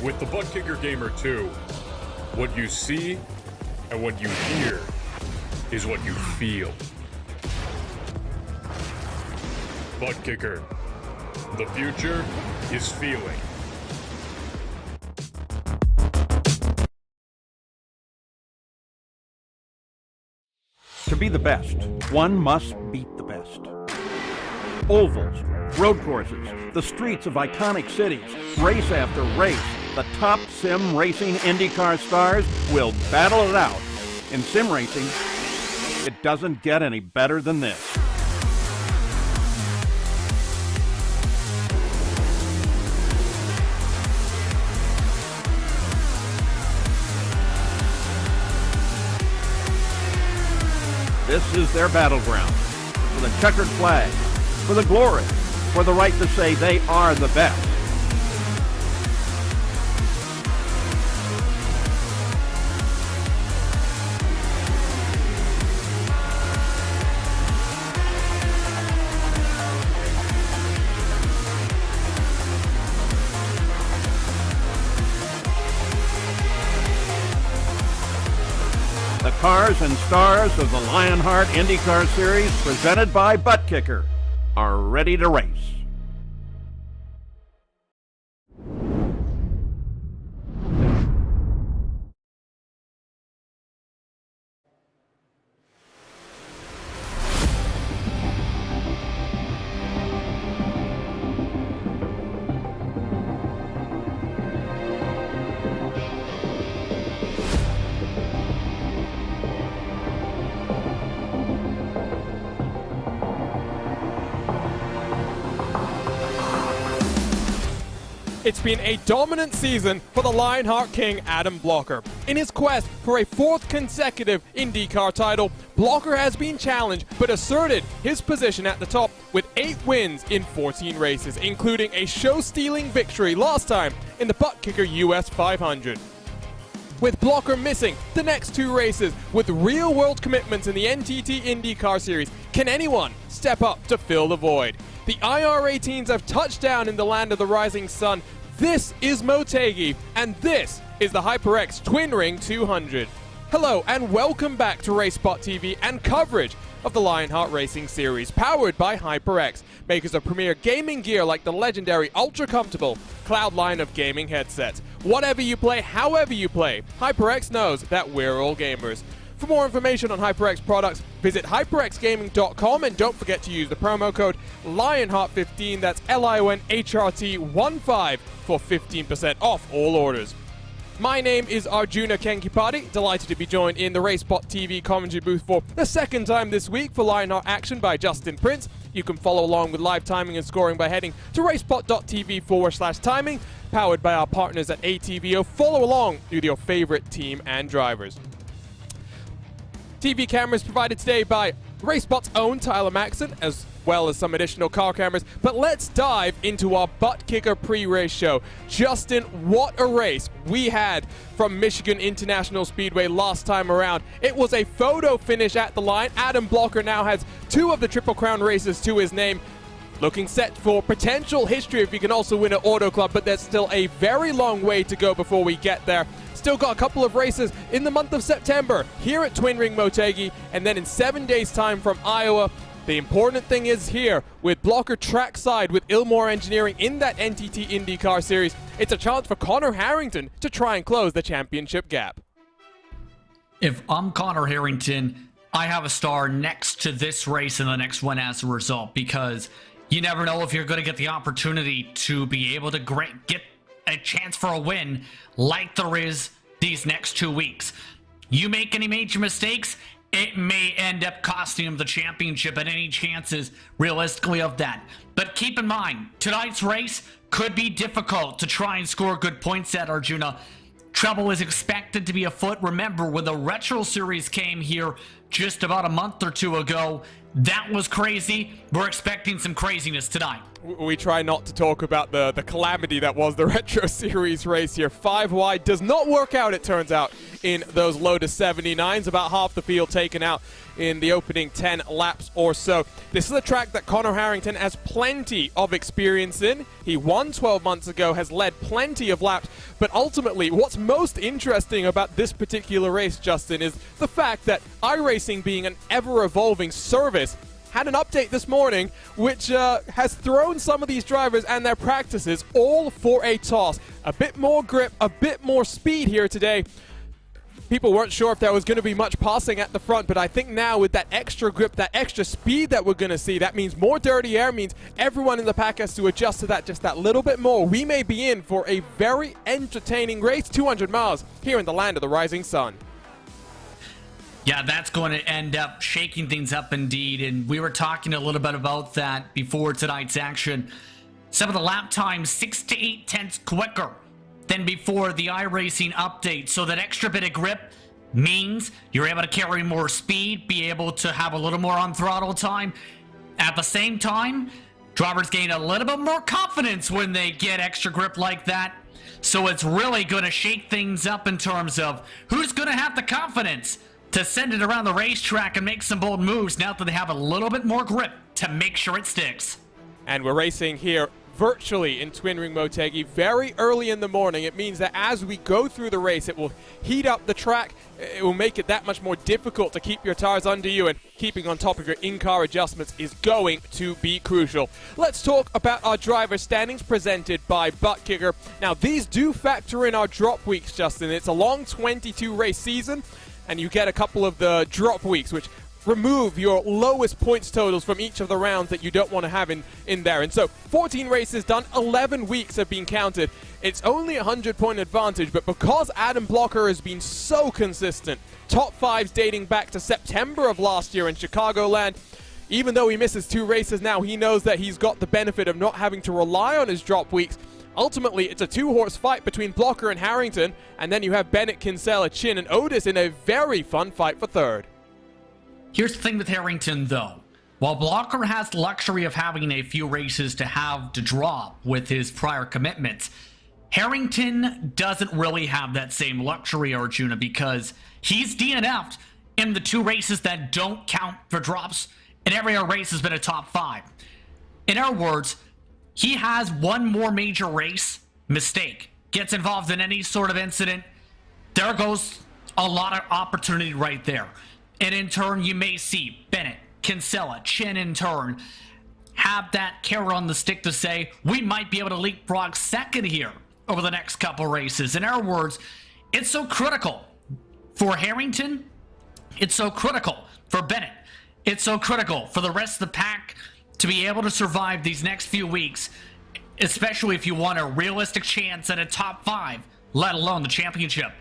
With the Butt Kicker Gamer 2, what you see and what you hear is what you feel. Butt Kicker. The future is feeling. To be the best, one must beat the best. Ovals, road courses, the streets of iconic cities, race after race, the top sim racing IndyCar stars will battle it out. In sim racing, it doesn't get any better than this. This is their battleground, for the checkered flag, for the glory, for the right to say they are the best. The cars and stars of the Lionheart IndyCar Series, presented by Butt Kicker, are ready to race. It's been a dominant season for the Lionheart King, Adam Blocker. In his quest for a fourth consecutive IndyCar title, Blocker has been challenged but asserted his position at the top with 8 wins in 14 races, including a show-stealing victory last time in the Butt Kicker US 500. With Blocker missing the next 2 races with real-world commitments in the NTT IndyCar Series, can anyone step up to fill the void? The IR-18s have touched down in the land of the rising sun. This is Motegi, and this is the HyperX Twin Ring 200. Hello, and welcome back to RaceSpot TV and coverage of the Lionheart Racing Series, powered by HyperX, makers of premier gaming gear like the legendary ultra-comfortable Cloud line of gaming headsets. Whatever you play, however you play, HyperX knows that we're all gamers. For more information on HyperX products, visit hyperxgaming.com, and don't forget to use the promo code Lionheart15, that's LIONHRT15, for 15% off all orders. My name is Arjuna Kenkipati, delighted to be joined in the RaceSpot TV commentary booth for the second time this week for Lionheart action by Justin Prince. You can follow along with live timing and scoring by heading to racespot.tv/timing, powered by our partners at ATVO. Follow along with your favorite team and drivers. TV cameras provided today by RaceSpot's own Tyler Maxson, as well as some additional car cameras. But let's dive into our Butt Kicker pre-race show. Justin, what a race we had from Michigan International Speedway last time around. It was a photo finish at the line. Adam Blocker now has 2 of the Triple Crown races to his name. Looking set for potential history if he can also win an Auto Club, but there's still a very long way to go before we get there. Still got a couple of races in the month of September here at Twin Ring Motegi, and then in 7 days' time from Iowa. The important thing is here, with Blocker trackside with Ilmore Engineering in that NTT IndyCar Series, it's a chance for Connor Harrington to try and close the championship gap. If I'm Connor Harrington, I have a star next to this race and the next one as a result, because you never know if you're going to get the opportunity to be able to get a chance for a win like there is these next 2 weeks. You make any major mistakes, it may end up costing him the championship and any chances realistically of that. But keep in mind, tonight's race could be difficult to try and score good points at, Arjuna. Trouble is expected to be afoot. Remember, when the Retro Series came here just about a month or 2 ago, that was crazy. We're expecting some craziness tonight. We try not to talk about the calamity that was the Retro Series race here. 5 wide does not work out, it turns out, in those Lotus 79s. About half the field taken out in the opening 10 laps or so. This is a track that Connor Harrington has plenty of experience in. He won 12 months ago, has led plenty of laps, but ultimately what's most interesting about this particular race, Justin, is the fact that iRacing, being an ever-evolving service, had an update this morning which has thrown some of these drivers and their practices all for a toss. A bit more grip, a bit more speed here today. People weren't sure if there was going to be much passing at the front, but I think now with that extra grip, that extra speed that we're going to see, that means more dirty air, means everyone in the pack has to adjust to that just that little bit more. We may be in for a very entertaining race, 200 miles here in the land of the rising sun. Yeah, that's going to end up shaking things up indeed, and we were talking a little bit about that before tonight's action. Some of the lap times 6 to 8 tenths quicker than before the iRacing update, so that extra bit of grip means you're able to carry more speed, be able to have a little more on throttle time. At the same time, drivers gain a little bit more confidence when they get extra grip like that, so it's really going to shake things up in terms of who's going to have the confidence to send it around the racetrack and make some bold moves now that they have a little bit more grip to make sure it sticks. And we're racing here virtually in Twin Ring Motegi very early in the morning. It means that as we go through the race, it will heat up the track. It will make it that much more difficult to keep your tires under you, and keeping on top of your in-car adjustments is going to be crucial. Let's talk about our driver standings presented by Butt Kicker. Now, these do factor in our drop weeks, Justin. It's a long 22 race season, and you get a couple of the drop weeks, which remove your lowest points totals from each of the rounds that you don't want to have in there. And so 14 races done, 11 weeks have been counted. It's only a 100-point advantage, but because Adam Blocker has been so consistent, top fives dating back to September of last year in Chicagoland, even though he misses 2 races now, he knows that he's got the benefit of not having to rely on his drop weeks. Ultimately, it's a 2-horse fight between Blocker and Harrington, and then you have Bennett, Kinsella, Chin, and Otis in a very fun fight for third. Here's the thing with Harrington, though. While Blocker has the luxury of having a few races to have to drop with his prior commitments, Harrington doesn't really have that same luxury, Arjuna, because he's DNF'd in the 2 races that don't count for drops, and every other race has been a top 5. In other words, he has one more major race mistake, gets involved in any sort of incident, there goes a lot of opportunity right there. And in turn, you may see Bennett, Kinsella, Chin in turn have that carrot on the stick to say, we might be able to leapfrog second here over the next couple races. In other words, it's so critical for Harrington, it's so critical for Bennett, it's so critical for the rest of the pack to be able to survive these next few weeks, especially if you want a realistic chance at a top 5, let alone the championship.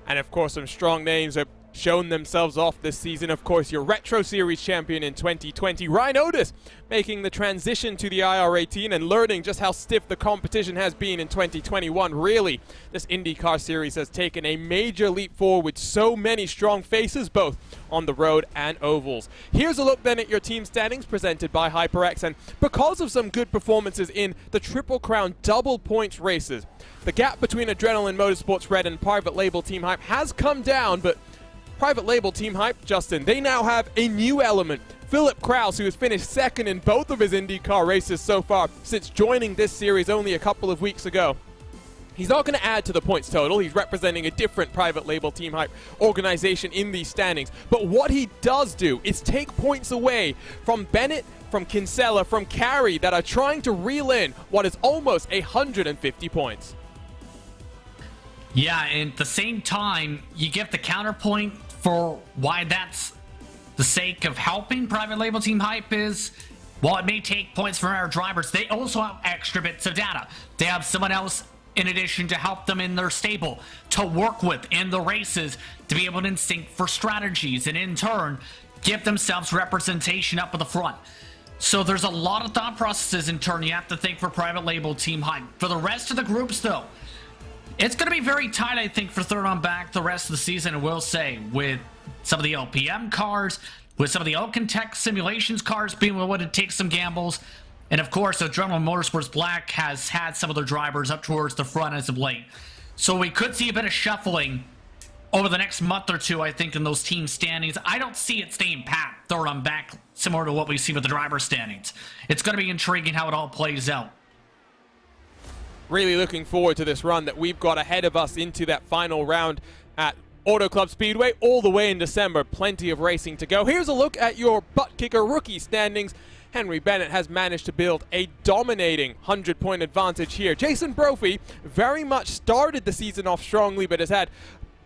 And of course, some strong names have shown themselves off this season. Of course, your Retro Series champion in 2020, Ryan Otis, making the transition to the IR18 and learning just how stiff the competition has been in 2021. Really, this IndyCar series has taken a major leap forward with so many strong faces, both on the road and ovals. Here's a look then at your team standings presented by HyperX, and because of some good performances in the Triple Crown double points races, the gap between Adrenaline Motorsports Red and Private Label Team Hype has come down, but Private Label Team Hype, Justin, they now have a new element. Philip Kraus, who has finished second in both of his IndyCar races so far since joining this series only a couple of weeks ago. He's not going to add to the points total. He's representing a different Private Label Team Hype organization in these standings. But what he does do is take points away from Bennett, from Kinsella, from Carey that are trying to reel in what is almost 150 points. Yeah, and at the same time, you give the counterpoint for why that's the sake of helping Private Label Team Hype is, while it may take points from our drivers, they also have extra bits of data. They have someone else in addition to help them in their stable to work with in the races to be able to sync for strategies and in turn give themselves representation up at the front. So there's a lot of thought processes in turn you have to think for Private Label Team Hype. For the rest of the groups though, it's going to be very tight, I think, for third on back the rest of the season, I will say, with some of the LPM cars, with some of the Open Tech Simulations cars being able to take some gambles, And of course, Adrenaline Motorsports Black has had some of their drivers up towards the front as of late. So we could see a bit of shuffling over the next month or two, I think, in those team standings. I don't see it staying pat, third on back, similar to what we see with the driver standings. It's going to be intriguing how it all plays out. Really looking forward to this run that we've got ahead of us into that final round at Auto Club Speedway all the way in December. Plenty of racing to go. Here's a look at your butt kicker rookie standings. Henry Bennett has managed to build a dominating 100-point advantage here. Jason Brophy very much started the season off strongly, but has had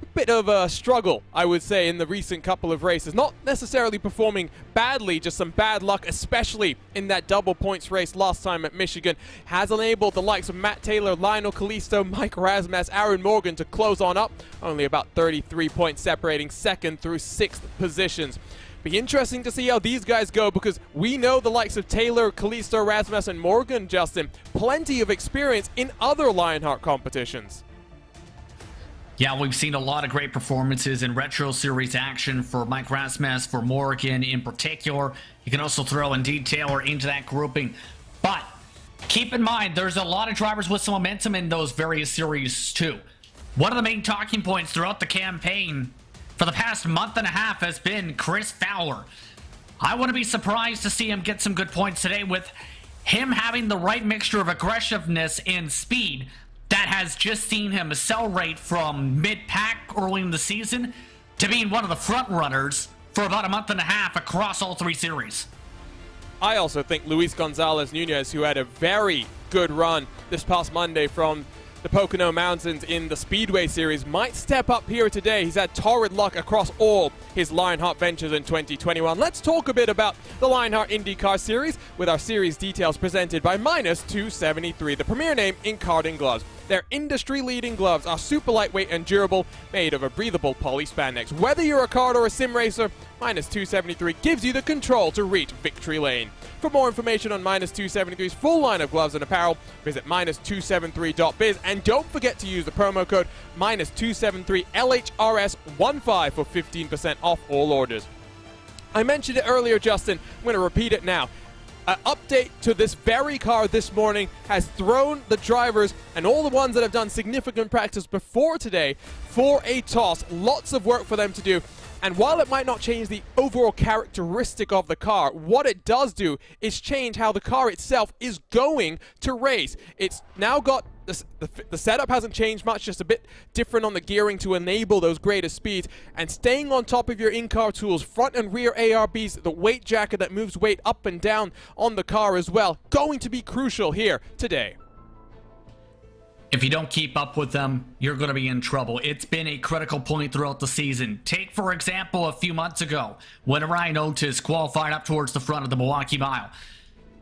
a bit of a struggle, I would say, in the recent couple of races. Not necessarily performing badly, just some bad luck, especially in that double points race last time at Michigan. Has enabled the likes of Matt Taylor, Lionel Kalisto, Mike Rasmussen, Aaron Morgan to close on up. Only about 33 points separating second through sixth positions. Be interesting to see how these guys go, because we know the likes of Taylor, Kalisto, Rasmussen, and Morgan, Justin, plenty of experience in other Lionheart competitions. Yeah, we've seen a lot of great performances in Retro Series action for Mike Rasmussen, for Morgan in particular. You can also throw Indeed Taylor into that grouping. But keep in mind, there's a lot of drivers with some momentum in those various series too. One of the main talking points throughout the campaign for the past month and a half has been Chris Fowler. I wouldn't be surprised to see him get some good points today, with him having the right mixture of aggressiveness and speed that has just seen him accelerate from mid-pack early in the season to being one of the front runners for about a month and a half across all three series. I also think Luis Gonzalez Nunez, who had a very good run this past Monday from the Pocono Mountains in the Speedway Series, might step up here today. He's had torrid luck across all his Lionheart ventures in 2021. Let's talk a bit about the Lionheart IndyCar Series with our series details presented by Minus 273, the premier name in karting gloves. Their industry-leading gloves are super lightweight and durable, made of a breathable poly spandex. Whether you're a kart or a sim racer, Minus 273 gives you the control to reach victory lane. For more information on Minus 273's full line of gloves and apparel, visit minus273.biz, and don't forget to use the promo code Minus 273 LHRS15 for 15% off all orders. I mentioned it earlier, Justin. I'm going to repeat it now. An update to this very car this morning has thrown the drivers and all the ones that have done significant practice before today for a toss. Lots of work for them to do. And while it might not change the overall characteristic of the car, what it does do is change how the car itself is going to race. It's now got the setup hasn't changed much, just a bit different on the gearing to enable those greater speeds, and staying on top of your in-car tools, front and rear ARBs, the weight jacket that moves weight up and down on the car as well, going to be crucial here today. If you don't keep up with them, you're going to be in trouble. It's been a critical point throughout the season. Take, for example, a few months ago, when Ryan Otis qualified up towards the front of the Milwaukee Mile.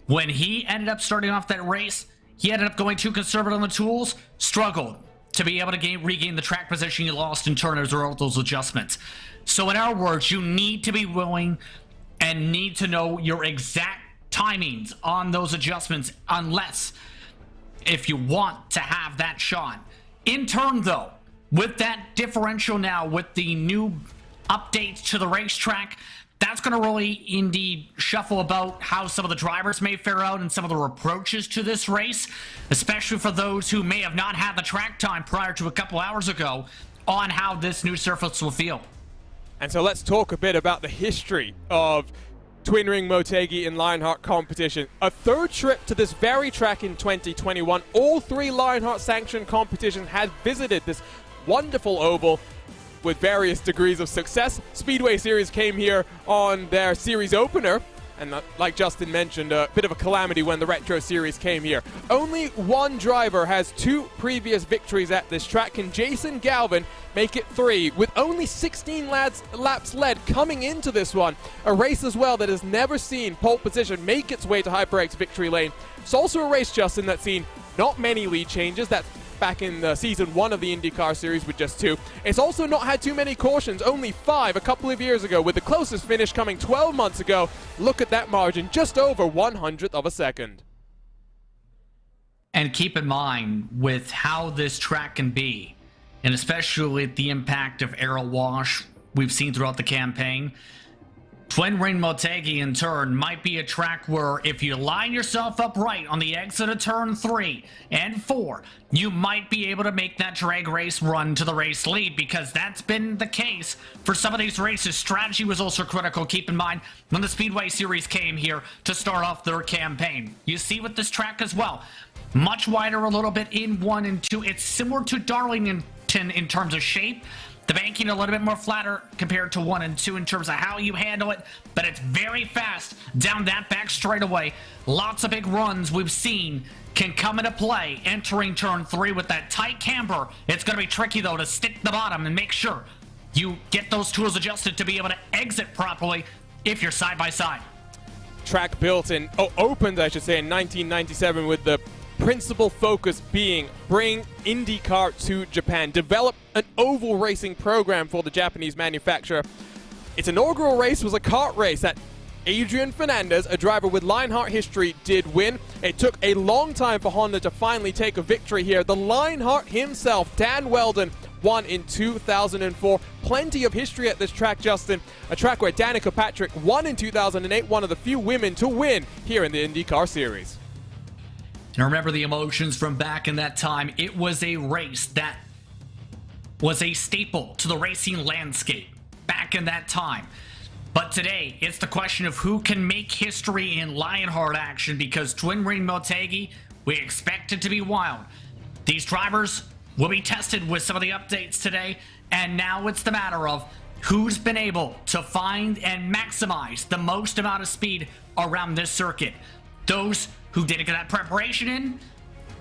When he ended up starting off that race, he ended up going too conservative on the tools, struggled to be able to regain the track position he lost in turn as a result of those adjustments. So in our words, you need to be willing and need to know your exact timings on those adjustments, unless if you want to have that shot. In turn, though, with that differential now, with the new updates to the racetrack, that's going to really indeed shuffle about how some of the drivers may fare out and some of their approaches to this race, especially for those who may have not had the track time prior to a couple hours ago on how this new surface will feel. And so let's talk a bit about the history of Twin Ring Motegi in Lionheart competition. A third trip to this very track in 2021. All three Lionheart sanctioned competitions had visited this wonderful oval with various degrees of success. Speedway Series came here on their series opener, and like Justin mentioned, a bit of a calamity when the Retro Series came here. Only one driver has 2 previous victories at this track. Can Jason Galvin make it 3 with only 16 laps led coming into this one? A race as well that has never seen pole position make its way to HyperX victory lane. It's also a race, Justin, that's seen not many lead changes. That's back in the season 1 of the IndyCar Series with just 2. It's also not had too many cautions, only 5 a couple of years ago, with the closest finish coming 12 months ago. Look at that margin, just over 1/100th of a second. And keep in mind, with how this track can be, and especially the impact of aero wash we've seen throughout the campaign, Twin Ring Motegi in turn might be a track where if you line yourself up right on the exit of turn 3 and 4, you might be able to make that drag race run to the race lead, because that's been the case for some of these races. Strategy was also critical, keep in mind, when the Speedway Series came here to start off their campaign. You see with this track as well, much wider a little bit in 1 and 2. It's similar to Darlington in terms of shape. The banking a little bit more flatter compared to 1 and 2 in terms of how you handle it, but it's very fast down that back straightaway. Lots of big runs we've seen can come into play entering turn 3 with that tight camber. It's going to be tricky, though, to stick the bottom and make sure you get those tools adjusted to be able to exit properly if you're side by side. Track built in, opened, I should say, in 1997 with the principal focus being bring IndyCar to Japan, develop an oval racing program for the Japanese manufacturer. Its inaugural race was a kart race that Adrian Fernandez, a driver with Lionheart history, did win. It took a long time for Honda to finally take a victory here. The Lionheart himself, Dan Weldon, won in 2004. Plenty of history at this track, Justin. A track where Danica Patrick won in 2008, one of the few women to win here in the IndyCar Series. And remember the emotions from back in that time. It was a race that was a staple to the racing landscape back in that time. But today, it's the question of who can make history in Lionheart action, because Twin Ring Motegi, we expect it to be wild. These drivers will be tested with some of the updates today, and now it's the matter of who's been able to find and maximize the most amount of speed around this circuit. Those who didn't get that preparation in,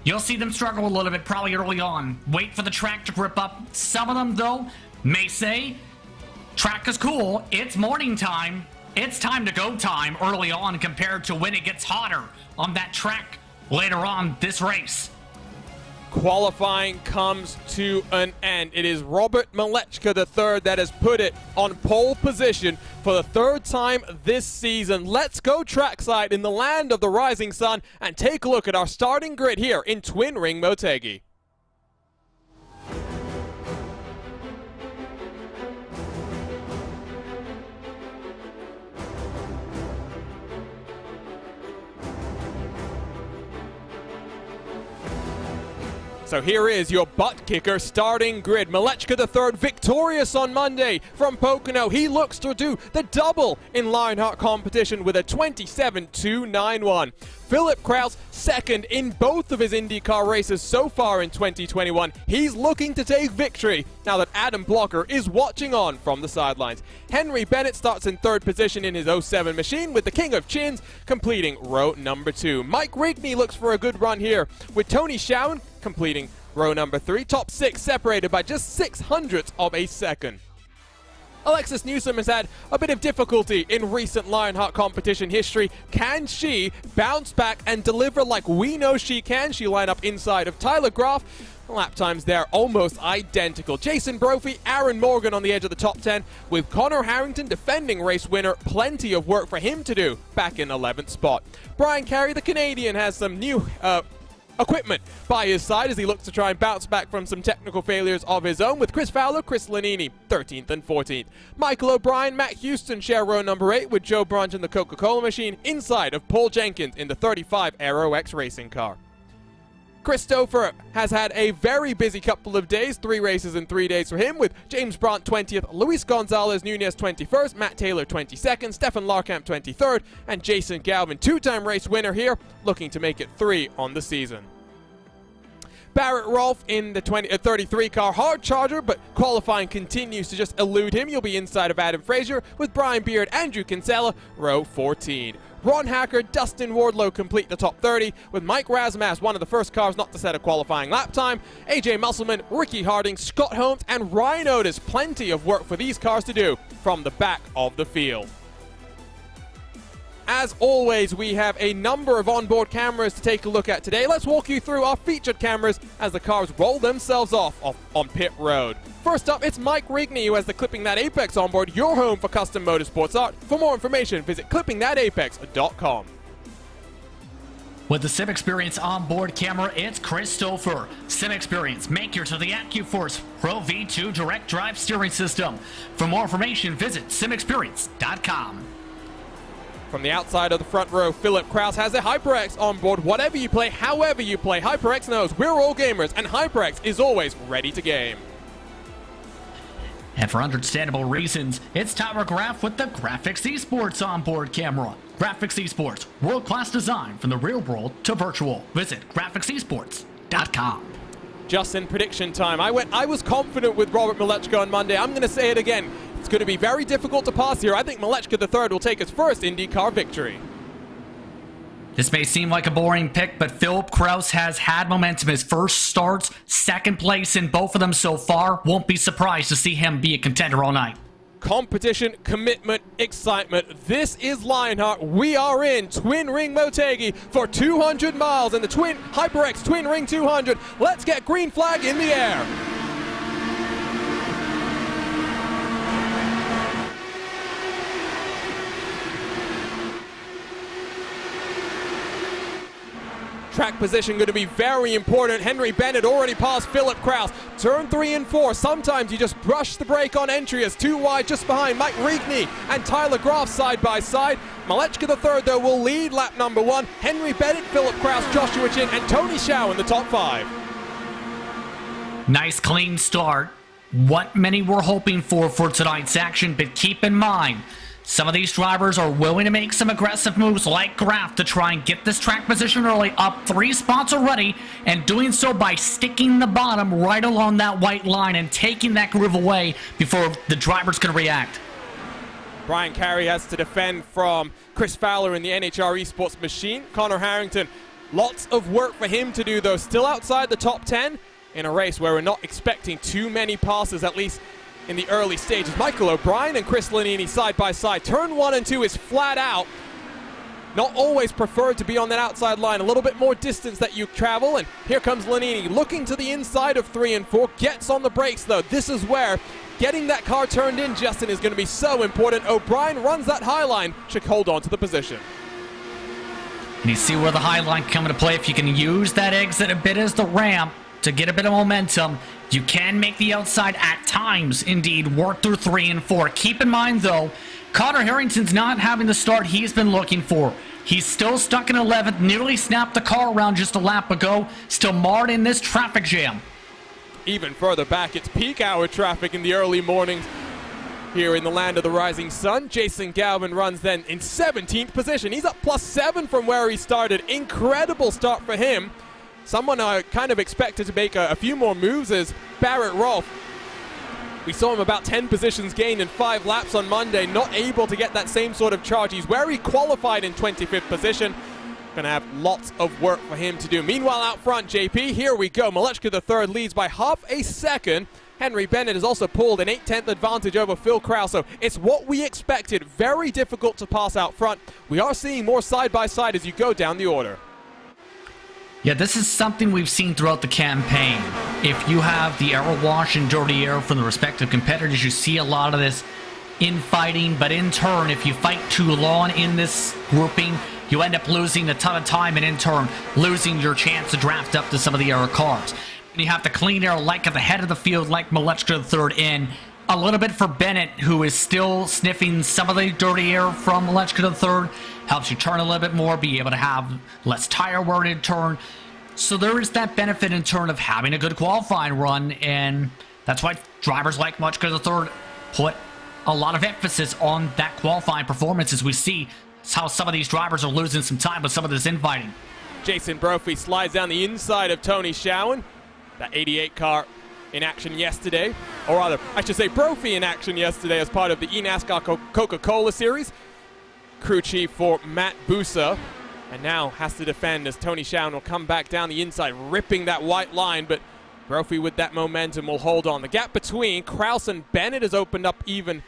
you'll see them struggle a little bit probably early on. Wait for the track to grip up. Some of them, though, may say, track is cool, it's morning time, it's time to go time early on compared to when it gets hotter on that track later on this race. Qualifying comes to an end. It is Robert Malechka III that has put it on pole position for the 3rd time this season. Let's go trackside in the land of the rising sun and take a look at our starting grid here in Twin Ring Motegi. So here is your butt kicker starting grid. Malechka III victorious on Monday from Pocono. He looks to do the double in Lionheart competition with a 27.291. Philip Kraus second in both of his IndyCar races so far in 2021. He's looking to take victory now that Adam Blocker is watching on from the sidelines. Henry Bennett starts in 3rd position in his 07 machine with the King of Chins completing row number 2. Mike Rigney looks for a good run here with Tony Schowen completing row number 3. Top 6 separated by just 0.06 of a second. Alexis Newsom has had a bit of difficulty in recent Lionheart competition history. Can she bounce back and deliver like we know she can? She line up inside of Tyler Graf. Lap times there almost identical. Jason Brophy, Aaron Morgan on the edge of the top 10 with Connor Harrington defending race winner. Plenty of work for him to do back in 11th spot. Brian Carey, the Canadian, has some new equipment by his side as he looks to try and bounce back from some technical failures of his own, with Chris Fowler, Chris Lanini 13th and 14th. Michael O'Brien, Matt Houston share row number 8 with Joe Brunch in the Coca-Cola machine inside of Paul Jenkins in the 35 Aero X racing car. Christopher has had a very busy couple of days, 3 races in 3 days for him, with James Brandt 20th, Luis Gonzalez Nunez 21st, Matt Taylor 22nd, Stefan Larkamp 23rd, and Jason Galvin, 2-time race winner here, looking to make it 3 on the season. Barrett Rolfe in the 33 car, hard charger, but qualifying continues to just elude him. You'll be inside of Adam Frazier with Brian Beard, Andrew Kinsella, row 14. Ron Hacker, Dustin Wardlow complete the top 30, with Mike Razmas, one of the first cars not to set a qualifying lap time. AJ Musselman, Ricky Harding, Scott Holmes, and Ryan Otis. Plenty of work for these cars to do from the back of the field. As always, we have a number of onboard cameras to take a look at today. Let's walk you through our featured cameras as the cars roll themselves off on pit road. First up, it's Mike Rigney, who has the Clipping That Apex onboard, your home for custom motorsports art. For more information, visit clippingthatapex.com. With the Sim Experience onboard camera, it's Christopher. Sim Experience, maker to the AccuForce Pro V2 direct drive steering system. For more information, visit simexperience.com. From the outside of the front row, Philip Kraus has a HyperX on board. Whatever you play, however you play, HyperX knows we're all gamers, and HyperX is always ready to game. And for understandable reasons, it's Tyler Graff with the Graphics Esports onboard camera. Graphics Esports, world-class design from the real world to virtual. Visit graphicsesports.com. Justin, prediction time. I was confident with Robert Malechka on Monday. I'm going to say it again. It's going to be very difficult to pass here. I think Malechka III will take his first IndyCar victory. This may seem like a boring pick, but Philip Kraus has had momentum. His first starts, second place in both of them so far. Won't be surprised to see him be a contender all night. Competition, commitment, excitement. This is Lionheart. We are in Twin Ring Motegi for 200 miles in the HyperX Twin Ring 200. Let's get green flag in the air. Track position going to be very important. Henry Bennett already passed Philip Kraus. Turn 3 and 4. Sometimes you just brush the brake on entry as too wide just behind Mike Reekney and Tyler Graff side by side. Malechka III, though, will lead lap number 1. Henry Bennett, Philip Kraus, Joshua Chin, and Tony Schau in the top 5. Nice clean start. What many were hoping for tonight's action, but keep in mind, some of these drivers are willing to make some aggressive moves like Graff to try and get this track position early, up 3 spots already, and doing so by sticking the bottom right along that white line and taking that groove away before the drivers can react. Brian Carey has to defend from Chris Fowler in the NHR Esports machine. Connor Harrington, lots of work for him to do, though. Still outside the top 10 in a race where we're not expecting too many passes, at least in the early stages. Michael O'Brien and Chris Lanini side by side. Turn 1 and 2 is flat out. Not always preferred to be on that outside line. A little bit more distance that you travel. And here comes Lanini looking to the inside of 3 and 4. Gets on the brakes, though. This is where getting that car turned in, Justin, is going to be so important. O'Brien runs that high line. Should hold on to the position. And you see where the high line come into play. If you can use that exit a bit as the ramp to get a bit of momentum, you can make the outside at times indeed work through 3 and 4. Keep in mind, though, Connor Harrington's not having the start he's been looking for. He's still stuck in 11th, nearly snapped the car around just a lap ago, still marred in this traffic jam. Even further back, it's peak hour traffic in the early mornings here in the land of the rising sun. Jason Galvin runs then in 17th position. He's up +7 from where he started. Incredible start for him. Someone I kind of expected to make a few more moves is Barrett Rolfe. We saw him about 10 positions gained in 5 laps on Monday, not able to get that same sort of charge. He's where he qualified in 25th position. Going to have lots of work for him to do. Meanwhile, out front, JP, here we go. Malechka III leads by half a second. Henry Bennett has also pulled an 8/10 advantage over Phil Kraus, so it's what we expected. Very difficult to pass out front. We are seeing more side-by-side as you go down the order. Yeah, this is something we've seen throughout the campaign. If you have the error wash and dirty air from the respective competitors, you see a lot of this infighting, but in turn, if you fight too long in this grouping, you end up losing a ton of time and in turn, losing your chance to draft up to some of the error cars. And you have to clean air like at the head of the field, like Malechka III in. A little bit for Bennett, who is still sniffing some of the dirty air from Malechka III. Helps you turn a little bit more, be able to have less tire wear in turn. So there is that benefit in turn of having a good qualifying run, and that's why drivers like Malechka III put a lot of emphasis on that qualifying performance, as we see how some of these drivers are losing some time with some of this infighting. Jason Brophy slides down the inside of Tony Schau. That 88 car in action yesterday, or rather, I should say Brophy in action yesterday as part of the eNASCAR Coca-Cola Series. Crew chief for Matt Busa, and now has to defend as Tony Schau will come back down the inside, ripping that white line, but Brophy with that momentum will hold on. The gap between Kraus and Bennett has opened up even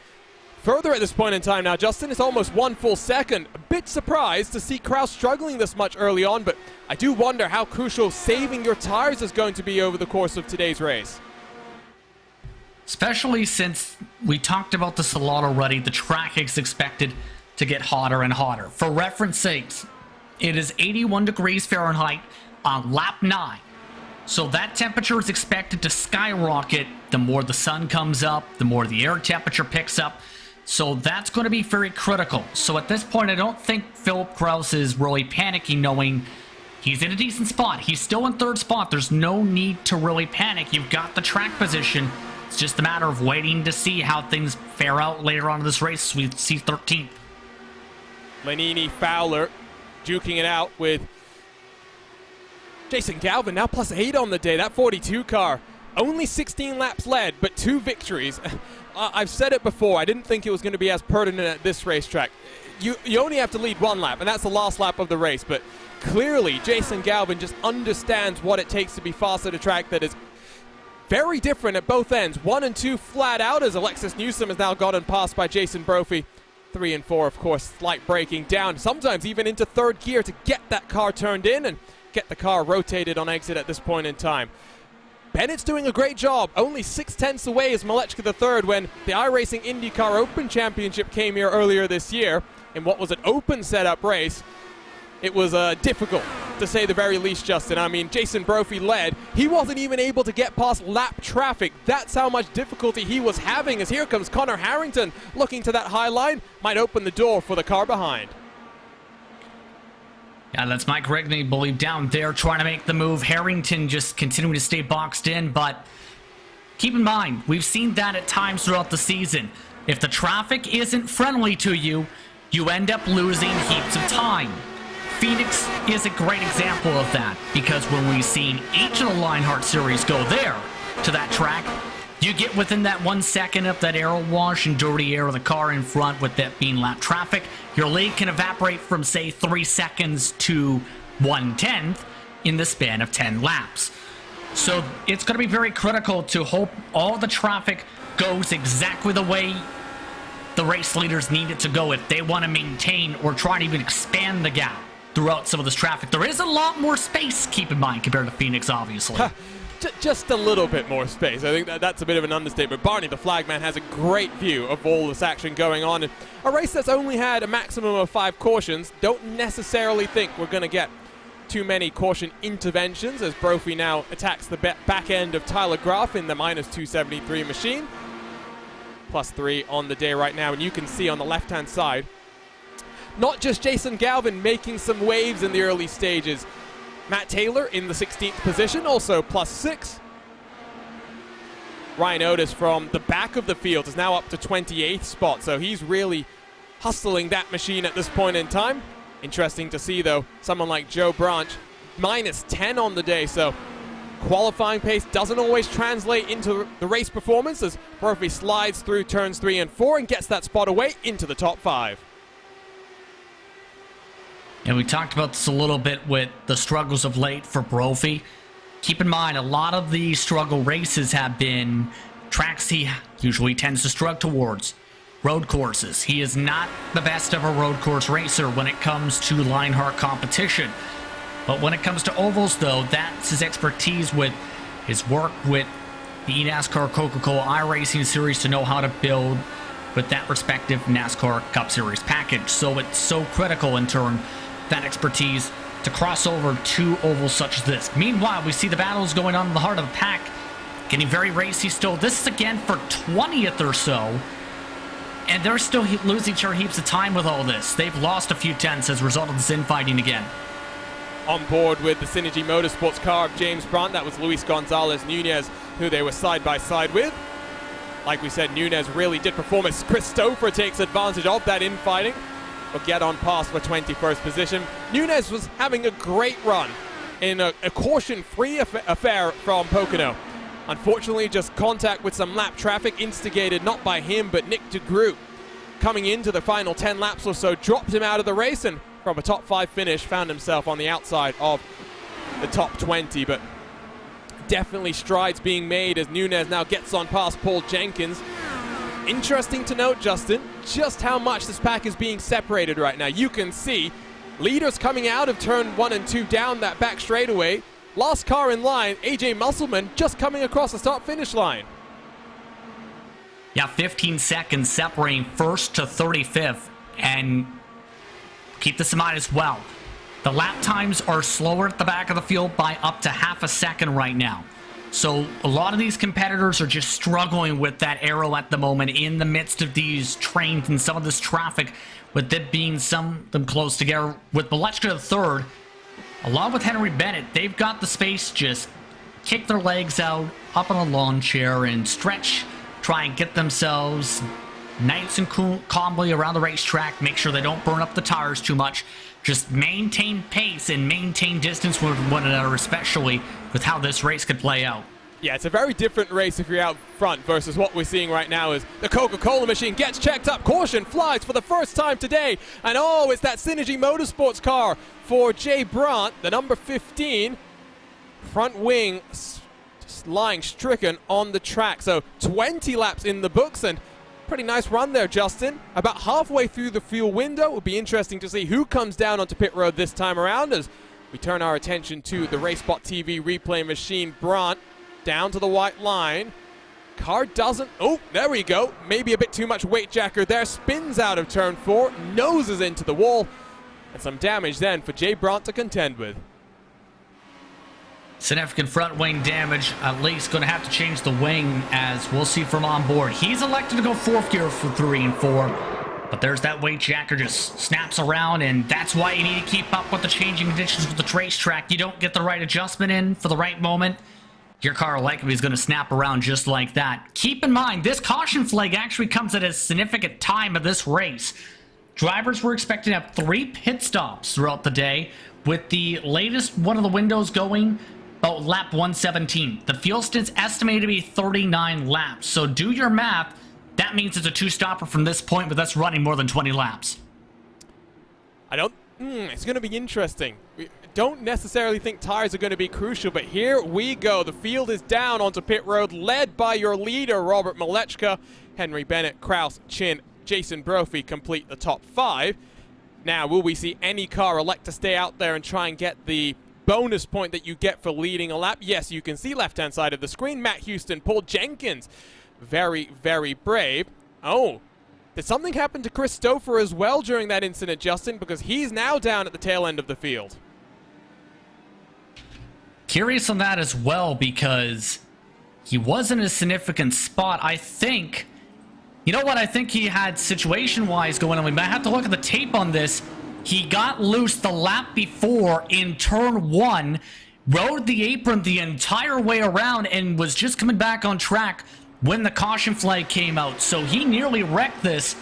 further at this point in time now. Justin, it's almost 1 full second. A bit surprised to see Kraus struggling this much early on, but I do wonder how crucial saving your tires is going to be over the course of today's race. Especially since we talked about this a lot already, the track is expected to get hotter and hotter. For reference sakes, it is 81 degrees Fahrenheit on lap 9. So that temperature is expected to skyrocket the more the sun comes up, the more the air temperature picks up. So that's going to be very critical. So at this point, I don't think Philip Kraus is really panicking, knowing he's in a decent spot. He's still in third spot. There's no need to really panic. You've got the track position. It's just a matter of waiting to see how things fare out later on in this race. We see 13th. Lanini, Fowler duking it out with Jason Galvin, now plus 8 on the day. That 42 car, only 16 laps led, but 2 victories. I've said it before, I didn't think it was going to be as pertinent at this racetrack. You only have to lead 1 lap, and that's the last lap of the race, but clearly Jason Galvin just understands what it takes to be fast at a track that is very different at both ends. 1 and 2 flat out, as Alexis Newsom has now gotten passed by Jason Brophy. 3 and 4, of course, slight braking down, sometimes even into third gear to get that car turned in and get the car rotated on exit at this point in time. Bennett's doing a great job. Only 6/10 away is Malechka III when the iRacing IndyCar Open Championship came here earlier this year in what was an open setup race. It was difficult, to say the very least, Justin. I mean, Jason Brophy led. He wasn't even able to get past lap traffic. That's how much difficulty he was having, as here comes Connor Harrington looking to that high line. Might open the door for the car behind. Yeah, that's Mike Rigney, believe down there, trying to make the move. Harrington just continuing to stay boxed in, but keep in mind, we've seen that at times throughout the season. If the traffic isn't friendly to you, you end up losing heaps of time. Phoenix is a great example of that, because when we've seen each of the Lionheart series go there to that track, you get within that 1 second of that aero wash and dirty air of the car in front, with that being lap traffic. Your lead can evaporate from, say, 3 seconds to 1/10 in the span of 10 laps. So it's going to be very critical to hope all the traffic goes exactly the way the race leaders need it to go if they want to maintain or try to even expand the gap throughout some of this traffic. There is a lot more space, keep in mind, compared to Phoenix, obviously. Just a little bit more space. I think that's a bit of an understatement. Barney, the flagman, has a great view of all this action going on. And a race that's only had a maximum of 5 cautions, don't necessarily think we're going to get too many caution interventions, as Brophy now attacks the back end of Tyler Graf in the -273 machine. +3 on the day right now, and you can see on the left-hand side, not just Jason Galvin making some waves in the early stages. Matt Taylor in the 16th position, also +6. Ryan Otis from the back of the field is now up to 28th spot, so he's really hustling that machine at this point in time. Interesting to see, though, someone like Joe Branch, -10 on the day, so qualifying pace doesn't always translate into the race performance, as Brophy slides through turns 3 and 4 and gets that spot away into the top 5. And we talked about this a little bit with the struggles of late for Brophy. Keep in mind, a lot of the struggle races have been tracks he usually tends to struggle towards. Road courses. He is not the best of a road course racer when it comes to Lionheart competition. But when it comes to ovals, though, that's his expertise with his work with the NASCAR Coca-Cola iRacing Series to know how to build with that respective NASCAR Cup Series package. So it's so critical in turn, that expertise, to cross over to ovals such as this. Meanwhile, we see the battles going on in the heart of the pack, getting very racy still. This is again for 20th or so, and they're still losing heaps of time with all this. They've lost a few tenths as a result of this infighting again. On board with the Synergy Motorsports car of James Brandt, that was Luis Gonzalez Nunez, who they were side by side with. Like we said, Nunez really did perform as Chris Stouffer takes advantage of that infighting. Will get on pass for 21st position. Nunez was having a great run in a caution-free affair from Pocono. Unfortunately, just contact with some lap traffic instigated not by him but Nick DeGroot, coming into the final 10 laps or so, dropped him out of the race, and from a top 5 finish found himself on the outside of the top 20. But definitely strides being made as Nunez now gets on past Paul Jenkins. Interesting to note, Justin, just how much this pack is being separated right now. You can see leaders coming out of turn 1 and 2 down that back straightaway. Last car in line, AJ Musselman, just coming across the start-finish line. Yeah, 15 seconds separating first to 35th. And keep this in mind as well. The lap times are slower at the back of the field by up to half a second right now. So a lot of these competitors are just struggling with that aero at the moment in the midst of these trains and some of this traffic, with it being some of them close together. With Malechka the third, along with Henry Bennett, they've got the space to just kick their legs out, up on a lawn chair, and stretch, try and get themselves nice and calmly around the racetrack, make sure they don't burn up the tires too much. Just maintain pace and maintain distance with one another, especially with how this race could play out. Yeah, it's a very different race if you're out front versus what we're seeing right now is the Coca-Cola machine gets checked up. Caution flies for the first time today. And oh, it's that Synergy Motorsports car for Jay Brandt, the number 15. Front wing just lying stricken on the track. So 20 laps in the books, and pretty nice run there, Justin. About halfway through the fuel window. It will be interesting to see who comes down onto pit road this time around as we turn our attention to the RaceSpot TV replay machine. Brandt down to the white line. Car doesn't... Oh, there we go. Maybe a bit too much weight jacker there. Spins out of turn 4. Noses into the wall. And some damage then for Jay Brandt to contend with. Significant front wing damage. At least going to have to change the wing, as we'll see from on board. He's elected to go 4th gear for 3 and 4. But there's that weight jacker just snaps around, and that's why you need to keep up with the changing conditions of the racetrack. You don't get the right adjustment in for the right moment, your car likely is going to snap around just like that. Keep in mind, this caution flag actually comes at a significant time of this race. Drivers were expected to have 3 pit stops throughout the day, with the latest one of the windows going about lap 117. The fuel stint's estimated to be 39 laps, so do your math. That means it's a 2-stopper from this point, but that's running more than 20 laps. It's going to be interesting. We don't necessarily think tires are going to be crucial, but here we go. The field is down onto pit road, led by your leader, Robert Malechka. Henry Bennett, Kraus, Chin, Jason Brophy complete the top 5. Now, will we see any car elect to stay out there and try and get the bonus point that you get for leading a lap? Yes, you can see left-hand side of the screen. Matt Houston, Paul Jenkins. Very, very brave. Oh, did something happen to Chris Stouffer as well during that incident, Justin? Because he's now down at the tail end of the field. Curious on that as well, because he was in a significant spot. I think, you know what, I think he had situation-wise going on. We might have to look at the tape on this. He got loose the lap before in turn 1, rode the apron the entire way around, and was just coming back on track when the caution flag came out. So he nearly wrecked this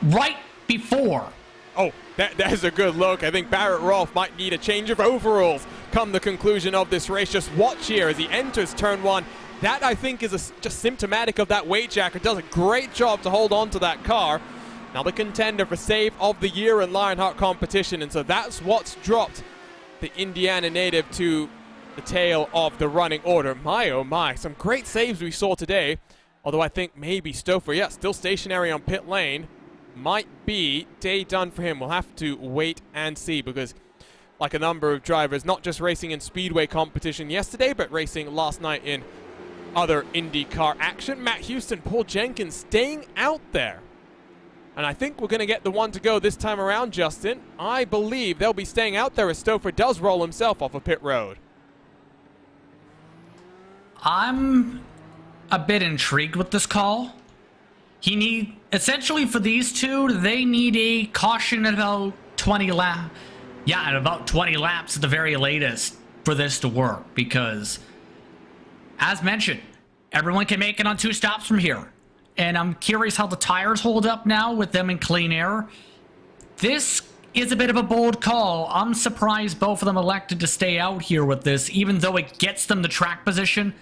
right before. Oh, that is a good look. I think Barrett Rolfe might need a change of overalls come the conclusion of this race. Just watch here as he enters turn 1. That, I think, is just symptomatic of that weight jacker. Does a great job to hold on to that car. Now the contender for save of the year in Lionheart competition. And so that's what's dropped the Indiana native to the tail of the running order. My, oh my, some great saves we saw today. Although I think maybe Stouffer, yeah, still stationary on pit lane. Might be day done for him. We'll have to wait and see, because like a number of drivers, not just racing in speedway competition yesterday, but racing last night in other IndyCar action. Matt Houston, Paul Jenkins staying out there. And I think we're going to get the one to go this time around, Justin. I believe they'll be staying out there as Stouffer does roll himself off of pit road. I'm a bit intrigued with this call. Essentially for these two, they need a caution at about 20 laps. Yeah, at about 20 laps at the very latest for this to work, because as mentioned, everyone can make it on 2 stops from here. And I'm curious how the tires hold up now with them in clean air. This is a bit of a bold call. I'm surprised both of them elected to stay out here with this, even though it gets them the track position.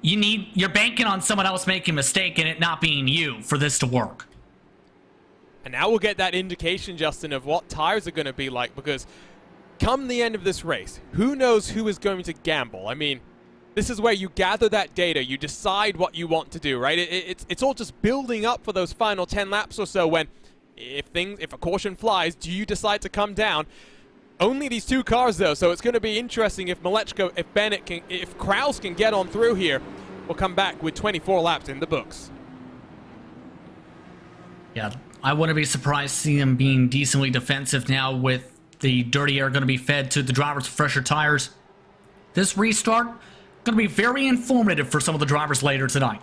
You're banking on someone else making a mistake and it not being you for this to work. And now we'll get that indication, Justin, of what tires are going to be like, because come the end of this race, who knows who is going to gamble? I mean, this is where you gather that data, you decide what you want to do, right? It's all just building up for those final 10 laps or so, when if a caution flies, do you decide to come down? Only these 2 cars, though, so it's going to be interesting if Malechka, if Bennett, if Kraus can get on through here. We'll come back with 24 laps in the books. Yeah, I wouldn't be surprised to see them being decently defensive now, with the dirty air going to be fed to the drivers with fresher tires. This restart going to be very informative for some of the drivers later tonight.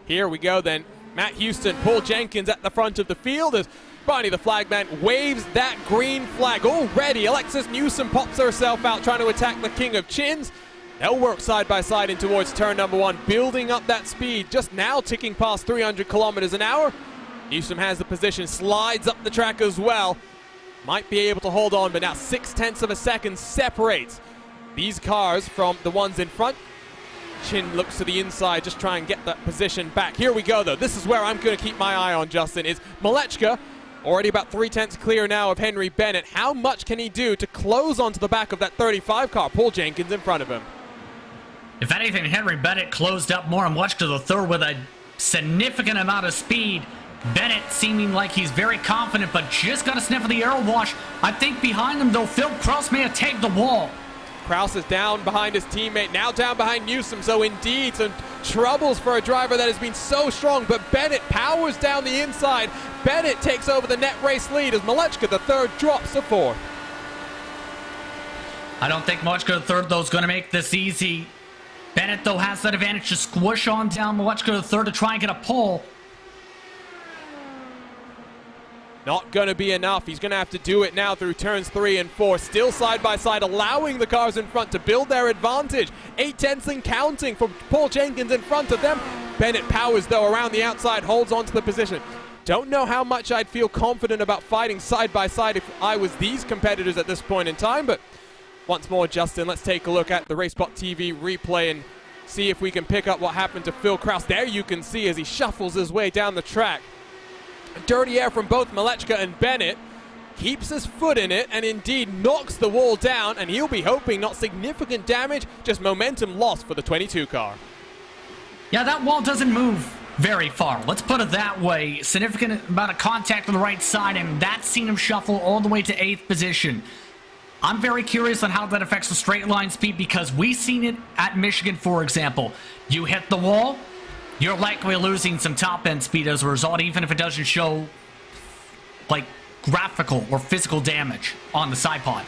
Here we go then. Matt Houston, Paul Jenkins at the front of the field as Barney the flagman waves that green flag already. Alexis Newsom pops herself out trying to attack the King of Chins. They'll work side by side in towards turn number 1, building up that speed, just now ticking past 300 kilometers an hour. Newsom has the position, slides up the track as well. Might be able to hold on, but now 0.6 of a second separates these cars from the ones in front. Chin looks to the inside, just try and get that position back. Here we go, though. This is where I'm going to keep my eye on, Justin, is Malechka. Already about 0.3 clear now of Henry Bennett. How much can he do to close onto the back of that 35 car? Paul Jenkins in front of him. If anything, Henry Bennett closed up more and much to the third with a significant amount of speed. Bennett seeming like he's very confident, but just got a sniff of the air wash. I think behind him, though, Phil Krause may have tagged the wall. Krause is down behind his teammate, now down behind Newsom, so indeed some troubles for a driver that has been so strong, but Bennett powers down the inside. Bennett takes over the net race lead as Malechka, the third, drops to fourth. I don't think Malechka, the third, though, is going to make this easy. Bennett, though, has that advantage to squish on down Malechka, the third, to try and get a pole. Not going to be enough. He's going to have to do it now through turns 3 and 4. Still side by side, allowing the cars in front to build their advantage. 0.8 and counting for Paul Jenkins in front of them. Bennett powers, though, around the outside, holds on to the position. Don't know how much I'd feel confident about fighting side by side if I was these competitors at this point in time. But once more, Justin, let's take a look at the RaceSpot TV replay and see if we can pick up what happened to Phil Krause. There you can see as he shuffles his way down the track. Dirty air from both Malechka and Bennett. Keeps his foot in it and indeed knocks the wall down, and he'll be hoping not significant damage, just momentum lost for the 22 car. Yeah, that wall doesn't move very far. Let's put it that way. Significant amount of contact on the right side, and that's seen him shuffle all the way to 8th position. I'm very curious on how that affects the straight line speed, because we've seen it at Michigan, for example. You hit the wall, you're likely losing some top-end speed as a result, even if it doesn't show, like, graphical or physical damage on the side pod.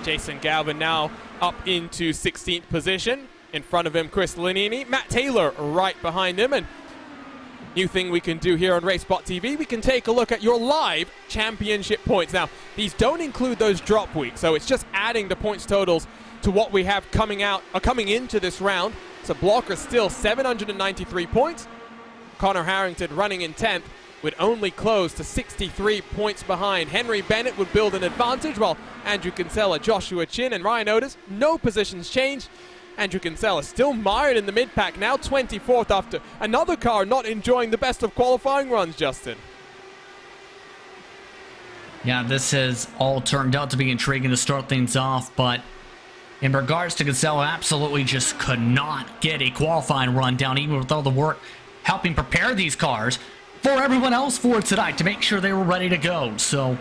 Jason Galvin now up into 16th position. In front of him, Chris Lanini. Matt Taylor right behind him. And new thing we can do here on RaceSpot TV, we can take a look at your live championship points. Now, these don't include those drop weeks, so it's just adding the points totals to what we have coming into this round. So Blocker still 793 points. Connor Harrington running in 10th would only close to 63 points behind. Henry Bennett would build an advantage, while Andrew Kinsella, Joshua Chin, and Ryan Otis, no positions changed. Andrew Kinsella still mired in the mid-pack, now 24th after another car not enjoying the best of qualifying runs, Justin. Yeah, this has all turned out to be intriguing to start things off, but in regards to Kinsella, absolutely just could not get a qualifying run down, even with all the work helping prepare these cars for everyone else for tonight to make sure they were ready to go. So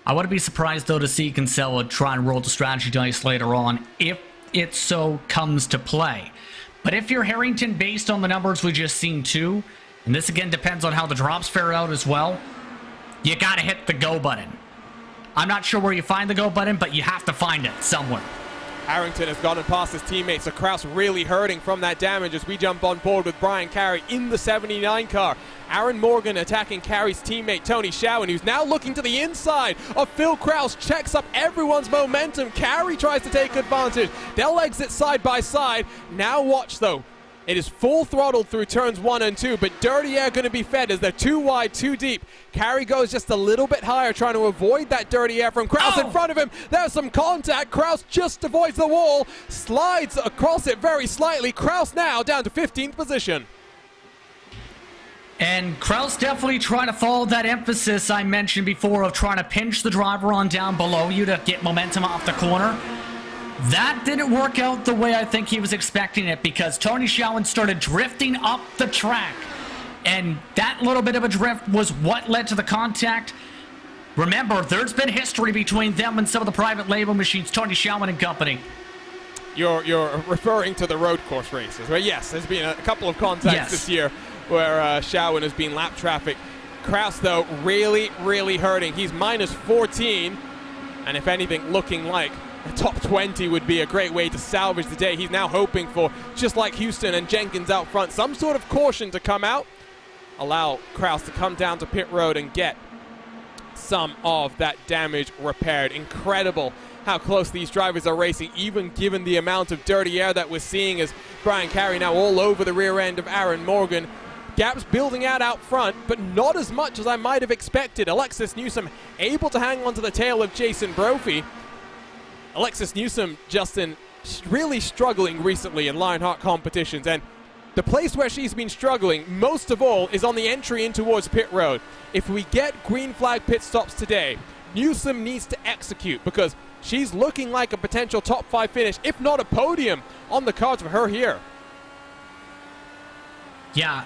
I wouldn't be surprised, though, to see Kinsella try and roll the strategy dice later on if it so comes to play. But if you're Harrington, based on the numbers we just seen too, and this again depends on how the drops fare out as well, you gotta hit the go button. I'm not sure where you find the go button, but you have to find it somewhere. Harrington has gone and passed his teammates, so Krause really hurting from that damage as we jump on board with Brian Carey in the 79 car. Aaron Morgan attacking Carey's teammate Tony Schowen, who's now looking to the inside of Phil Krause, checks up everyone's momentum. Carey tries to take advantage. They'll exit side by side. Now watch though. It is full throttled through turns 1 and 2, but dirty air going to be fed as they're too wide, too deep. Carey goes just a little bit higher, trying to avoid that dirty air from Krause in front of him. There's some contact. Krause just avoids the wall, slides across it very slightly. Krause now down to 15th position. And Krause definitely trying to follow that emphasis I mentioned before of trying to pinch the driver on down below you to get momentum off the corner. That didn't work out the way I think he was expecting it, because Tony Schowen started drifting up the track. And that little bit of a drift was what led to the contact. Remember, there's been history between them and some of the private label machines, Tony Schowen and company. You're referring to the road course races, right? Yes, there's been a couple of contacts this year where Schowen has been lap traffic. Krause, though, really, really hurting. He's minus 14, and if anything, looking like a top 20 would be a great way to salvage the day. He's now hoping for, just like Houston and Jenkins out front, some sort of caution to come out, allow Kraus to come down to pit road and get some of that damage repaired. Incredible how close these drivers are racing, even given the amount of dirty air that we're seeing as Brian Carey now all over the rear end of Aaron Morgan. Gaps building out front, but not as much as I might have expected. Alexis Newsom able to hang on to the tail of Jason Brophy. Alexis Newsom, Justin, really struggling recently in Lionheart competitions, and the place where she's been struggling most of all is on the entry in towards pit road. If we get green flag pit stops today, Newsom needs to execute, because she's looking like a potential top 5 finish, if not a podium, on the cards for her here. Yeah,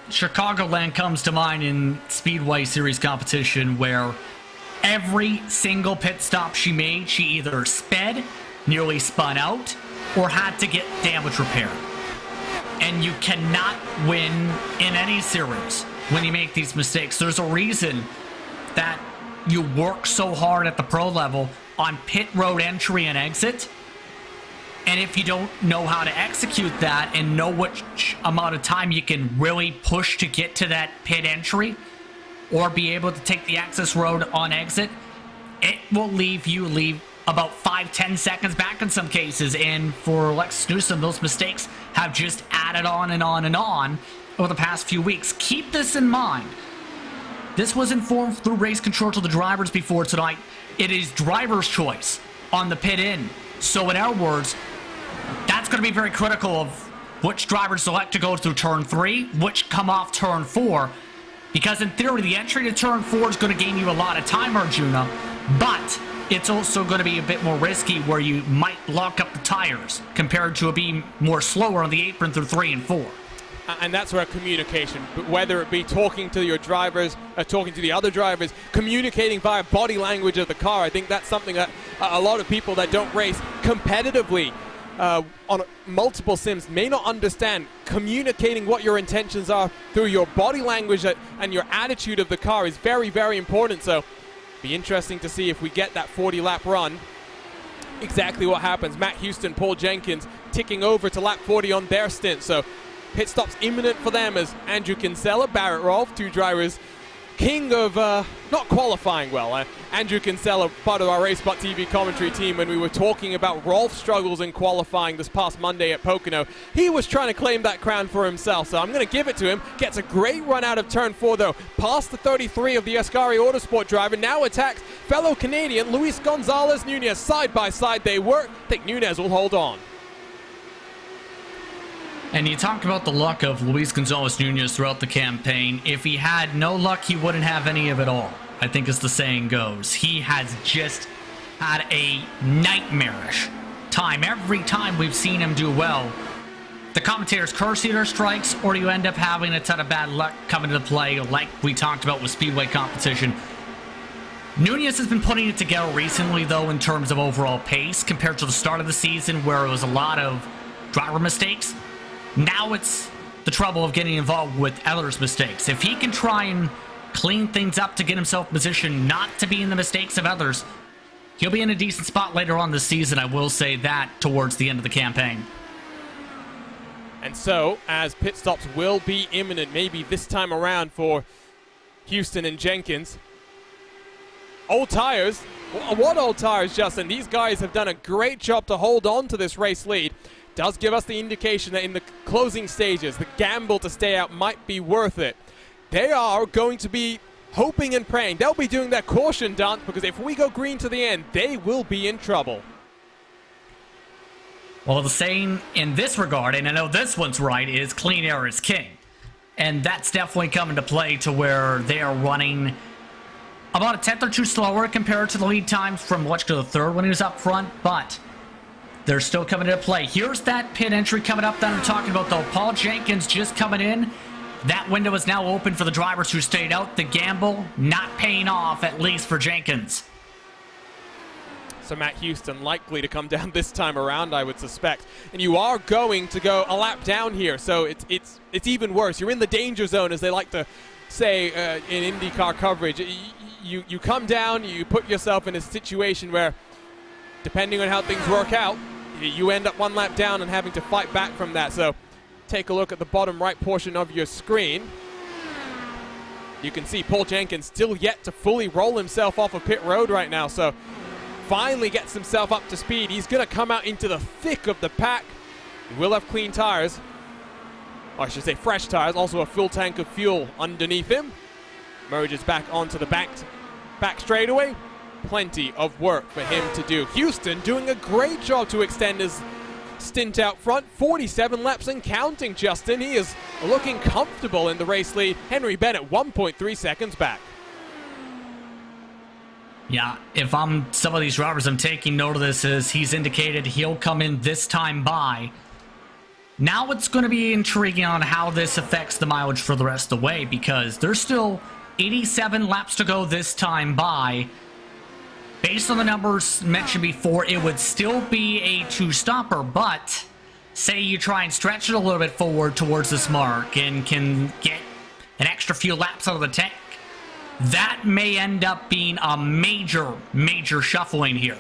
Chicagoland comes to mind in Speedway Series competition, where every single pit stop she made, she either sped, nearly spun out, or had to get damage repaired. And you cannot win in any series when you make these mistakes. There's a reason that you work so hard at the pro level on pit road entry and exit. And if you don't know how to execute that and know which amount of time you can really push to get to that pit entry or be able to take the access road on exit, it will leave about 5-10 seconds back in some cases. And for Alexis Newsom, those mistakes have just added on and on and on over the past few weeks. Keep this in mind. This was informed through race control to the drivers before tonight. It is driver's choice on the pit in. So in our words, that's going to be very critical of which drivers select to go through turn 3, which come off turn 4. Because in theory, the entry to turn 4 is going to gain you a lot of time, Arjuna. But it's also going to be a bit more risky, where you might lock up the tires compared to it being more slower on the apron through 3 and 4. And that's where communication, whether it be talking to your drivers, talking to the other drivers, communicating via body language of the car, I think that's something that a lot of people that don't race competitively on multiple sims may not understand. Communicating what your intentions are through your body language and your attitude of the car is very, very important. So be interesting to see if we get that 40-lap run, exactly what happens. Matt Houston, Paul Jenkins ticking over to lap 40 on their stint. So pit stops imminent for them as Andrew Kinsella, Barrett Rolfe, two drivers king of not qualifying well. Andrew Kinsella, part of our RaceSpot TV commentary team, when we were talking about Rolfe's struggles in qualifying this past Monday at Pocono, he was trying to claim that crown for himself, so I'm going to give it to him. Gets a great run out of turn 4 though, past the 33 of the Ascari Autosport driver, now attacks fellow Canadian Luis Gonzalez Nunez. Side by side they work. I think Nunez will hold on. And you talk about the luck of Luis Gonzalez Nunez throughout the campaign. If he had no luck, he wouldn't have any of it all, I think, as the saying goes. He has just had a nightmarish time. Every time we've seen him do well, the commentators curse either strikes, or you end up having a ton of bad luck coming into play, like we talked about with Speedway competition. Nunez has been putting it together recently, though, in terms of overall pace, compared to the start of the season, where it was a lot of driver mistakes. Now it's the trouble of getting involved with others' mistakes. If he can try and clean things up to get himself in position not to be in the mistakes of others, he'll be in a decent spot later on this season. I will say that towards the end of the campaign. And so, as pit stops will be imminent, maybe this time around for Houston and Jenkins. Old tires. What old tires, Justin? These guys have done a great job to hold on to this race lead. Does give us the indication that in the closing stages, the gamble to stay out might be worth it. They are going to be hoping and praying. They'll be doing their caution dance, because if we go green to the end, they will be in trouble. Well, the saying in this regard, and I know this one's right, is clean air is king. And that's definitely come into play to where they are running about a tenth or two slower compared to the lead times from Lutch to the third when he was up front, but they're still coming into play. Here's that pit entry coming up that I'm talking about, though. Paul Jenkins just coming in. That window is now open for the drivers who stayed out. The gamble not paying off, at least for Jenkins. So Matt Houston likely to come down this time around, I would suspect. And you are going to go a lap down here, so it's even worse. You're in the danger zone, as they like to say in IndyCar coverage. You come down, you put yourself in a situation where depending on how things work out, you end up one lap down and having to fight back from that. So take a look at the bottom right portion of your screen. You can see Paul Jenkins still yet to fully roll himself off of pit road right now. So finally gets himself up to speed. He's going to come out into the thick of the pack. He will have clean tires. Or I should say fresh tires. Also a full tank of fuel underneath him. Merges back onto the back straightaway. Plenty of work for him to do. Houston doing a great job to extend his stint out front. 47 laps and counting, Justin. He is looking comfortable in the race lead. Henry Bennett 1.3 seconds back. Yeah, if I'm some of these drivers, I'm taking note of this as he's indicated he'll come in this time by. Now it's going to be intriguing on how this affects the mileage for the rest of the way, because there's still 87 laps to go this time by. Based on the numbers mentioned before, it would still be a two-stopper, but say you try and stretch it a little bit forward towards this mark and can get an extra few laps out of the tank, that may end up being a major shuffling here.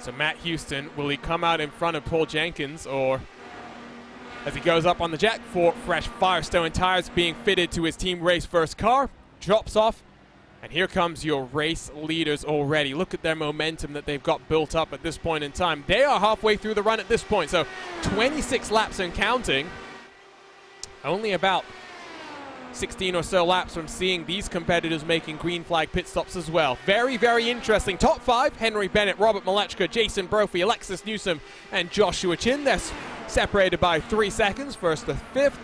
So Matt Houston, will he come out in front of Paul Jenkins, or as he goes up on the jack for fresh Firestone tires being fitted to his team race first car, drops off, and here comes your race leaders already. Look at their momentum that they've got built up at this point in time. They are halfway through the run at this point, so 26 laps and counting. Only about 16 or so laps from seeing these competitors making green flag pit stops as well. Very, very interesting. Top 5, Henry Bennett, Robert Malechka, Jason Brophy, Alexis Newsom, and Joshua Chin. They're separated by 3 seconds, first to 5th.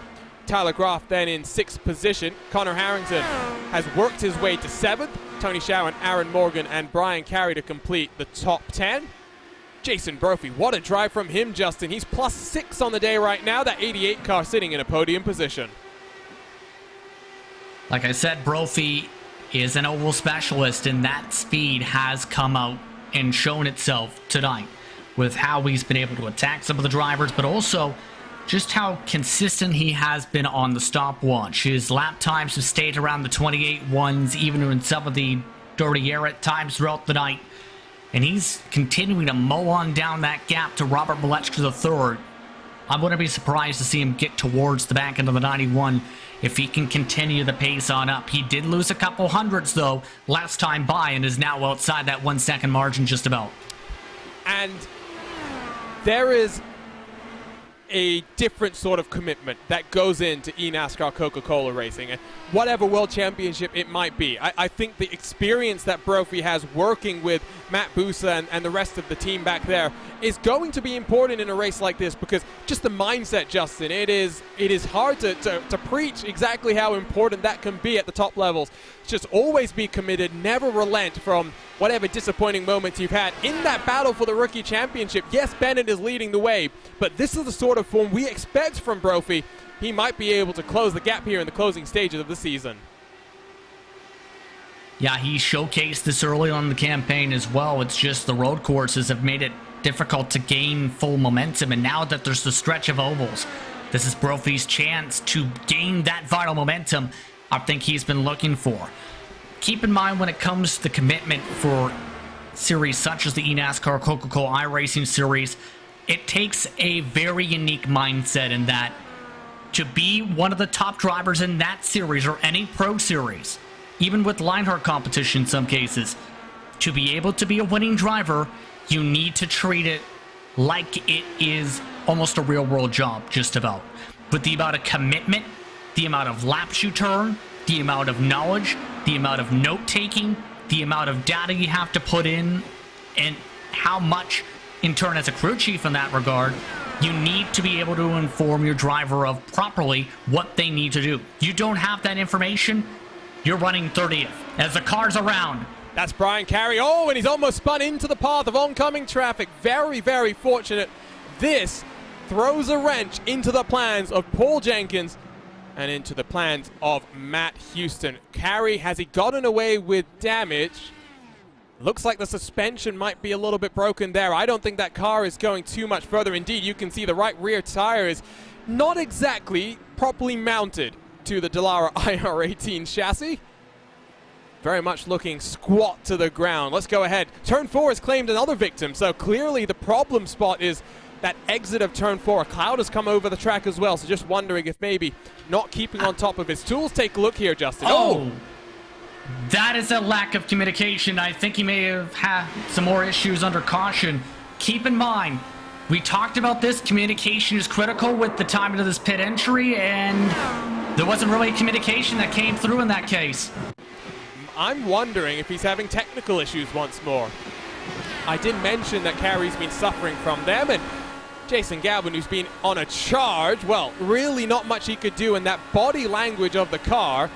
Tyler Graf then in 6th position. Connor Harrington has worked his way to 7th. Tony Shawan, Aaron Morgan, and Brian Carey to complete the top 10. Jason Brophy, what a drive from him, Justin. He's +6 on the day right now. That 88 car sitting in a podium position. Like I said, Brophy is an oval specialist, and that speed has come out and shown itself tonight with how he's been able to attack some of the drivers, but also just how consistent he has been on the stopwatch. His lap times have stayed around the 28.1s, even in some of the dirty air at times throughout the night. And he's continuing to mow on down that gap to Robert Malechka III. I wouldn't be surprised to see him get towards the back end of the 91 if he can continue the pace on up. He did lose a couple hundreds, though, last time by, and is now outside that 1 second margin just about. And there is a different sort of commitment that goes into eNASCAR Coca-Cola racing, and whatever world championship it might be. I think the experience that Brophy has working with Matt Busa and the rest of the team back there is going to be important in a race like this, because just the mindset, Justin, it is hard to preach exactly how important that can be at the top levels. Just always be committed, never relent from whatever disappointing moments you've had in that battle for the rookie championship. Yes, Bennett is leading the way, but this is the sort of form we expect from Brophy. He might be able to close the gap here in the closing stages of the season. Yeah, he showcased this early on in the campaign as well. It's just the road courses have made it difficult to gain full momentum, and now that there's the stretch of ovals, this is Brophy's chance to gain that vital momentum I think he's been looking for. Keep in mind, when it comes to the commitment for series such as the eNASCAR Coca-Cola iRacing Series, it takes a very unique mindset in that to be one of the top drivers in that series or any pro series, even with Lionheart competition in some cases, to be able to be a winning driver, you need to treat it like it is almost a real-world job, just about. With the amount of commitment, the amount of laps you turn, the amount of knowledge, the amount of note-taking, the amount of data you have to put in, and how much, in turn, as a crew chief in that regard, you need to be able to inform your driver of properly what they need to do. You don't have that information, you're running 30th as the car's around. That's Brian Carey. Oh, and he's almost spun into the path of oncoming traffic. Very, very fortunate. This throws a wrench into the plans of Paul Jenkins and into the plans of Matt Houston. Carey, has he gotten away with damage? Looks like the suspension might be a little bit broken there. I don't think that car is going too much further. Indeed, you can see the right rear tire is not exactly properly mounted to the Dallara IR18 chassis. very much looking squat to the ground. Let's go ahead. Turn 4 has claimed another victim, so clearly the problem spot is that exit of turn 4. A cloud has come over the track as well, so just wondering if maybe not keeping on top of his tools. Take a look here, Justin. Oh! That is a lack of communication. I think he may have had some more issues under caution. Keep in mind, we talked about this. Communication is critical with the timing of this pit entry, and there wasn't really communication that came through in that case. I'm wondering if he's having technical issues once more. I did mention that Carey's been suffering from them, and Jason Galvin, who's been on a charge, well, really not much he could do in that body language of the car.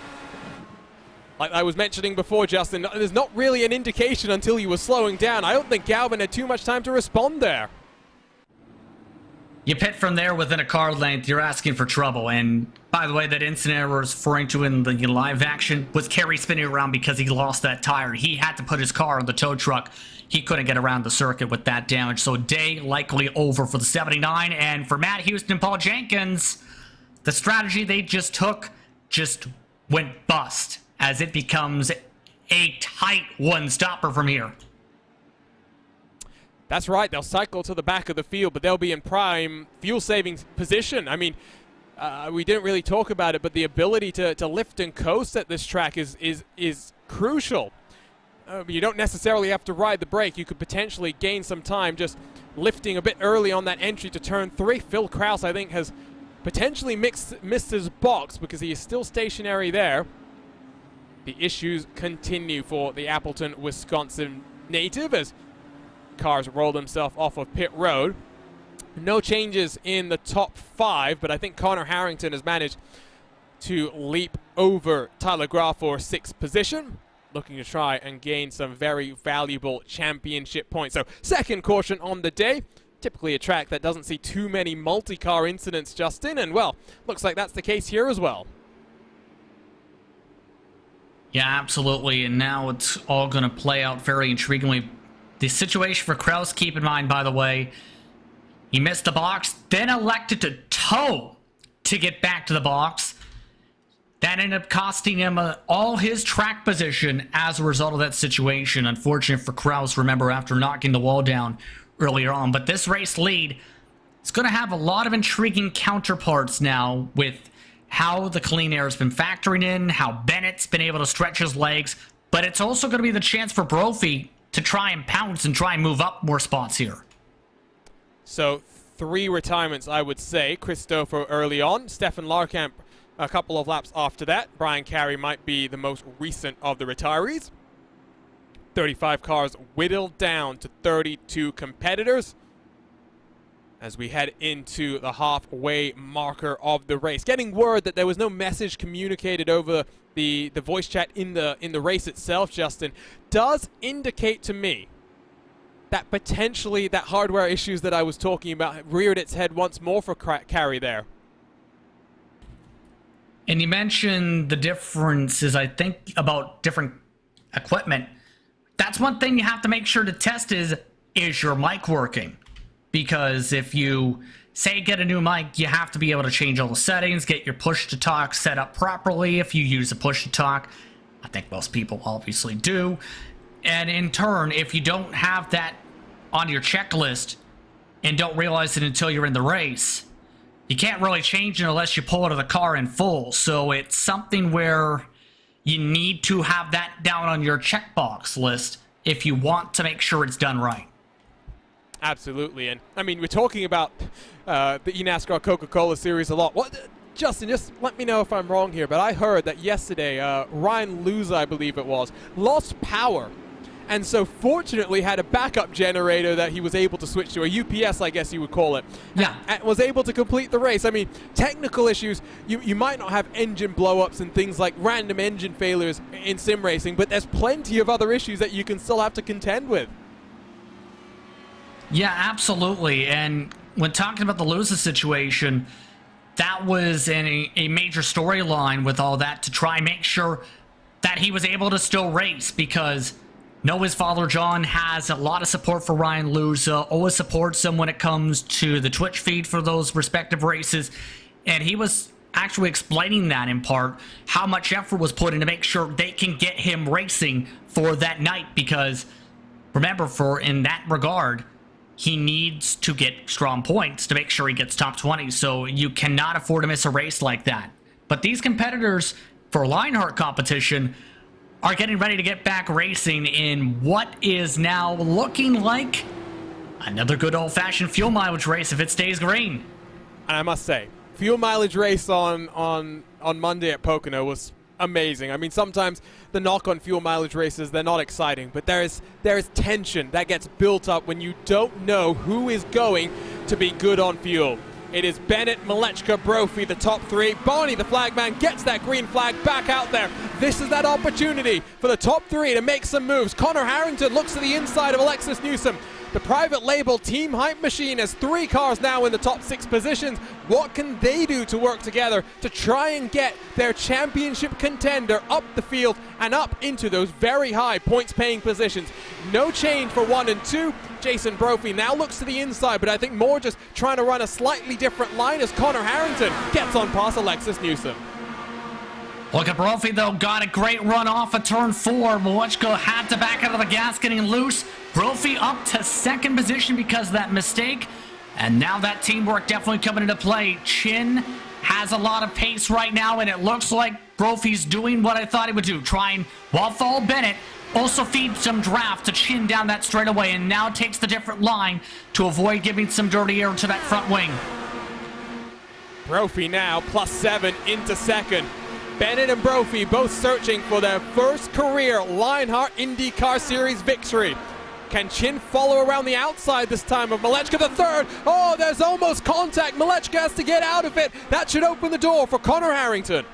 Like I was mentioning before, Justin, there's not really an indication until he was slowing down. I don't think Galvin had too much time to respond there. You pit from there within a car length, you're asking for trouble. And by the way, that incident I was referring to in the live action was Carey spinning around because he lost that tire. He had to put his car on the tow truck. He couldn't get around the circuit with that damage. So day likely over for the 79. And for Matt Houston and Paul Jenkins, the strategy they just took just went bust as it becomes a tight one-stopper from here. That's right, they'll cycle to the back of the field, but they'll be in prime fuel-saving position. I mean, we didn't really talk about it, but the ability to lift and coast at this track is crucial. You don't necessarily have to ride the brake. You could potentially gain some time just lifting a bit early on that entry to turn 3. Phil Krause, I think, has potentially missed his box because he is still stationary there. The issues continue for the Appleton, Wisconsin native as cars roll themselves off of pit road. No changes in the top 5, but I think Connor Harrington has managed to leap over Tyler Graf for 6th position, looking to try and gain some very valuable championship points. So second caution on the day, typically a track that doesn't see too many multi-car incidents, Justin, and well, looks like that's the case here as well. Yeah, absolutely, and now it's all going to play out very intriguingly. The situation for Krause, keep in mind, by the way, he missed the box, then elected to tow to get back to the box. That ended up costing him all his track position as a result of that situation. Unfortunate for Krause, remember, after knocking the wall down earlier on. But this race lead is going to have a lot of intriguing counterparts now with how the clean air has been factoring in, how Bennett's been able to stretch his legs. But it's also going to be the chance for Brophy to try and pounce and try and move up more spots here. So 3 retirements, I would say. Christopher early on, Stefan Larkamp a couple of laps after that. Brian Carey might be the most recent of the retirees. 35 cars whittled down to 32 competitors as we head into the halfway marker of the race. Getting word that there was no message communicated over the voice chat in the race itself, Justin, does indicate to me that potentially that hardware issues that I was talking about reared its head once more for Carey there. And you mentioned the differences, I think, about different equipment. That's one thing you have to make sure to test is your mic working? Because if you, say, get a new mic, you have to be able to change all the settings, get your push-to-talk set up properly if you use a push-to-talk. I think most people obviously do. And in turn, if you don't have that on your checklist and don't realize it until you're in the race, you can't really change it unless you pull out of the car in full. So it's something where you need to have that down on your checkbox list if you want to make sure it's done right. Absolutely, and I mean, we're talking about the eNASCAR Coca-Cola Series a lot. What, Justin, just let me know if I'm wrong here, but I heard that yesterday Ryan Luza, I believe it was, lost power, and so fortunately had a backup generator that he was able to switch to, a UPS, I guess you would call it. Yeah. And was able to complete the race. I mean, technical issues, you might not have engine blowups and things like random engine failures in sim racing, but there's plenty of other issues that you can still have to contend with. Yeah, absolutely. And when talking about the Luza situation, that was a major storyline with all that to try and make sure that he was able to still race, because Noah's father, John, has a lot of support for Ryan Luza, always supports him when it comes to the Twitch feed for those respective races. And he was actually explaining that in part, how much effort was put in to make sure they can get him racing for that night, because remember, in that regard, he needs to get strong points to make sure he gets top 20, so you cannot afford to miss a race like that. But these competitors for Lionheart competition are getting ready to get back racing in what is now looking like another good old-fashioned fuel mileage race if it stays green. And I must say, fuel mileage race on Monday at Pocono was amazing. I mean, sometimes the knock on fuel mileage races, they're not exciting, but there is tension that gets built up when you don't know who is going to be good on fuel. It is Bennett, Malechka, Brophy, the top three. Barney, the flagman, gets that green flag back out there. This is that opportunity for the top three to make some moves. Connor Harrington looks to the inside of Alexis Newsom. The private label Team Hype Machine has 3 cars now in the top 6 positions. What can they do to work together to try and get their championship contender up the field and up into those very high points-paying positions? No change for 1 and 2. Jason Brophy now looks to the inside, but I think more just trying to run a slightly different line as Connor Harrington gets on past Alexis Newsom. Look at Brophy, though, got a great run off of turn 4. Malechka had to back out of the gas, getting loose. Brophy up to 2nd position because of that mistake. And now that teamwork definitely coming into play. Chin has a lot of pace right now, and it looks like Brophy's doing what I thought he would do. Trying, while Fall Bennett also feeds some draft to Chin down that straightaway, and now takes the different line to avoid giving some dirty air to that front wing. Brophy now +7 into 2nd. Bennett and Brophy both searching for their first career Lionheart IndyCar Series victory. Can Chin follow around the outside this time of Malechka, the 3rd? Oh, there's almost contact. Malechka has to get out of it. That should open the door for Connor Harrington.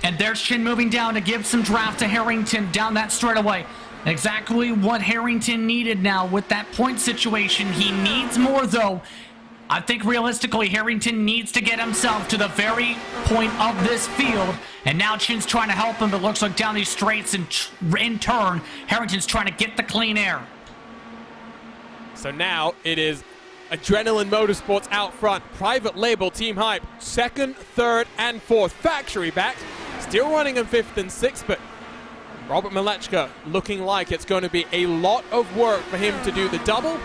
And there's Chin moving down to give some draft to Harrington down that straightaway. Exactly what Harrington needed now with that point situation. He needs more, though. I think realistically, Harrington needs to get himself to the very point of this field. And now Chin's trying to help him, but it looks like down these straights and in turn, Harrington's trying to get the clean air. So now it is Adrenaline Motorsports out front. Private label Team Hype, 2nd, 3rd, and 4th. Factory backed, still running in 5th and 6th, but Robert Malechka looking like it's going to be a lot of work for him to do the double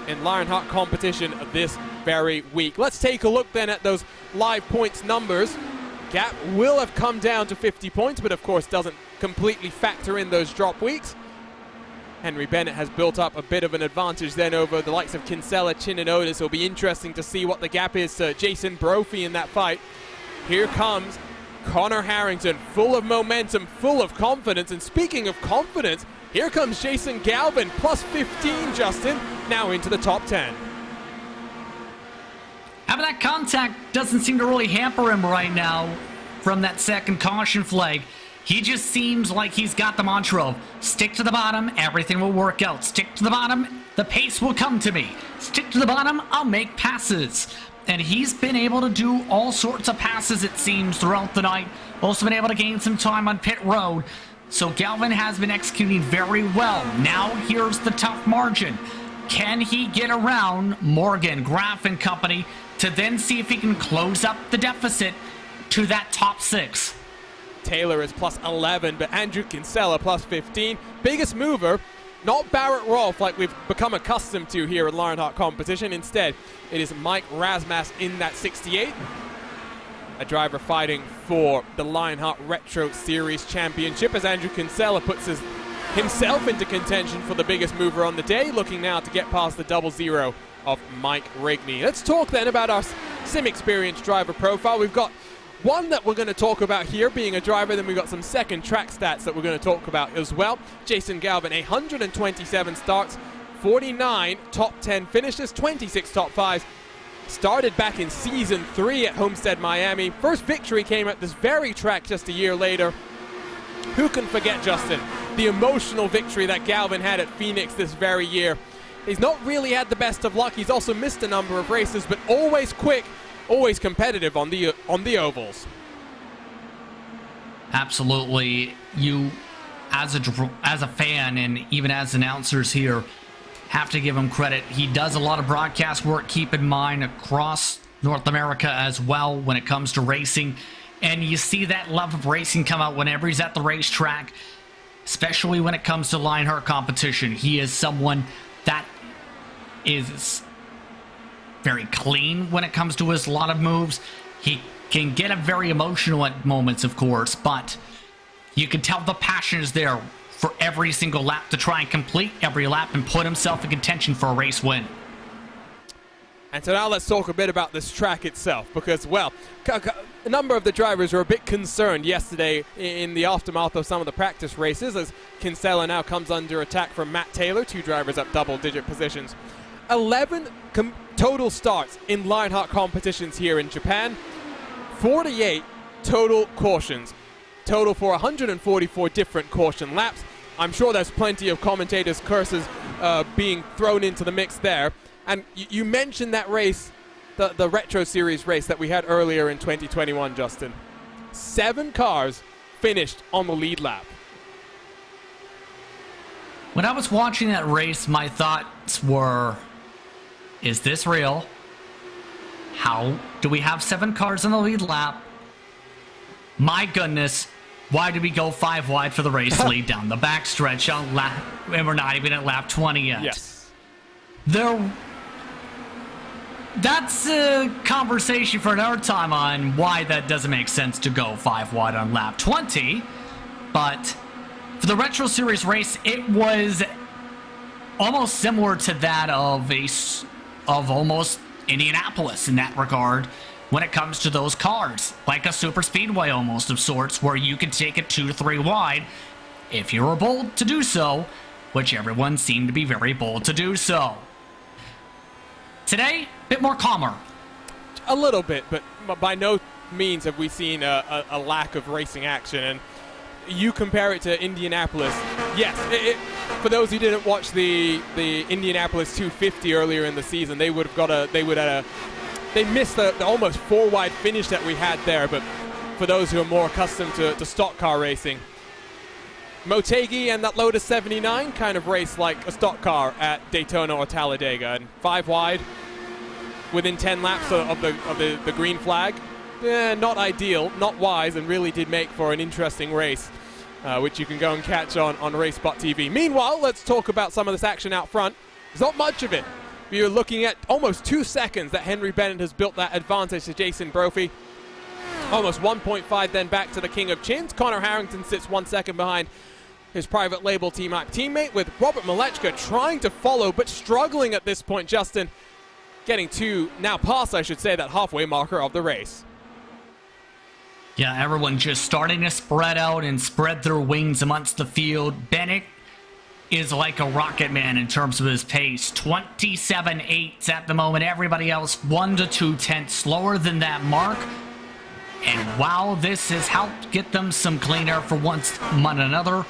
in Lionheart competition this very week. Let's take a look then at those live points numbers. Gap will have come down to 50 points, but of course doesn't completely factor in those drop weeks. Henry Bennett has built up a bit of an advantage then over the likes of Kinsella, Chin, and Otis. It'll be interesting to see what the gap is to Jason Brophy in that fight. Here comes Connor Harrington, full of momentum, full of confidence. And speaking of confidence, here comes Jason Galvin, +15, Justin, now into the top 10. Having that contact doesn't seem to really hamper him right now from that 2nd caution flag. He just seems like he's got the mantra of stick to the bottom, everything will work out. Stick to the bottom, the pace will come to me. Stick to the bottom, I'll make passes. And he's been able to do all sorts of passes, it seems, throughout the night. Also been able to gain some time on pit road. So Galvin has been executing very well. Now here's the tough margin. Can he get around Morgan, Graff and company to then see if he can close up the deficit to that top 6? Taylor is +11, but Andrew Kinsella +15. Biggest mover, not Barrett Rolfe like we've become accustomed to here at Lionheart competition. Instead, it is Mike Rasmas in that 68. A driver fighting for the Lionheart Retro Series Championship as Andrew Kinsella puts himself into contention for the biggest mover on the day, looking now to get past the 00 of Mike Rigney. Let's talk then about our sim experience driver profile. We've got one that we're going to talk about here being a driver, then we've got some second track stats that we're going to talk about as well. Jason Galvin, 127 starts, 49 top 10 finishes, 26 top 5s. Started back in season 3 at Homestead, Miami. First victory came at this very track just a year later. Who can forget, Justin, the emotional victory that Galvin had at Phoenix this very year? He's not really had the best of luck. He's also missed a number of races, but always quick, always competitive on the ovals. Absolutely. You, as a fan and even as announcers here, have to give him credit. He does a lot of broadcast work, keep in mind, across North America as well when it comes to racing. And you see that love of racing come out whenever he's at the racetrack, especially when it comes to Lionheart competition. He is someone that is very clean when it comes to his lot of moves. He can get very emotional at moments, of course, but you can tell the passion is there for every single lap to try and complete every lap and put himself in contention for a race win. And so now let's talk a bit about this track itself, because, well, a number of the drivers were a bit concerned yesterday in the aftermath of some of the practice races, as Kinsella now comes under attack from Matt Taylor, 2 drivers up double-digit positions. 11 total starts in Lionheart competitions here in Japan, 48 total cautions, total for 144 different caution laps. I'm sure there's plenty of commentators' curses being thrown into the mix there. And you mentioned that race, the Retro Series race that we had earlier in 2021, Justin. 7 cars finished on the lead lap. When I was watching that race, my thoughts were, is this real? How do we have 7 cars on the lead lap? My goodness, why did we go 5 wide for the race lead down the backstretch on lap, and we're not even at lap 20 yet? Yes. That's a conversation for another time on why that doesn't make sense to go 5 wide on lap 20. But for the Retro Series race, it was almost similar to that of almost Indianapolis in that regard when it comes to those cars. Like a super speedway almost of sorts, where you can take it 2 to 3 wide if you're bold to do so, which everyone seemed to be very bold to do so. Today, a bit more calmer. A little bit, but by no means have we seen a lack of racing action. And you compare it to Indianapolis. Yes, for those who didn't watch the Indianapolis 250 earlier in the season, they missed the almost 4 wide finish that we had there. But for those who are more accustomed to stock car racing, Motegi and that Lotus 79 kind of race like a stock car at Daytona or Talladega, and 5 wide within 10 laps of the green flag. Not ideal, not wise, and really did make for an interesting race, which you can go and catch on RaceSpot TV. Meanwhile, let's talk about some of this action out front. There's not much of it. You're looking at almost 2 seconds that Henry Bennett has built that advantage to Jason Brophy. Almost 1.5 then back to the King of Chins. Connor Harrington sits 1 second behind his private label teammate, with Robert Malechka trying to follow but struggling at this point, Justin, getting to, now past I should say, that halfway marker of the race. Yeah, everyone just starting to spread out and spread their wings amongst the field. Bennett is like a rocket man in terms of his pace. 27.8 at the moment. Everybody else 1 to 2 tenths slower than that mark. And wow, this has helped get them some clean air for once among another.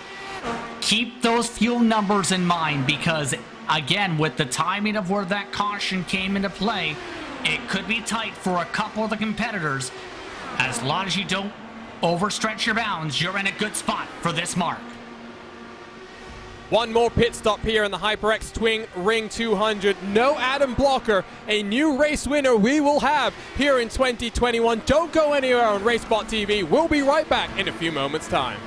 Keep those fuel numbers in mind, because again, with the timing of where that caution came into play, it could be tight for a couple of the competitors. As long as you don't overstretch your bounds, you're in a good spot for this mark. One more pit stop here in the HyperX Twin Ring 200. No Adam Blocker, a new race winner we will have here in 2021. Don't go anywhere on RaceSpot TV. We'll be right back in a few moments' time.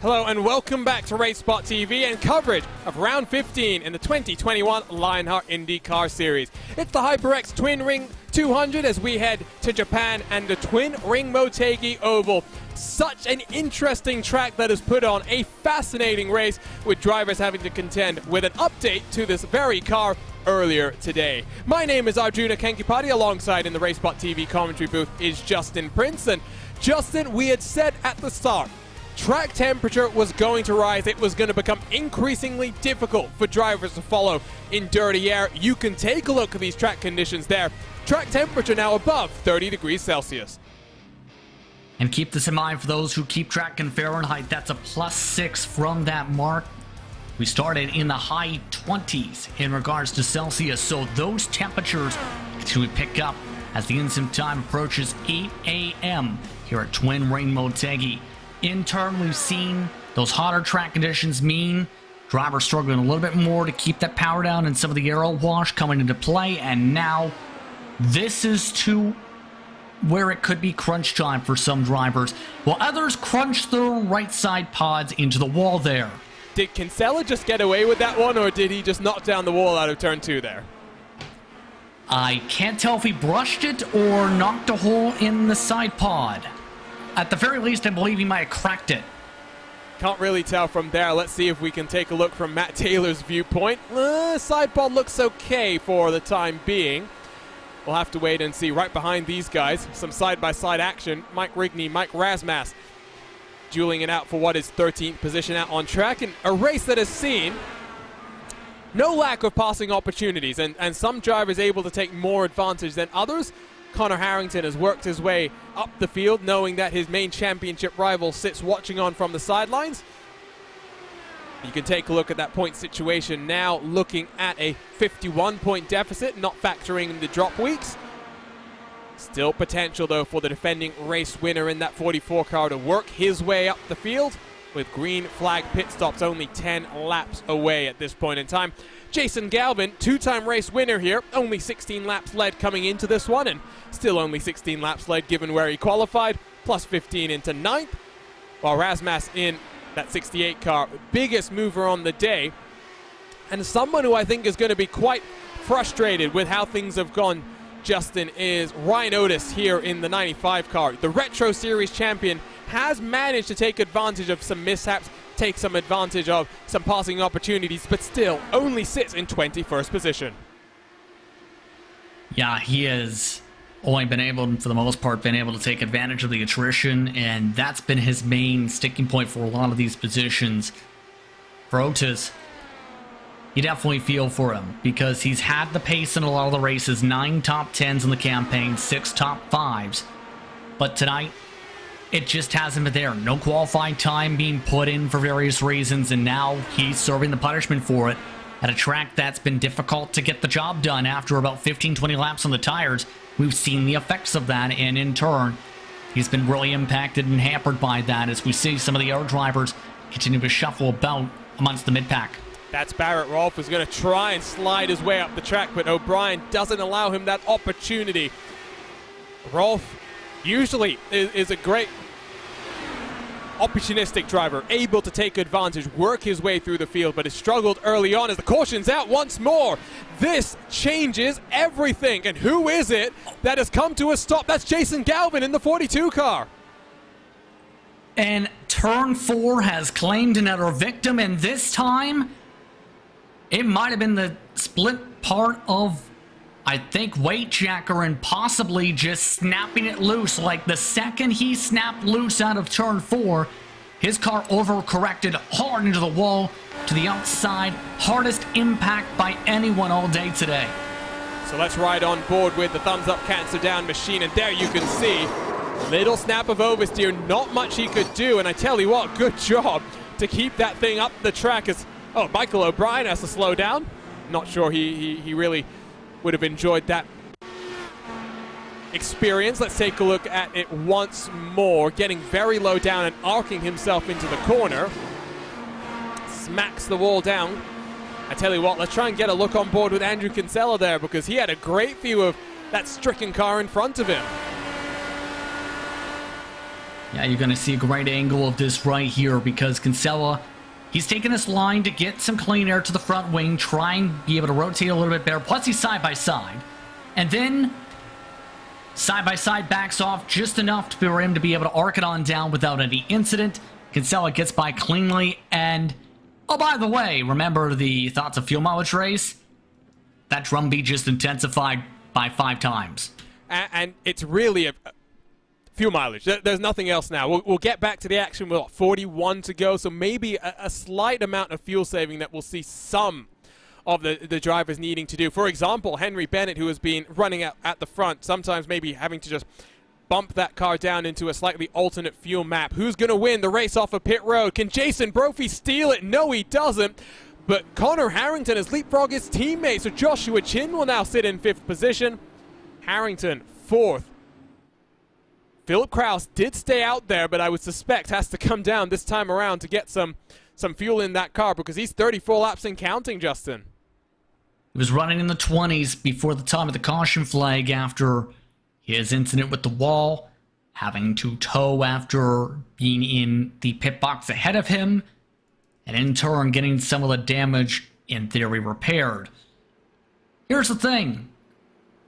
Hello and welcome back to RaceSpot TV and coverage of round 15 in the 2021 Lionheart IndyCar Series. It's the HyperX Twin Ring 200 as we head to Japan and the Twin Ring Motegi Oval. Such an interesting track that has put on a fascinating race with drivers having to contend with an update to this very car earlier today. My name is Arjuna Kankipati, alongside in the RaceSpot TV commentary booth is Justin Prince. And Justin, we had said at the start, track temperature was going to rise. It was going to become increasingly difficult for drivers to follow in dirty air. You can take a look at these track conditions there. Track temperature now above 30 degrees Celsius. And keep this in mind for those who keep track in Fahrenheit, that's a +6 from that mark. We started in the high 20s in regards to Celsius, so those temperatures continue to pick up as the in-sim time approaches 8 a.m. here at Twin Ring Motegi. In turn, we've seen those hotter track conditions mean drivers struggling a little bit more to keep that power down and some of the aero wash coming into play. And now this is to where it could be crunch time for some drivers, while others crunch their right side pods into the wall there. Did Kinsella just get away with that one, or did he just knock down the wall out of turn 2 there? I can't tell if he brushed it or knocked a hole in the side pod. At the very least, I believe he might have cracked it. Can't really tell from there. Let's see if we can take a look from Matt Taylor's viewpoint. Side pod looks okay for the time being. We'll have to wait and see. Right behind these guys, some side-by-side action. Mike Rigney, Mike Rasmas dueling it out for what is 13th position out on track. And a race that has seen no lack of passing opportunities, and some drivers able to take more advantage than others. Connor Harrington has worked his way up the field, knowing that his main championship rival sits watching on from the sidelines. You can take a look at that point situation now, looking at a 51-point deficit, not factoring in the drop weeks. Still potential, though, for the defending race winner in that 44 car to work his way up the field, with green flag pit stops only 10 laps away at this point in time. Jason Galvin, two-time race winner here, only 16 laps led coming into this one, and still only 16 laps led given where he qualified, plus 15 into 9th, while Rasmas in that 68 car, biggest mover on the day, and someone who I think is going to be quite frustrated with how things have gone, Justin, is Ryan Otis here in the 95 car. The Retro Series champion has managed to take advantage of some mishaps, take some advantage of some passing opportunities, but still only sits in 21st position. Yeah, he has only been able, for the most part, been able to take advantage of the attrition, and that's been his main sticking point for a lot of these positions. For Otis, you definitely feel for him, because he's had the pace in a lot of the races, 9 top 10s in the campaign, 6 top 5s, but tonight, it just hasn't been there. No qualifying time being put in for various reasons, and now he's serving the punishment for it at a track that's been difficult to get the job done after about 15-20 laps on the tires. We've seen the effects of that, and in turn, he's been really impacted and hampered by that as we see some of the other drivers continue to shuffle about amongst the mid-pack. That's Barrett Rolfe, who's going to try and slide his way up the track, but O'Brien doesn't allow him that opportunity. Rolfe usually is a great opportunistic driver, able to take advantage, work his way through the field, but has struggled early on as the caution's out once more. This changes everything. And who is it that has come to a stop? That's Jason Galvin in the 42 car. And turn 4 has claimed another victim, and this time it might have been the split part of, I think, weight jacker and possibly just snapping it loose. Like the second he snapped loose out of turn 4, his car overcorrected hard into the wall to the outside. Hardest impact by anyone all day today. So let's ride on board with the thumbs up, cancer down machine. And there you can see, little snap of oversteer, not much he could do. And I tell you what, good job to keep that thing up the track. As, oh, Michael O'Brien has to slow down. Not sure he really would have enjoyed that experience. Let's take a look at it once more. Getting very low down and arcing himself into the corner. Smacks the wall down. I tell you what, let's try and get a look on board with Andrew Kinsella there, because he had a great view of that stricken car in front of him. Yeah, you're going to see a great angle of this right here because Kinsella, he's taking this line to get some clean air to the front wing, try and be able to rotate a little bit better. Plus, he's side by side. And then side by side backs off just enough for him to be able to arc it on down without any incident. Kinsella gets by cleanly. And, oh, by the way, remember the thoughts of fuel mileage race? That drumbeat just intensified by 5 times. And it's really a fuel mileage. There's nothing else now. We'll get back to the action. We've got 41 to go, so maybe a slight amount of fuel saving that we'll see some of the drivers needing to do. For example, Henry Bennett, who has been running at the front, sometimes maybe having to just bump that car down into a slightly alternate fuel map. Who's going to win the race off of pit road? Can Jason Brophy steal it? No, he doesn't. But Connor Harrington has leapfrogged his teammate, so Joshua Chin will now sit in 5th position. Harrington, 4th. Philip Kraus did stay out there, but I would suspect has to come down this time around to get some fuel in that car because he's 34 laps and counting, Justin. He was running in the 20s before the time of the caution flag after his incident with the wall, having to tow after being in the pit box ahead of him, and in turn getting some of the damage in theory repaired. Here's the thing.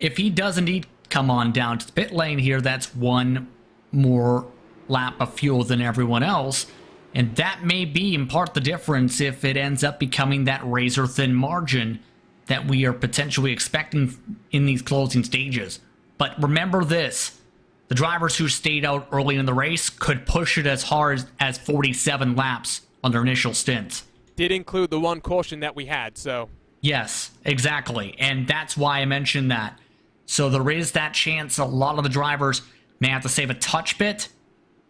If he does indeed come on down to the pit lane here, that's one more lap of fuel than everyone else, and that may be in part the difference if it ends up becoming that razor-thin margin that we are potentially expecting in these closing stages. But remember this, the drivers who stayed out early in the race could push it as hard as 47 laps on their initial stints. Did include the one caution that we had, so... Yes, exactly, and that's why I mentioned that. So there is that chance a lot of the drivers may have to save a touch bit,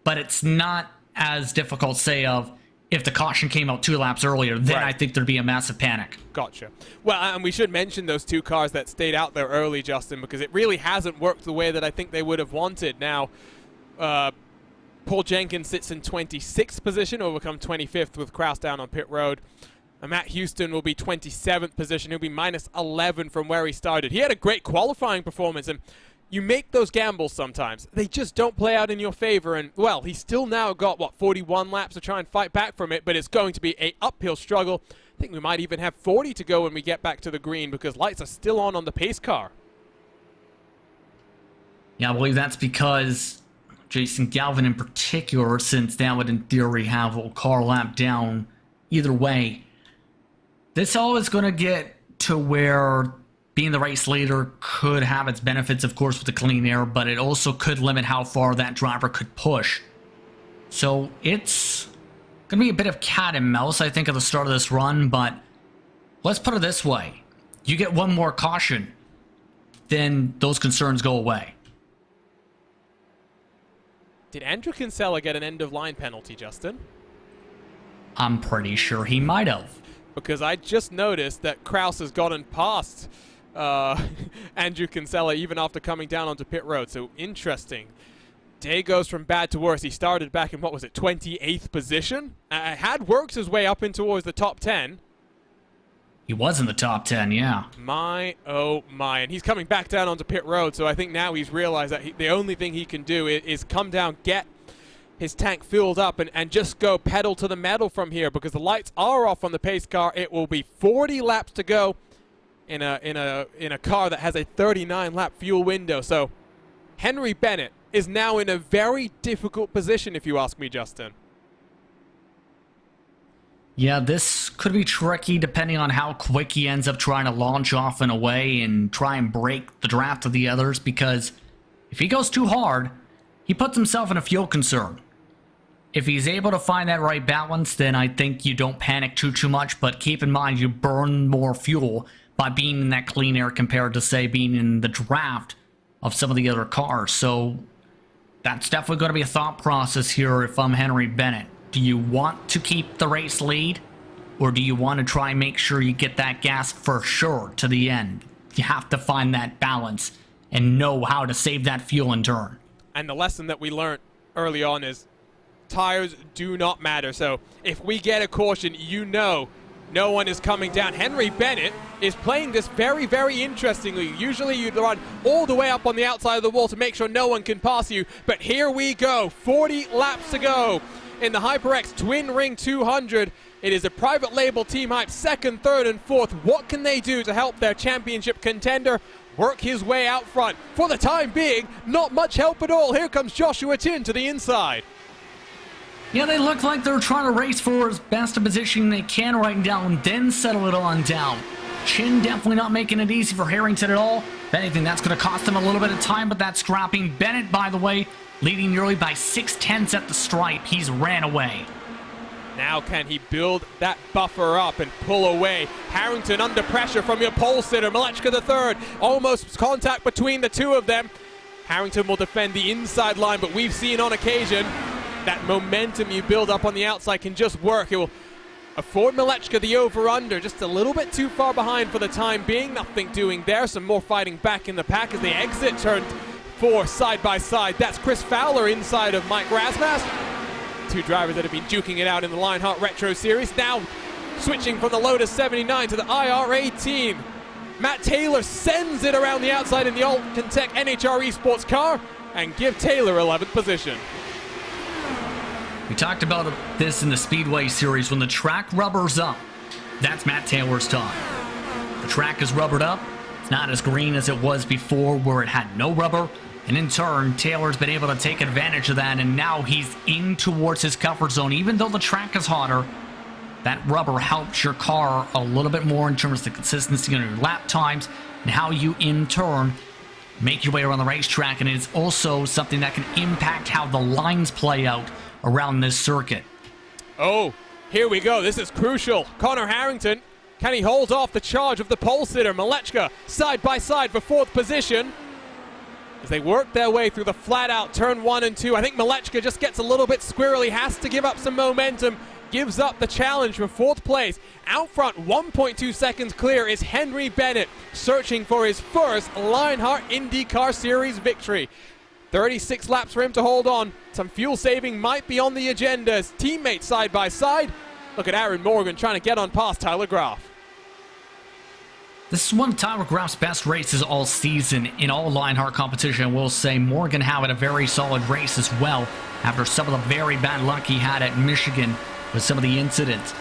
but it's not as difficult, say, of if the caution came out 2 laps earlier, then right. I think there'd be a massive panic. Gotcha. Well, and we should mention those 2 cars that stayed out there early, Justin, because it really hasn't worked the way that I think they would have wanted. Now, Paul Jenkins sits in 26th position, will become 25th with Kraus down on pit road. And Matt Houston will be 27th position. He'll be minus 11 from where he started. He had a great qualifying performance, and you make those gambles sometimes. They just don't play out in your favor, and, well, he's still now got, 41 laps to try and fight back from it, but it's going to be an uphill struggle. I think we might even have 40 to go when we get back to the green because lights are still on the pace car. Yeah, I believe that's because Jason Galvin in particular, since that would in theory have a car lap down either way. This all is going to get to where being the race leader could have its benefits, of course, with the clean air, but it also could limit how far that driver could push. So it's going to be a bit of cat and mouse, I think, at the start of this run, but let's put it this way. You get one more caution, then those concerns go away. Did Andrew Kinsella get an end-of-line penalty, Justin? I'm pretty sure he might have. Because I just noticed that Kraus has gotten past Andrew Kinsella even after coming down onto pit road. So interesting. Day goes from bad to worse. He started back in, 28th position? Had worked his way up in towards the top 10. He was in the top 10, yeah. My, oh my. And he's coming back down onto pit road, so I think now he's realized that the only thing he can do is come down, get his tank filled up, and just go pedal to the metal from here because the lights are off on the pace car. It will be 40 laps to go in a car that has a 39-lap fuel window. So Henry Bennett is now in a very difficult position, if you ask me, Justin. Yeah, this could be tricky depending on how quick he ends up trying to launch off in a way and try and break the draft of the others, because if he goes too hard, he puts himself in a fuel concern. If he's able to find that right balance, then I think you don't panic too much, but keep in mind you burn more fuel by being in that clean air compared to, say, being in the draft of some of the other cars. So that's definitely going to be a thought process here if I'm Henry Bennett. Do you want to keep the race lead, or do you want to try and make sure you get that gas for sure to the end? You have to find that balance and know how to save that fuel in turn. And the lesson that we learned early on is tires do not matter. So if we get a caution, you know No one is coming down. Henry Bennett is playing this very, very interestingly. Usually you'd run all the way up on the outside of the wall to make sure no one can pass you. But here we go. 40 laps to go in the HyperX Twin Ring 200. It is a private label Team Hype, second, third, and fourth. What can they do to help their championship contender work his way out front? For the time being, not much help at all. Here comes Joshua Tin to the inside. Yeah, they look like they're trying to race for as best a position they can right now and then settle it on down. Chin definitely not making it easy for Harrington at all. If anything, that's going to cost him a little bit of time, but that's scrapping. Bennett, by the way, leading nearly by 6/10 at the stripe. He's ran away. Now can he build that buffer up and pull away? Harrington under pressure from your pole sitter. Malechka the third. Almost contact between the two of them. Harrington will defend the inside line, but we've seen on occasion that momentum you build up on the outside can just work. It will afford Malechka the over-under, just a little bit too far behind for the time being. Nothing doing there. Some more fighting back in the pack as they exit turn 4 side by side. That's Chris Fowler inside of Mike Rasmus. Two drivers that have been duking it out in the Lionheart Retro Series. Now switching from the Lotus 79 to the IR18. Matt Taylor sends it around the outside in the Altentec NHR Esports car and give Taylor 11th position. We talked about this in the Speedway Series. When the track rubbers up, that's Matt Taylor's time. The track is rubbered up. It's not as green as it was before where it had no rubber. And in turn, Taylor's been able to take advantage of that, and now he's in towards his comfort zone. Even though the track is hotter, that rubber helps your car a little bit more in terms of the consistency on your lap times and how you, in turn, make your way around the racetrack. And it's also something that can impact how the lines play out around this circuit. Oh, here we go. This is crucial. Connor Harrington, can he hold off the charge of the pole sitter? Malechka side by side for 4th position as they work their way through the flat out turn 1 and 2. I think Malechka just gets a little bit squirrely, has to give up some momentum, gives up the challenge for 4th place. Out front, 1.2 seconds clear, is Henry Bennett, searching for his first Lionheart IndyCar Series victory. 36 laps for him to hold on. Some fuel saving might be on the agenda as teammates side by side. Look at Aaron Morgan trying to get on past Tyler Graff. This is one of Tyler Graff's best races all season in all Lionheart competition. We'll say Morgan had a very solid race as well after some of the very bad luck he had at Michigan with some of the incidents.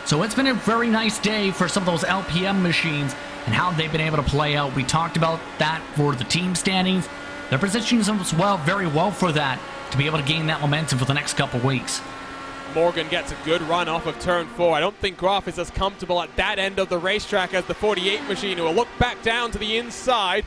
So it's been a very nice day for some of those LPM machines and how they've been able to play out. We talked about that for the team standings. They're positioning themselves very well for that, to be able to gain that momentum for the next couple weeks. Morgan gets a good run off of turn 4. I don't think Graff is as comfortable at that end of the racetrack as the 48 machine, who will look back down to the inside.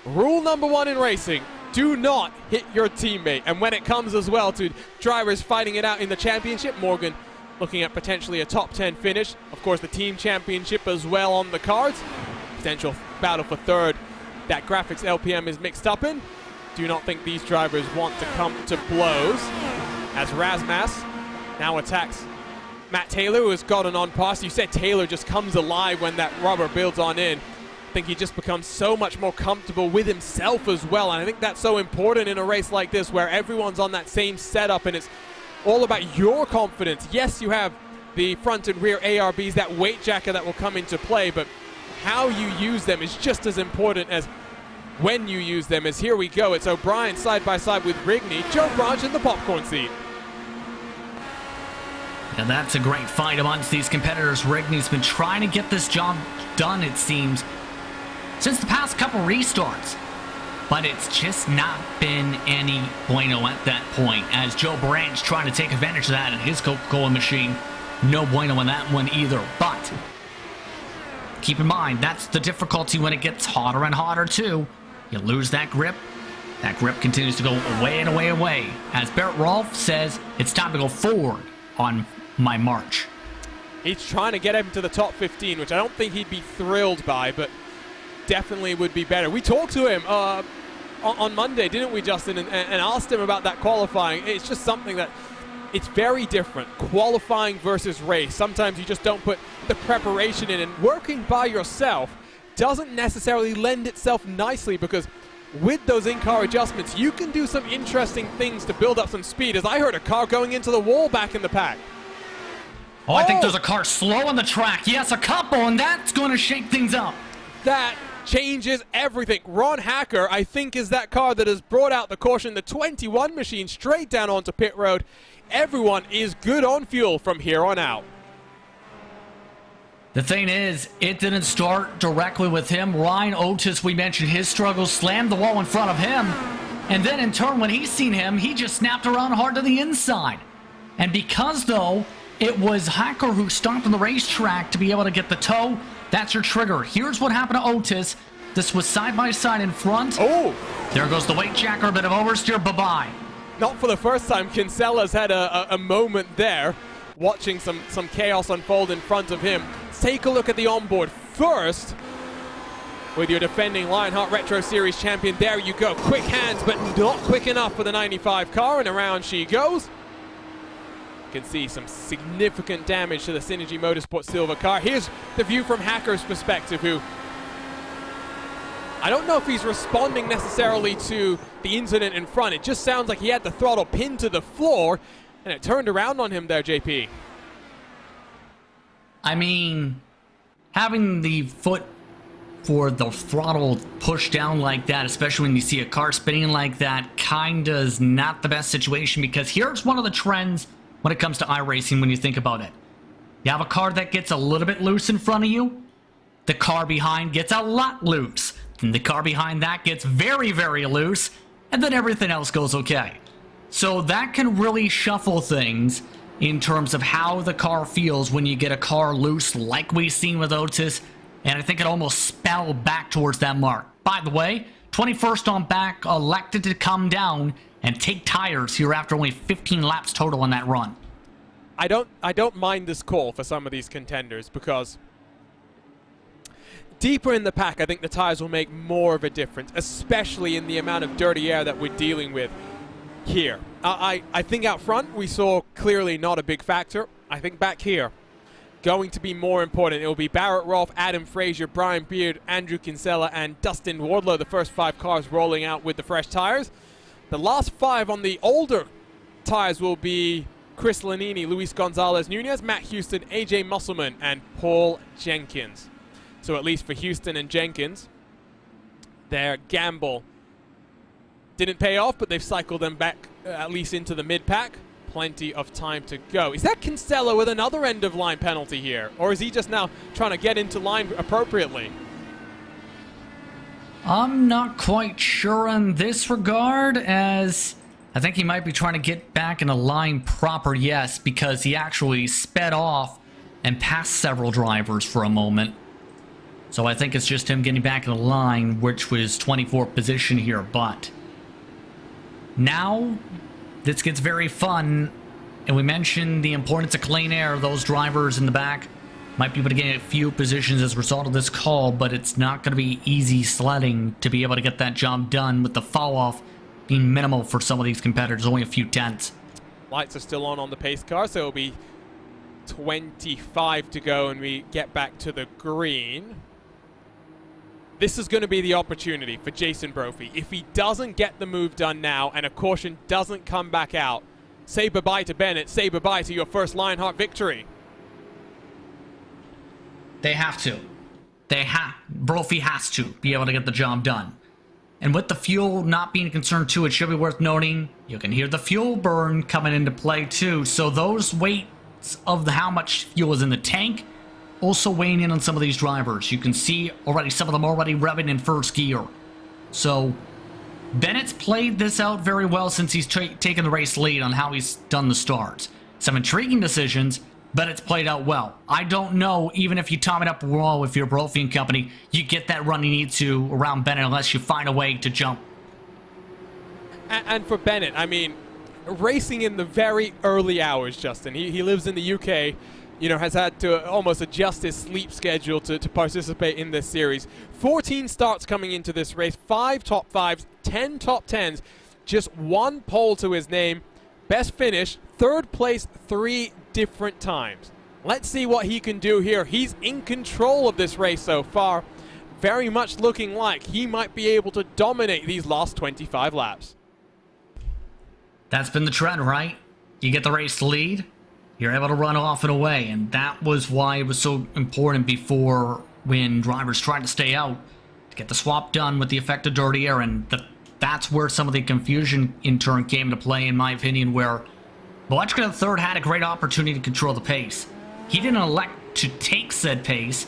Rule number 1 in racing, do not hit your teammate. And when it comes as well to drivers fighting it out in the championship, Morgan looking at potentially a top 10 finish. Of course, the team championship as well on the cards. Potential battle for 3rd. That graphics LPM is mixed up in. Do not think these drivers want to come to blows as Rasmus now attacks Matt Taylor, who has gotten on past. You said Taylor just comes alive when that rubber builds on in. I think he just becomes so much more comfortable with himself as well, and I think that's so important in a race like this where everyone's on that same setup and it's all about your confidence. Yes, you have the front and rear ARBs, that weight jacket that will come into play, but how you use them is just as important as when you use them. As here we go, it's O'Brien side by side with Rigney, Joe Branch in the popcorn seat. Now that's a great fight amongst these competitors. Rigney's been trying to get this job done, it seems, since the past couple restarts. But it's just not been any bueno at that point, as Joe Branch trying to take advantage of that in his Coca-Cola machine. No bueno on that one either. But keep in mind, that's the difficulty when it gets hotter and hotter too. You lose that grip. That grip continues to go away and away and away. As Barrett Rolfe says, it's time to go forward on my march. He's trying to get him to the top 15, which I don't think he'd be thrilled by, but definitely would be better. We talked to him on Monday, didn't we, Justin, and asked him about that qualifying. It's just something that it's very different, qualifying versus race. Sometimes you just don't put the preparation in, and working by yourself doesn't necessarily lend itself nicely, because with those in-car adjustments, you can do some interesting things to build up some speed, as I heard a car going into the wall back in the pack. Oh, I think there's a car slow on the track. Yes, a couple, and that's going to shake things up. That changes everything. Ron Hacker, I think, is that car that has brought out the caution. The 21 machine straight down onto pit road. Everyone is good on fuel from here on out. The thing is, it didn't start directly with him. Ryan Otis, we mentioned his struggles, slammed the wall in front of him. And then in turn, when he seen him, he just snapped around hard to the inside. And because, though, it was Hacker who stopped on the racetrack to be able to get the tow, that's your trigger. Here's what happened to Otis. This was side by side in front. Oh! There goes the weight jacker, a bit of oversteer, bye-bye. Not for the first time. Kinsella's had a moment there, watching some chaos unfold in front of him. Let's take a look at the onboard first. With your defending Lionheart Retro Series champion, there you go. Quick hands, but not quick enough for the 95 car, and around she goes. You can see some significant damage to the Synergy Motorsport silver car. Here's the view from Hacker's perspective, who I don't know if he's responding necessarily to the incident in front. It just sounds like he had the throttle pinned to the floor, and it turned around on him there, JP. I mean, having the foot for the throttle pushed down like that, especially when you see a car spinning like that, kinda is not the best situation, because here's one of the trends when it comes to iRacing when you think about it. You have a car that gets a little bit loose in front of you, the car behind gets a lot loose, and the car behind that gets very, very loose, and then everything else goes okay. So that can really shuffle things in terms of how the car feels when you get a car loose like we've seen with Otis, and I think it almost spelled back towards that mark. By the way, 21st on back elected to come down and take tires here after only 15 laps total on that run. I don't mind this call for some of these contenders, because deeper in the pack, I think the tires will make more of a difference, especially in the amount of dirty air that we're dealing with here. I think out front we saw clearly not a big factor. I think back here, going to be more important. It will be Barrett Rolfe, Adam Frazier, Brian Beard, Andrew Kinsella, and Dustin Wardlow, the first 5 cars rolling out with the fresh tires. The last 5 on the older tires will be Chris Lanini, Luis Gonzalez Nunez, Matt Houston, AJ Musselman, and Paul Jenkins. So at least for Houston and Jenkins, their gamble didn't pay off, but they've cycled them back at least into the mid-pack. Plenty of time to go. Is that Kinsella with another end-of-line penalty here? Or is he just now trying to get into line appropriately? I'm not quite sure in this regard, as I think he might be trying to get back in a line proper, yes, because he actually sped off and passed several drivers for a moment. So I think it's just him getting back in the line, which was 24th position here, but now this gets very fun, and we mentioned the importance of clean air. Those drivers in the back might be able to get a few positions as a result of this call, but it's not going to be easy sledding to be able to get that job done, with the fall-off being minimal for some of these competitors, only a few tenths. Lights are still on the pace car, so it'll be 25 to go and we get back to the green. This is going to be the opportunity for Jason Brophy. If he doesn't get the move done now and a caution doesn't come back out, say bye-bye to Bennett, say bye-bye to your first Lionheart victory. They have to. Brophy has to be able to get the job done. And with the fuel not being a concern too, it should be worth noting, you can hear the fuel burn coming into play too. So those weights of how much fuel is in the tank also weighing in on some of these drivers. You can see already some of them already revving in first gear. So Bennett's played this out very well since he's taken the race lead on how he's done the starts. Some intriguing decisions, but it's played out well. I don't know, even if you time it up well with your Brophy and company, you get that run you need to around Bennett unless you find a way to jump. And for Bennett, I mean, racing in the very early hours, Justin. He lives in the UK, you know, has had to almost adjust his sleep schedule to participate in this series. 14 starts coming into this race, 5 top 5s, 10 top 10s, just 1 pole to his name. Best finish, 3rd place 3 different times. Let's see what he can do here. He's in control of this race so far. Very much looking like he might be able to dominate these last 25 laps. That's been the trend, right? You get the race lead, you're able to run off and away, and that was why it was so important before when drivers tried to stay out to get the swap done with the effect of dirty air, and that's where some of the confusion in turn came into play, in my opinion, where Malechka III had a great opportunity to control the pace. He didn't elect to take said pace,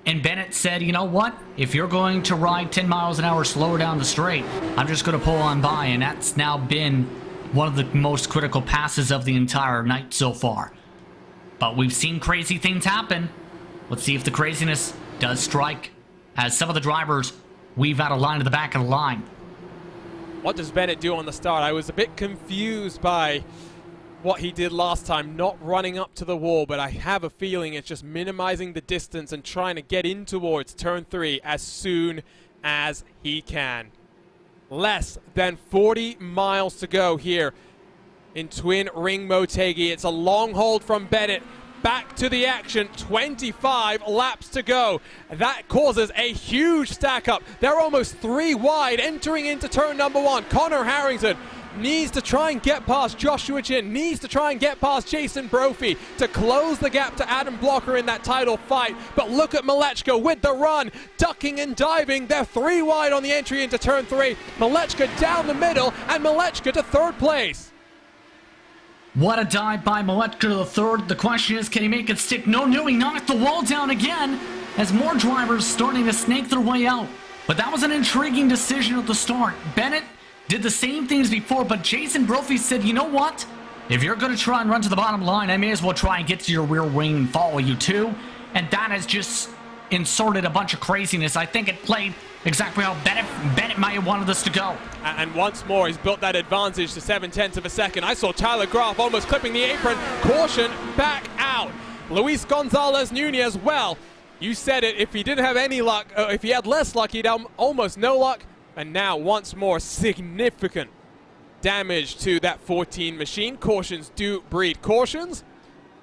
and Bennett said, you know what, if you're going to ride 10 miles an hour slower down the straight, I'm just going to pull on by, and that's now been one of the most critical passes of the entire night so far. But we've seen crazy things happen. Let's see if the craziness does strike, as some of the drivers weave out a line to the back of the line. What does Bennett do on the start? I was a bit confused by what he did last time, not running up to the wall, but I have a feeling it's just minimizing the distance and trying to get in towards turn 3 as soon as he can. Less than 40 miles to go here in Twin Ring Motegi. It's a long hold from Bennett. Back to the action, 25 laps to go. That causes a huge stack up. They're almost 3 wide entering into turn number 1. Connor Harrington needs to try and get past Joshua Chin, needs to try and get past Jason Brophy to close the gap to Adam Blocker in that title fight. But look at Malechka with the run, ducking and diving. They're 3 wide on the entry into turn 3. Malechka down the middle, and Malechka to 3rd place. What a dive by Malechka to the 3rd. The question is, can he make it stick? No, he knocked the wall down again as more drivers starting to snake their way out. But that was an intriguing decision at the start. Bennett did the same things before, but Jason Brophy said, you know what? If you're going to try and run to the bottom line, I may as well try and get to your rear wing and follow you too. And that has just inserted a bunch of craziness. I think it played exactly how Bennett might have wanted this to go. And once more, he's built that advantage to 7/10 of a second. I saw Tyler Graf almost clipping the apron. Caution, back out. Luis Gonzalez Nunez, well, you said it. If he didn't have any luck, if he had less luck, he'd have almost no luck. And now, once more, significant damage to that 14 machine. Cautions do breed cautions.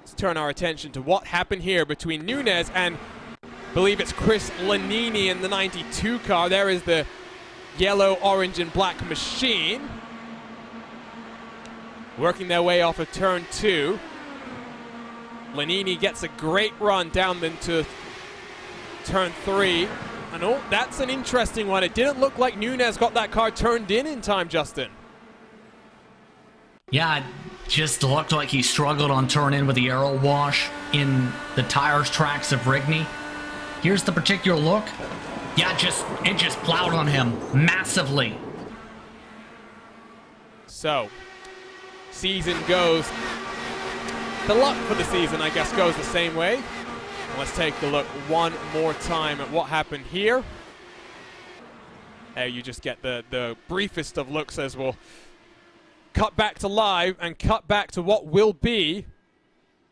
Let's turn our attention to what happened here between Nunez and, I believe it's Chris Lanini in the 92 car. There is the yellow, orange, and black machine. Working their way off of turn 2. Lanini gets a great run down into turn 3. And oh, that's an interesting one. It didn't look like Nunez got that car turned in time, Justin. Yeah, it just looked like he struggled on turn in with the aero wash in the tires tracks of Rigney. Here's the particular look. Yeah, it just plowed on him massively. So, season goes. The luck for the season, I guess, goes the same way. Let's take a look one more time at what happened here. You just get the briefest of looks as we'll cut back to live and cut back to what will be,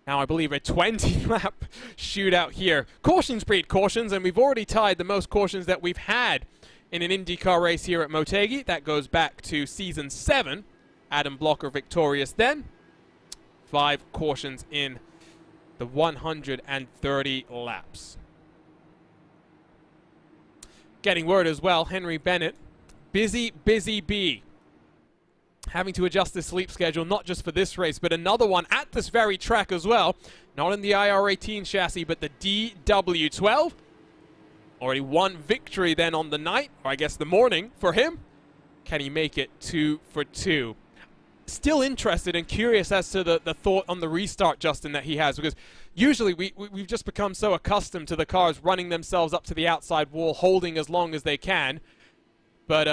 now I believe, a 20-lap shootout here. Cautions breed cautions, and we've already tied the most cautions that we've had in an IndyCar race here at Motegi. That goes back to season 7. Adam Blocker victorious then. 5 cautions in the 130 laps. Getting word as well, Henry Bennett, busy bee. Having to adjust his sleep schedule, not just for this race, but another one at this very track as well. Not in the IR18 chassis, but the DW12. Already 1 victory then on the night, or I guess the morning for him. Can he make it 2 for 2? Still interested and curious as to the thought on the restart, Justin, that he has, because usually we've just become so accustomed to the cars running themselves up to the outside wall, holding as long as they can. But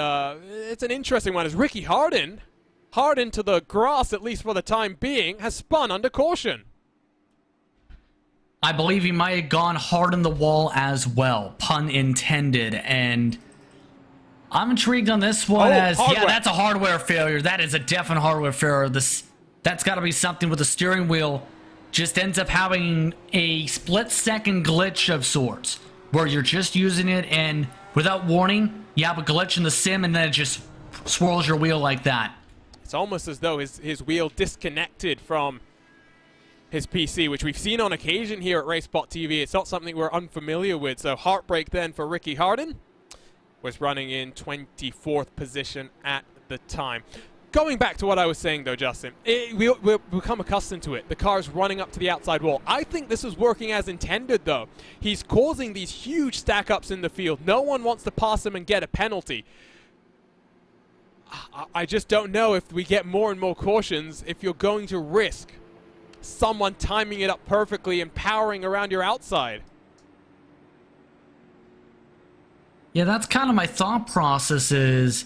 it's an interesting one, as Ricky Harden to the grass, at least for the time being, has spun under caution. I believe he might have gone hard in the wall as well, pun intended, and I'm intrigued on this one yeah, that's a hardware failure. That is a definite hardware failure. That's got to be something with the steering wheel. Just ends up having a split-second glitch of sorts, where you're just using it, and without warning, you have a glitch in the sim, and then it just swirls your wheel like that. It's almost as though his wheel disconnected from his PC, which we've seen on occasion here at RaceSpot TV. It's not something we're unfamiliar with. So heartbreak then for Ricky Harden. Was running in 24th position at the time. Going back to what I was saying, though, Justin, we've become accustomed to it. The car's running up to the outside wall. I think this is working as intended, though. He's causing these huge stack-ups in the field. No one wants to pass him and get a penalty. I just don't know if we get more and more cautions if you're going to risk someone timing it up perfectly and powering around your outside. Yeah, that's kind of my thought process is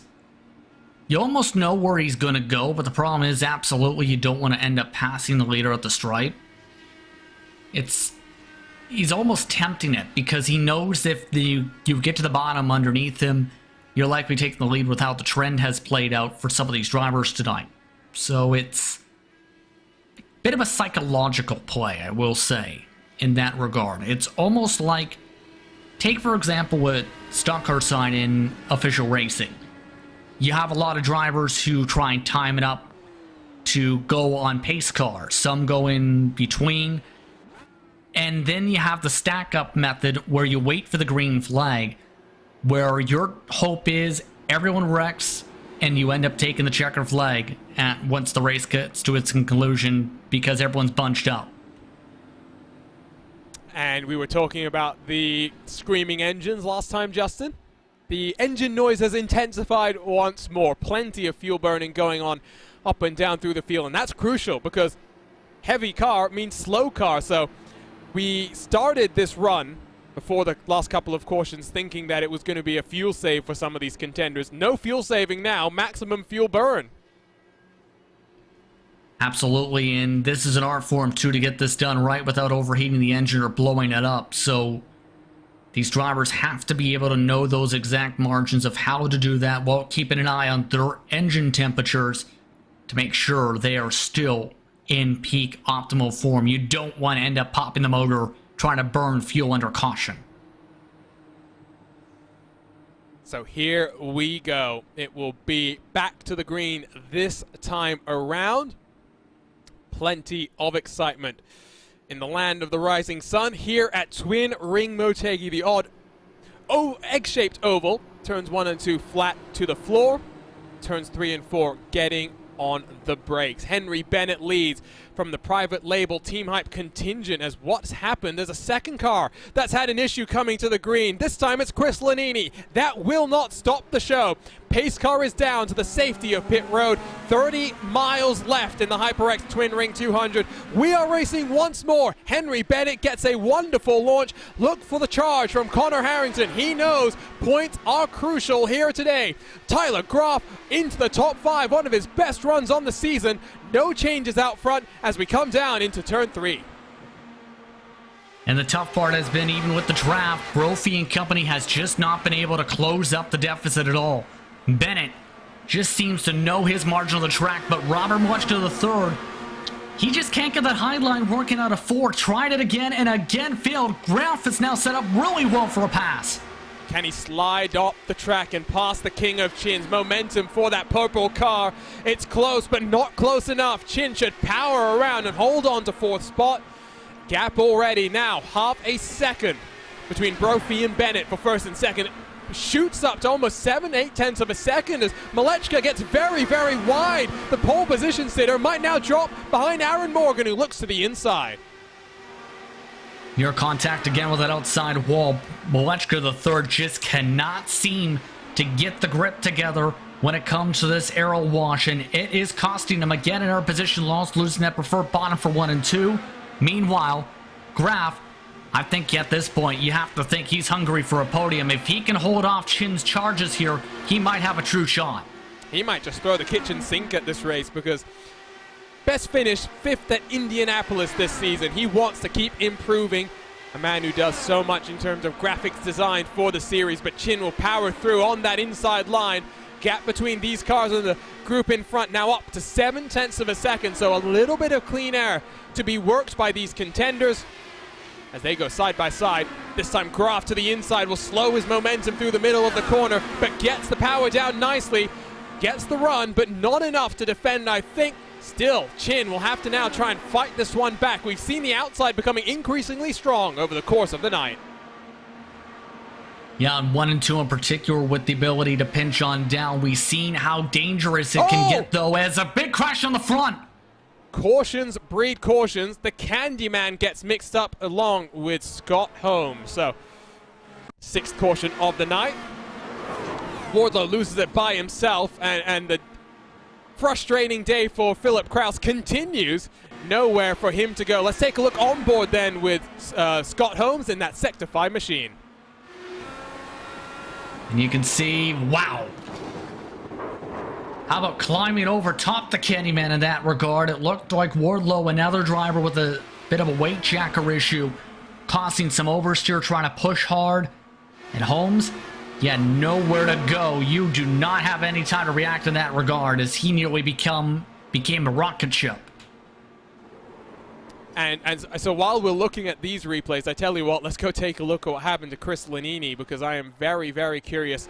you almost know where he's going to go, but the problem is absolutely you don't want to end up passing the leader at the stripe. He's almost tempting it because he knows if you get to the bottom underneath him, you're likely taking the lead with how the trend has played out for some of these drivers tonight. So it's a bit of a psychological play, I will say, in that regard. It's almost like, take for example what stock car sign in official racing. You have a lot of drivers who try and time it up to go on pace cars. Some go in between. And then you have the stack up method where you wait for the green flag, where your hope is everyone wrecks and you end up taking the checker flag once the race gets to its conclusion because everyone's bunched up. And we were talking about the screaming engines last time, Justin. The engine noise has intensified once more. Plenty of fuel burning going on up and down through the field. And that's crucial because heavy car means slow car. So we started this run before the last couple of cautions thinking that it was going to be a fuel save for some of these contenders. No fuel saving now. Maximum fuel burn. Absolutely. And this is an art form too to get this done right without overheating the engine or blowing it up. So these drivers have to be able to know those exact margins of how to do that while keeping an eye on their engine temperatures to make sure they are still in peak optimal form. You don't want to end up popping the motor trying to burn fuel under caution. So here we go. It will be back to the green this time around. Plenty of excitement in the land of the rising sun here at Twin Ring Motegi. The odd egg-shaped oval. Turns 1 and 2 flat to the floor. Turns 3 and 4 getting on the brakes. Henry Bennett leads from the private label Team Hype contingent as what's happened. There's a second car that's had an issue coming to the green. This time it's Chris Lanini. That will not stop the show. Pace car is down to the safety of pit road. 30 miles left in the HyperX Twin Ring 200. We are racing once more. Henry Bennett gets a wonderful launch. Look for the charge from Connor Harrington. He knows points are crucial here today. Tyler Groff into the top 5, one of his best runs on the season. No changes out front as we come down into turn 3. And the tough part has been, even with the draft, Brophy and company has just not been able to close up the deficit at all. Bennett just seems to know his margin of the track, but Robert Muchka III, he just can't get that high line working out of 4. Tried it again and again failed. Graf is now set up really well for a pass. Can he slide up the track and pass the King of Chins? Momentum for that purple car. It's close, but not close enough. Chin should power around and hold on to 4th spot. Gap already now, half a second between Brophy and Bennett for 1st and 2nd. Shoots up to almost 7/8 tenths of a second as Malechka gets very, very wide. The pole position sitter might now drop behind Aaron Morgan, who looks to the inside. Near contact again with that outside wall. Malechka III just cannot seem to get the grip together when it comes to this aero wash, and it is costing him again in our position loss, losing that preferred bottom for 1 and 2. Meanwhile, Graf, I think at this point you have to think he's hungry for a podium. If he can hold off Chin's charges here, he might have a true shot. He might just throw the kitchen sink at this race because best finish 5th at Indianapolis this season. He wants to keep improving. A man who does so much in terms of graphics design for the series, but Chin will power through on that inside line. Gap between these cars and the group in front now up to 7 tenths of a second, so a little bit of clean air to be worked by these contenders as they go side by side. This time Graf to the inside will slow his momentum through the middle of the corner, but gets the power down nicely, gets the run, but not enough to defend, I think. Still, Chin will have to now try and fight this one back. We've seen the outside becoming increasingly strong over the course of the night. Yeah, and 1 and 2 in particular with the ability to pinch on down. We've seen how dangerous it can get, though, as a big crash on the front. Cautions breed cautions. The Candyman gets mixed up along with Scott Holmes. So, 6th caution of the night. Wardlow loses it by himself, and the frustrating day for Philip Kraus continues. Nowhere for him to go. Let's take a look on board then with Scott Holmes in that Sector 5 machine. And you can see, wow. How about climbing over top the Candyman in that regard? It looked like Wardlow, another driver with a bit of a weight jacker issue, causing some oversteer, trying to push hard. And Holmes, yeah, nowhere to go. You do not have any time to react in that regard, as he nearly became a rocket ship. And so while we're looking at these replays, I tell you what, let's go take a look at what happened to Chris Lanini, because I am very, very curious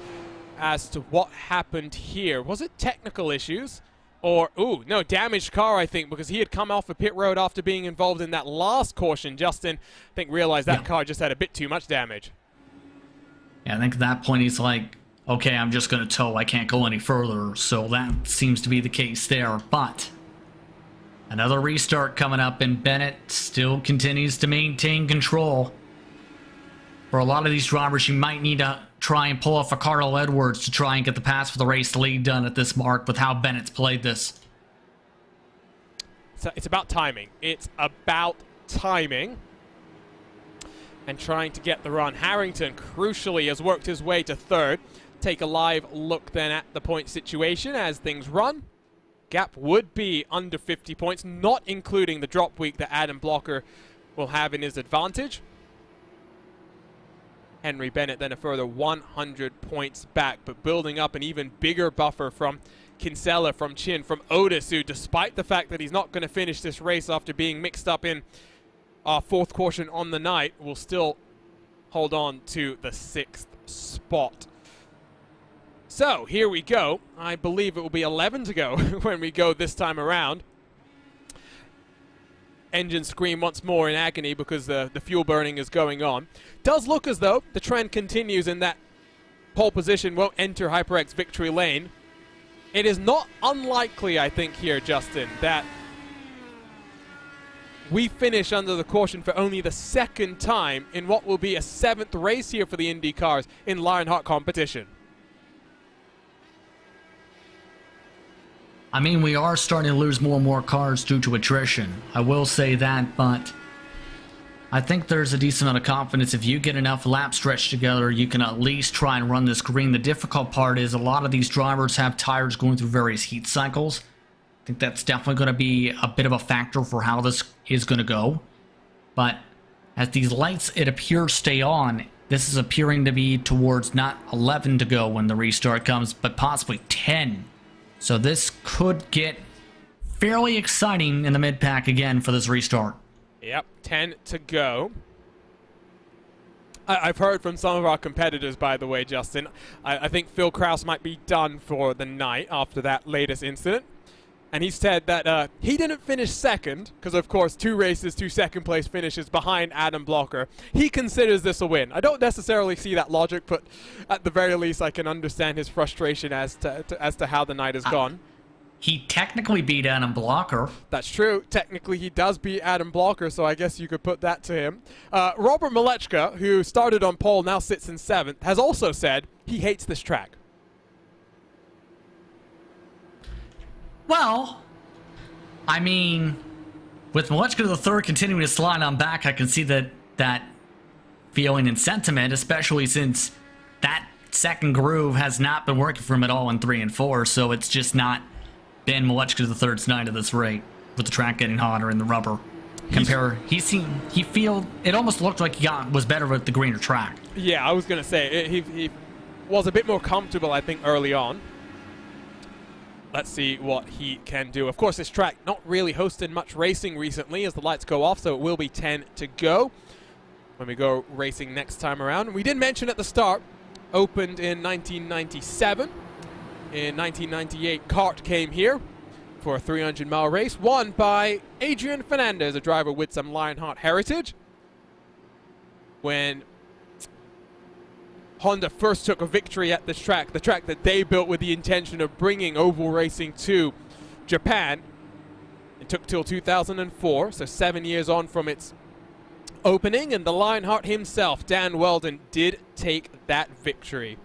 as to what happened here. Was it technical issues? Or, no, damaged car, I think, because he had come off a pit road after being involved in that last caution. Justin, I think, realized that car just had a bit too much damage. Yeah, I think at that point he's like, okay, I'm just going to tow. I can't go any further. So that seems to be the case there. But another restart coming up, and Bennett still continues to maintain control. For a lot of these drivers, you might need to try and pull off a Carl Edwards to try and get the pass for the race lead done at this mark with how Bennett's played this. So it's about timing. It's about timing and trying to get the run. Harrington, crucially, has worked his way to 3rd. Take a live look then at the point situation as things run. Gap would be under 50 points, not including the drop week that Adam Blocker will have in his advantage. Henry Bennett then a further 100 points back, but building up an even bigger buffer from Kinsella, from Chin, from Otis, who, despite the fact that he's not going to finish this race after being mixed up in our 4th caution on the night, will still hold on to the 6th spot. So here we go. I believe it will be 11 to go when we go this time around. Engines scream once more in agony because the fuel burning is going on. Does look as though the trend continues in that pole position won't enter HyperX victory lane. It is not unlikely, I think, here, Justin, that we finish under the caution for only the 2nd time in what will be a 7th race here for the Indy cars in Lionheart competition. I mean, we are starting to lose more and more cars due to attrition. I will say that, but I think there's a decent amount of confidence. If you get enough lap stretch together, you can at least try and run this green. The difficult part is a lot of these drivers have tires going through various heat cycles. I think that's definitely going to be a bit of a factor for how this is going to go. But as these lights, it appears, stay on, this is appearing to be towards not 11 to go when the restart comes, but possibly 10. So this could get fairly exciting in the mid-pack again for this restart. Yep, 10 to go. I've heard from some of our competitors, by the way, Justin. I think Phil Kraus might be done for the night after that latest incident. And he said that he didn't finish 2nd, because of course 2 races, 2 second-place finishes behind Adam Blocker. He considers this a win. I don't necessarily see that logic, but at the very least I can understand his frustration as to how the night has gone. He technically beat Adam Blocker. That's true. Technically, he does beat Adam Blocker, so I guess you could put that to him. Robert Malechka, who started on pole, now sits in 7th, has also said he hates this track. Well, I mean, with Malechka the third continuing to slide on back, I can see that feeling and sentiment, especially since that 2nd groove has not been working for him at all in 3 and 4, so it's just not been Malechka the third's night at this rate, with the track getting hotter and the rubber. It almost looked like he was better with the greener track. Yeah, I was going to say, he was a bit more comfortable, I think, early on. Let's see what he can do. Of course, this track not really hosted much racing recently as the lights go off, so it will be 10 to go when we go racing next time around. We did mention at the start, opened in 1997. In 1998, Kart came here for a 300-mile race, won by Adrian Fernandez, a driver with some Lionheart heritage. When Honda first took a victory at this track, the track that they built with the intention of bringing oval racing to Japan. It took till 2004, so 7 years on from its opening, and the Lionheart himself, Dan Weldon, did take that victory.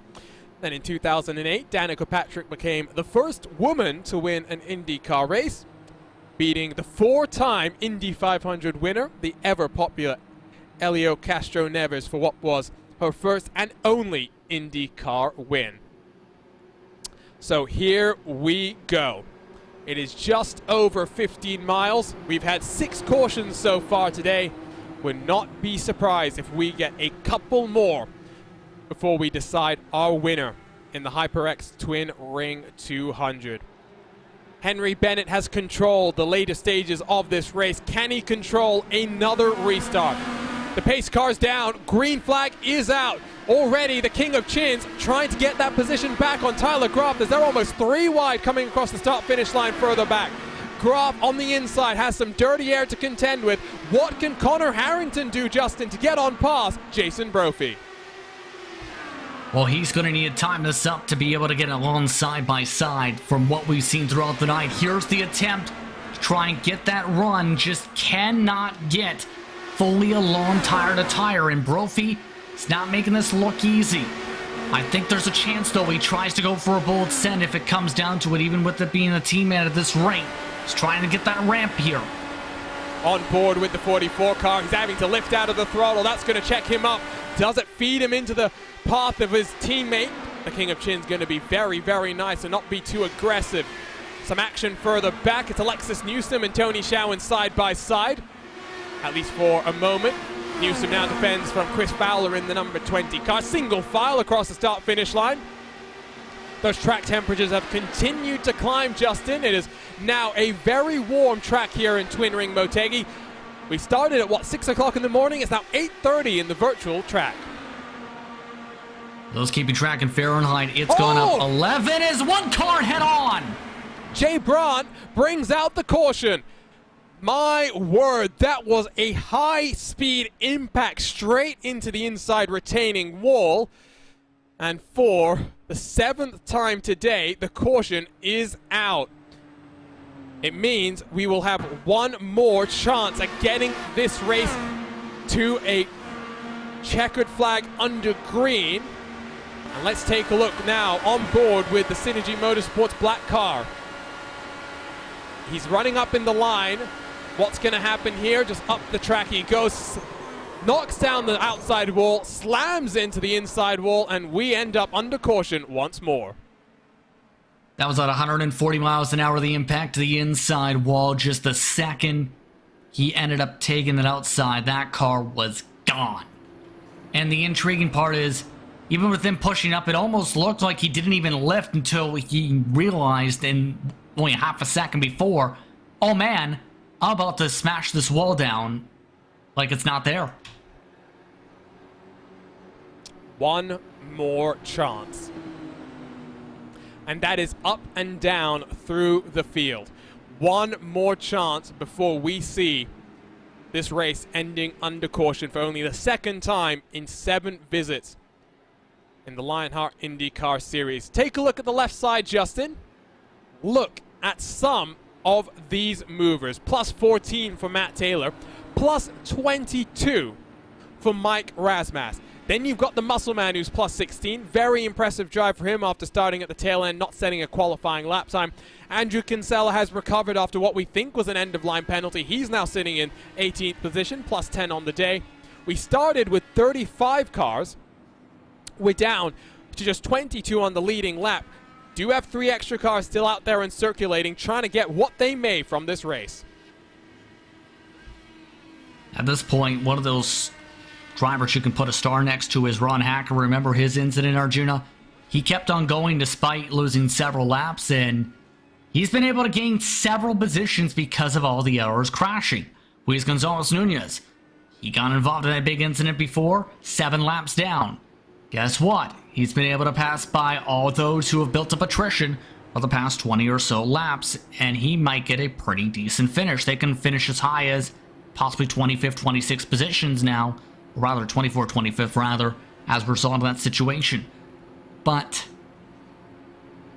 Then in 2008, Danica Patrick became the first woman to win an IndyCar race, beating the 4-time Indy 500 winner, the ever-popular Helio Castro-Neves, for what was her first and only IndyCar win. So here we go. It is just over 15 miles. We've had 6 cautions so far today. Would not be surprised if we get a couple more before we decide our winner in the HyperX Twin Ring 200. Henry Bennett has controlled the later stages of this race. Can he control another restart? The pace car's down. Green flag is out. Already the King of Chins trying to get that position back on Tyler Groff as they're almost 3 wide coming across the start-finish line further back. Groff on the inside has some dirty air to contend with. What can Connor Harrington do, Justin, to get on past Jason Brophy? Well, he's going to need to time this up to be able to get along side by side from what we've seen throughout the night. Here's the attempt to try and get that run. Just cannot get fully along tire to tire, and Brophy is not making this look easy. I think there's a chance, though, he tries to go for a bold send if it comes down to it, even with it being a teammate at this rate. He's trying to get that ramp here. On board with the 44 car, he's having to lift out of the throttle. That's going to check him up. Does it feed him into the path of his teammate? The King of Chin's going to be very, very nice and not be too aggressive. Some action further back. It's Alexis Newsom and Tony Schowen side by side, at least for a moment. Newsom now defends from Chris Fowler in the number 20 car. Single file across the start-finish line. Those track temperatures have continued to climb, Justin. It is now a very warm track here in Twin Ring Motegi. We started at, 6 o'clock in the morning? It's now 8:30 in the virtual track. Those keeping track in Fahrenheit. It's gone up 11 as one car head on. Jay Brandt brings out the caution. My word, that was a high-speed impact straight into the inside retaining wall. And for the 7th time today, the caution is out. It means we will have one more chance at getting this race to a checkered flag under green. And let's take a look now on board with the Synergy Motorsports black car. He's running up in the line. What's going to happen here? Just up the track he goes, knocks down the outside wall, slams into the inside wall, and we end up under caution once more. That was at 140 miles an hour, the impact to the inside wall. Just the second he ended up taking it outside, that car was gone. And the intriguing part is, even with him pushing up, it almost looked like he didn't even lift until he realized in only half a second before, oh man, I'm about to smash this wall down like it's not there. One more chance. And that is up and down through the field. One more chance before we see this race ending under caution for only the 2nd time in 7 visits in the Lionheart IndyCar Series. Take a look at the left side, Justin. Look at some of these movers. Plus 14 for Matt Taylor. Plus 22 for Mike Rasmussen. Then you've got the muscle man who's plus 16. Very impressive drive for him after starting at the tail end, not setting a qualifying lap time. Andrew Kinsella has recovered after what we think was an end-of-line penalty. He's now sitting in 18th position, plus 10 on the day. We started with 35 cars. We're down to just 22 on the leading lap. Do have 3 extra cars still out there and circulating, trying to get what they may from this race. At this point, one of those drivers you can put a star next to is Ron Hacker. Remember his incident, Arjuna? He kept on going despite losing several laps, and he's been able to gain several positions because of all the errors crashing. Luis Gonzalez Nunez, he got involved in that big incident before, 7 laps down. Guess what? He's been able to pass by all those who have built up attrition for the past 20 or so laps, and he might get a pretty decent finish. They can finish as high as possibly 25th, 26th positions now, or rather 24th, 25th rather, as a result of that situation. But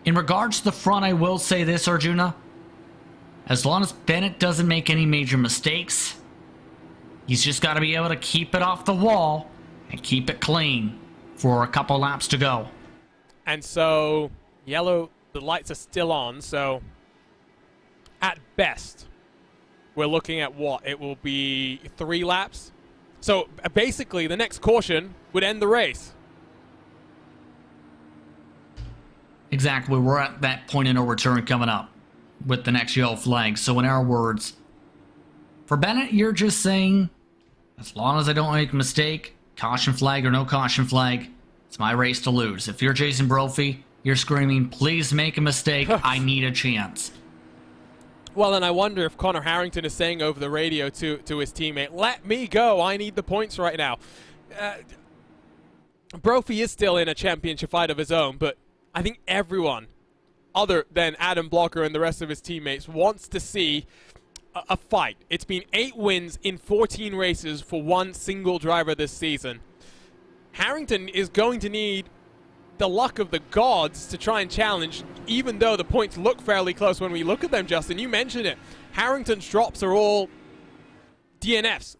in regards to the front, I will say this, Arjuna. As long as Bennett doesn't make any major mistakes, he's just got to be able to keep it off the wall and keep it clean for a couple laps to go. And so, yellow, the lights are still on, so at best, we're looking at what? It will be 3 laps. So basically, the next caution would end the race. Exactly. We're at that point of no return coming up with the next yellow flag. So in our words, for Bennett, you're just saying, as long as I don't make a mistake, caution flag or no caution flag, it's my race to lose. If you're Jason Brophy, you're screaming, please make a mistake. I need a chance. Well, and I wonder if Connor Harrington is saying over the radio to his teammate, let me go. I need the points right now. Brophy is still in a championship fight of his own, but I think everyone other than Adam Blocker and the rest of his teammates wants to see a fight. It's been 8 wins in 14 races for one single driver this season. Harrington is going to need the luck of the gods to try and challenge, even though the points look fairly close when we look at them, Justin. You mentioned it. Harrington's drops are all DNFs,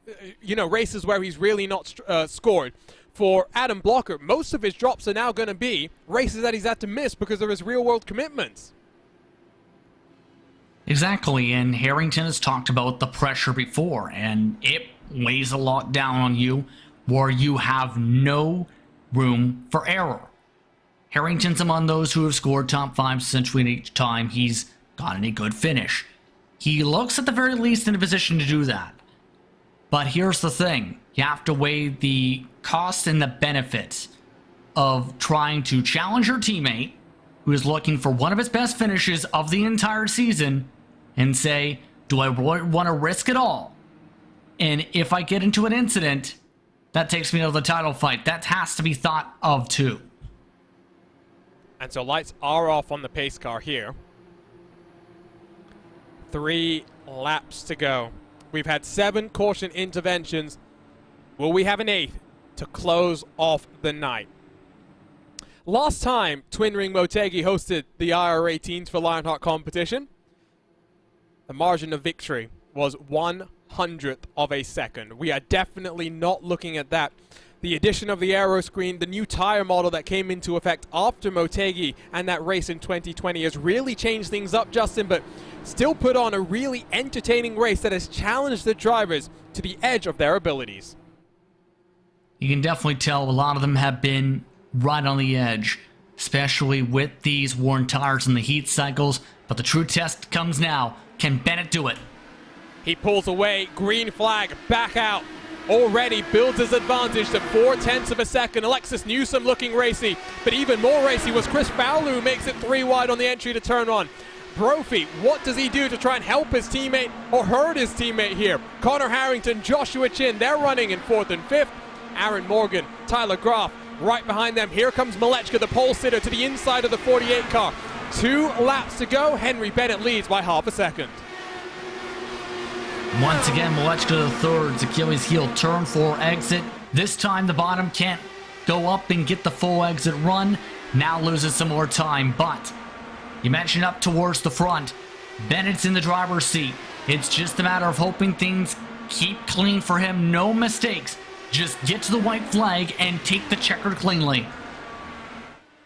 races where he's really not scored. For Adam Blocker, most of his drops are now going to be races that he's had to miss because of his real-world commitments. Exactly, and Harrington has talked about the pressure before, and it weighs a lot down on you where you have no room for error. Harrington's among those who have scored top 5 essentially each time he's gotten a good finish. He looks at the very least in a position to do that. But here's the thing. You have to weigh the cost and the benefits of trying to challenge your teammate who is looking for one of his best finishes of the entire season and say, do I want to risk it all? And if I get into an incident, that takes me to the title fight. That has to be thought of too. And so lights are off on the pace car here. 3 laps to go. We've had 7 caution interventions. Will we have an 8th to close off the night? Last time Twin Ring Motegi hosted the IR18s for Lionheart competition, the margin of victory was 1/100th of a second. We are definitely not looking at that. The addition of the aero screen, the new tire model that came into effect after Motegi and that race in 2020 has really changed things up, Justin, but still put on a really entertaining race that has challenged the drivers to the edge of their abilities. You can definitely tell a lot of them have been right on the edge, especially with these worn tires and the heat cycles, but the true test comes now. Can Bennett do it? He pulls away, green flag, back out. Already builds his advantage to 0.4 of a second. Alexis Newsom looking racy, but even more racy was Chris Fowler, who makes it 3 wide on the entry to turn 1. Brophy, what does he do to try and help his teammate or hurt his teammate here? Connor Harrington, Joshua Chin, they're running in 4th and 5th. Aaron Morgan, Tyler Graf, right behind them. Here comes Malechka, the pole sitter, to the inside of the 48 car. 2 laps to go. Henry Bennett leads by 0.5 second. Once again, Malechka to the 3rd, Achilles heel, turn 4 exit. This time the bottom can't go up and get the full exit run. Now loses some more time, but you mentioned up towards the front. Bennett's in the driver's seat. It's just a matter of hoping things keep clean for him. No mistakes. Just get to the white flag and take the checker cleanly.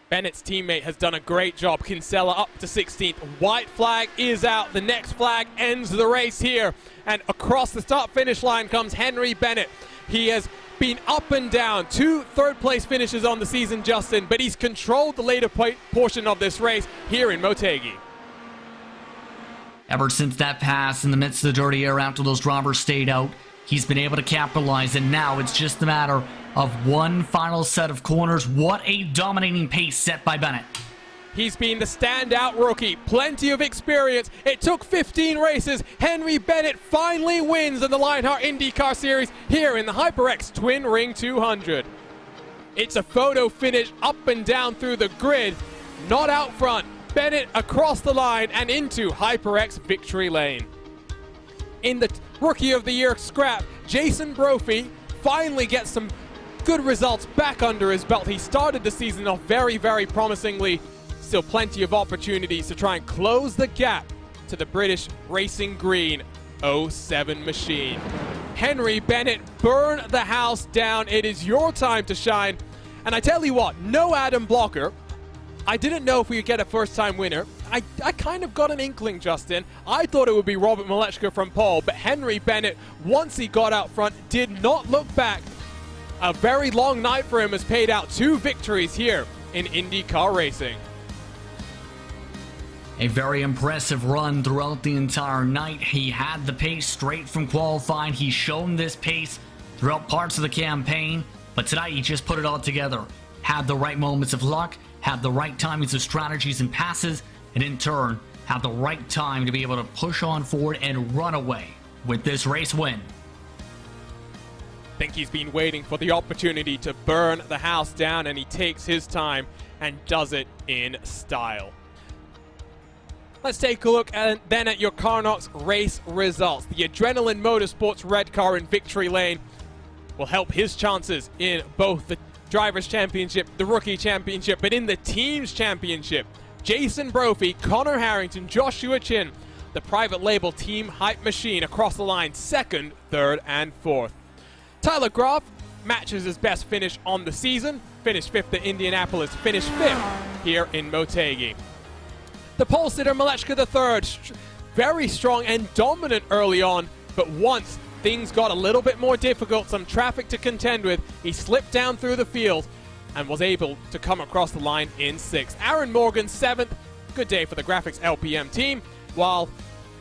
Bennett's teammate has done a great job. Kinsella up to 16th. White flag is out. The next flag ends the race here. And across the start-finish line comes Henry Bennett. He has been up and down. 2 third-place finishes on the season, Justin, but he's controlled the later portion of this race here in Motegi. Ever since that pass in the midst of the dirty air after those drivers stayed out, he's been able to capitalize, and now it's just a matter of one final set of corners. What a dominating pace set by Bennett. He's been the standout rookie, plenty of experience. It took 15 races. Henry Bennett finally wins in the Lionheart IndyCar Series here in the HyperX Twin Ring 200. It's a photo finish up and down through the grid, not out front. Bennett across the line and into HyperX victory lane. In the Rookie of the Year scrap, Jason Brophy finally gets some good results back under his belt. He started the season off very, very promisingly. Still plenty of opportunities to try and close the gap to the British Racing Green 07 machine. Henry Bennett, burn the house down. It is your time to shine. And I tell you what, no Adam Blocker. I didn't know if we would get a first-time winner. I kind of got an inkling, Justin. I thought it would be Robert Malechka from pole, but Henry Bennett, once he got out front, did not look back. A very long night for him has paid out 2 victories here in IndyCar racing. A very impressive run throughout the entire night. He had the pace straight from qualifying. He's shown this pace throughout parts of the campaign, but tonight he just put it all together. Had the right moments of luck, had the right timings of strategies and passes, and in turn, had the right time to be able to push on forward and run away with this race win. I think he's been waiting for the opportunity to burn the house down, and he takes his time and does it in style. Let's take a look then at your Carnox race results. The Adrenaline Motorsports red car in victory lane will help his chances in both the Drivers' Championship, the Rookie Championship, but in the Teams Championship. Jason Brophy, Connor Harrington, Joshua Chin, the private label Team Hype Machine across the line, 2nd, 3rd, and 4th. Tyler Graf matches his best finish on the season, finished 5th at Indianapolis, finished 5th here in Motegi. The pole sitter Malechka III, very strong and dominant early on, but once things got a little bit more difficult, some traffic to contend with, he slipped down through the field and was able to come across the line in 6th. Aaron Morgan, 7th. Good day for the Graphics LPM team. While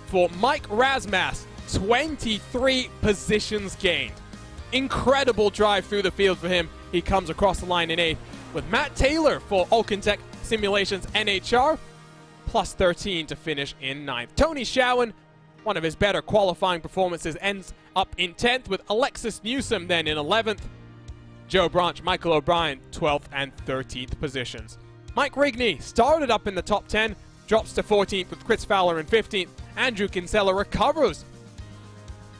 for Mike Rasmas, 23 positions gained. Incredible drive through the field for him. He comes across the line in 8th. With Matt Taylor for Alcantech Simulations NHR, plus 13 to finish in 9th. Tony Showen, one of his better qualifying performances, ends up in 10th, with Alexis Newsom then in 11th. Joe Branch, Michael O'Brien, 12th and 13th positions. Mike Rigney started up in the top 10, drops to 14th with Chris Fowler in 15th. Andrew Kinsella recovers,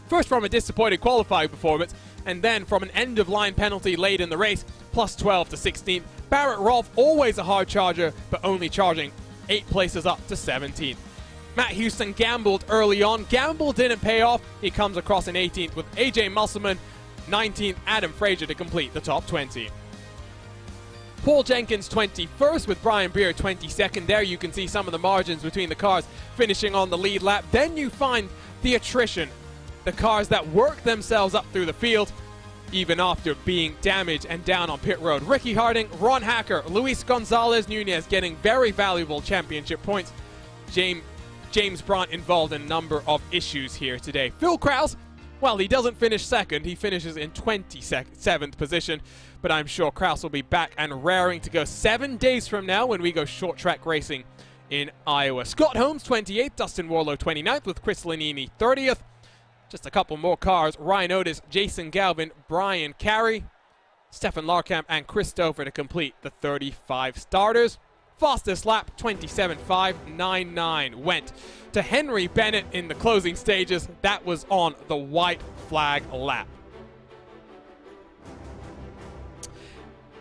first from a disappointing qualifying performance, and then from an end-of-line penalty late in the race, plus 12 to 16th. Barrett Rolfe, always a hard charger, but only charging 8 places up to 17th. Matt Houston gambled early on. Gamble didn't pay off. He comes across in 18th with AJ Musselman, 19th, Adam Frazier to complete the top 20. Paul Jenkins 21st with Brian Beer 22nd. There you can see some of the margins between the cars finishing on the lead lap. Then you find the attrition, the cars that work themselves up through the field even after being damaged and down on pit road. Ricky Harding, Ron Hacker, Luis Gonzalez Nunez getting very valuable championship points. James Brandt involved in a number of issues here today. Phil Krause, well, he doesn't finish 2nd. He finishes in 27th position, but I'm sure Krause will be back and raring to go 7 days from now when we go short track racing in Iowa. Scott Holmes 28th, Dustin Warlow 29th with Chris Lanini 30th. Just a couple more cars. Ryan Otis, Jason Galvin, Brian Carey, Stefan Larkamp, and Chris Stover to complete the 35 starters. Fastest lap, 27.599, went to Henry Bennett in the closing stages. That was on the white flag lap.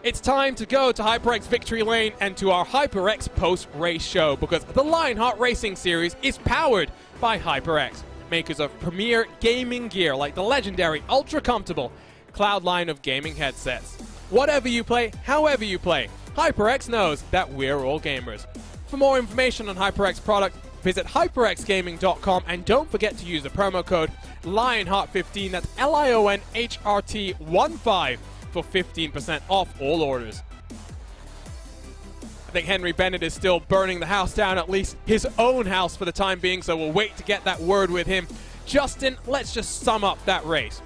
It's time to go to HyperX Victory Lane and to our HyperX post-race show, because the Lionheart Racing Series is powered by HyperX, makers of premier gaming gear like the legendary ultra-comfortable Cloud line of gaming headsets. Whatever you play, however you play, HyperX knows that we're all gamers. For more information on HyperX product, visit hyperxgaming.com, and don't forget to use the promo code Lionheart15, that's LIONHRT15, for 15% off all orders. I think Henry Bennett is still burning the house down, at least his own house for the time being, so we'll wait to get that word with him. Justin, let's just sum up that race.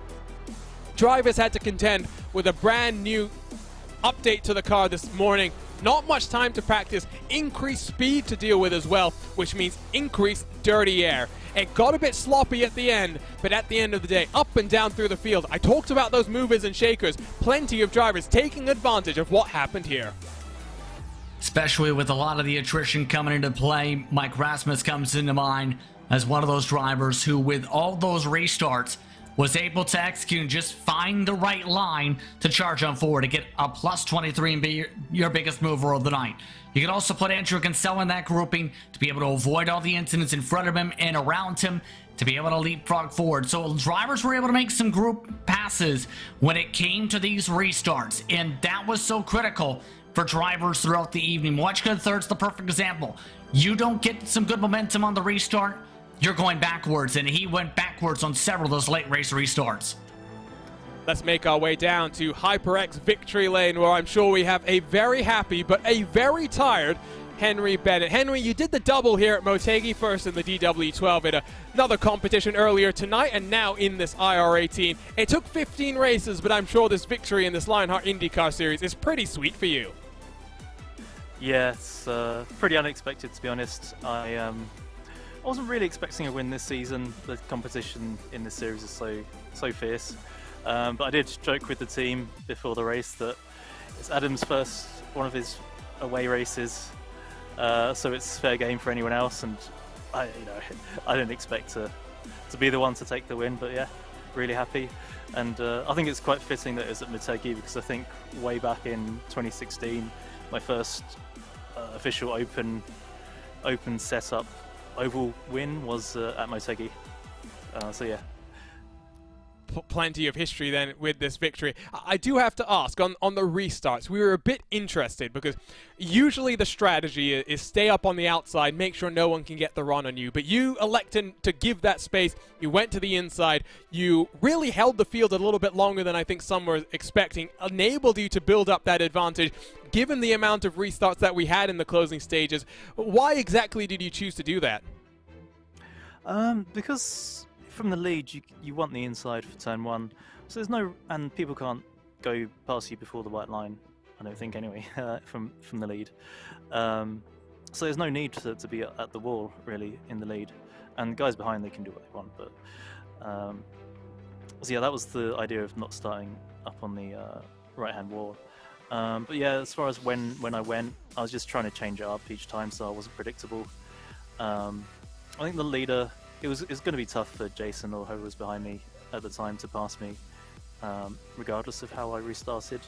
Drivers had to contend with a brand new update to the car this morning. Not much time to practice, increased speed to deal with as well, which means increased dirty air. It got a bit sloppy at the end, but at the end of the day, up and down through the field. I talked about those movers and shakers. Plenty of drivers taking advantage of what happened here. Especially with a lot of the attrition coming into play, Mike Rasmus comes into mind as one of those drivers who, with all those restarts, was able to execute and just find the right line to charge on forward to get a plus 23 and be your biggest mover of the night. You can also put Andrew Kinsella in that grouping to be able to avoid all the incidents in front of him and around him, to be able to leapfrog forward. So drivers were able to make some group passes when it came to these restarts, and that was so critical for drivers throughout the evening. Watch Good Third's the perfect example. You don't get some good momentum on the restart, you're going backwards, and he went backwards on several of those late race restarts. Let's make our way down to HyperX victory lane, where I'm sure we have a very happy but a very tired Henry Bennett. Henry, you did the double here at Motegi, first in the DW12 in another competition earlier tonight, and now in this IR18. It took 15 races, but I'm sure this victory in this Lionheart IndyCar series is pretty sweet for you. Yeah, it's pretty unexpected, to be honest. I wasn't really expecting a win this season. The competition in this series is so fierce. But I did joke with the team before the race that it's Adam's first one of his away races, so it's fair game for anyone else. And I didn't expect to be the one to take the win, but yeah, really happy. And I think it's quite fitting that it was at Motegi, because I think way back in 2016, my first official open setup oval win was at Motegi. So yeah. Plenty of history then with this victory. I do have to ask, on the restarts, we were a bit interested, because usually the strategy is stay up on the outside, make sure no one can get the run on you, but you elected to give that space. You went to the inside, you really held the field a little bit longer than I think some were expecting, enabled you to build up that advantage given the amount of restarts that we had in the closing stages. Why exactly did you choose to do that? Because from the lead, you want the inside for turn one, so there's no, and people can't go past you before the white line, I don't think anyway, from the lead. So there's no need to be at the wall really in the lead, and guys behind, they can do what they want. But so yeah, that was the idea of not starting up on the right hand wall. But yeah, as far as when I went, I was just trying to change it up each time so I wasn't predictable. I think the leader, it was going to be tough for Jason or whoever was behind me at the time to pass me, regardless of how I restarted.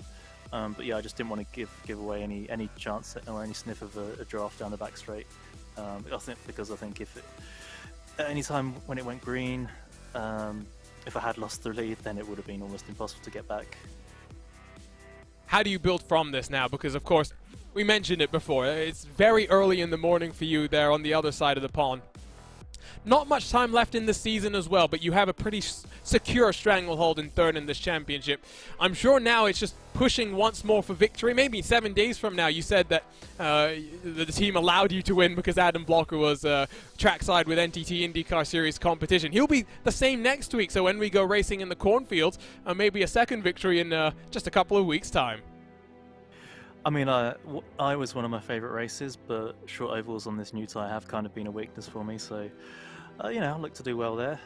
But yeah, I just didn't want to give away any chance or any sniff of a draft down the back straight. I think if at any time when it went green, if I had lost the lead, then it would have been almost impossible to get back. How do you build from this now? Because of course, we mentioned it before, it's very early in the morning for you there on the other side of the pond. Not much time left in the season as well, but you have a pretty secure stranglehold in third in this championship. I'm sure now it's just pushing once more for victory. Maybe 7 days from now, you said that the team allowed you to win because Adam Blocker was trackside with NTT IndyCar Series competition. He'll be the same next week, so when we go racing in the cornfields, maybe a second victory in just a couple of weeks' time. I mean, I was one of my favourite races, but short ovals on this new tyre have kind of been a weakness for me, so I look to do well there.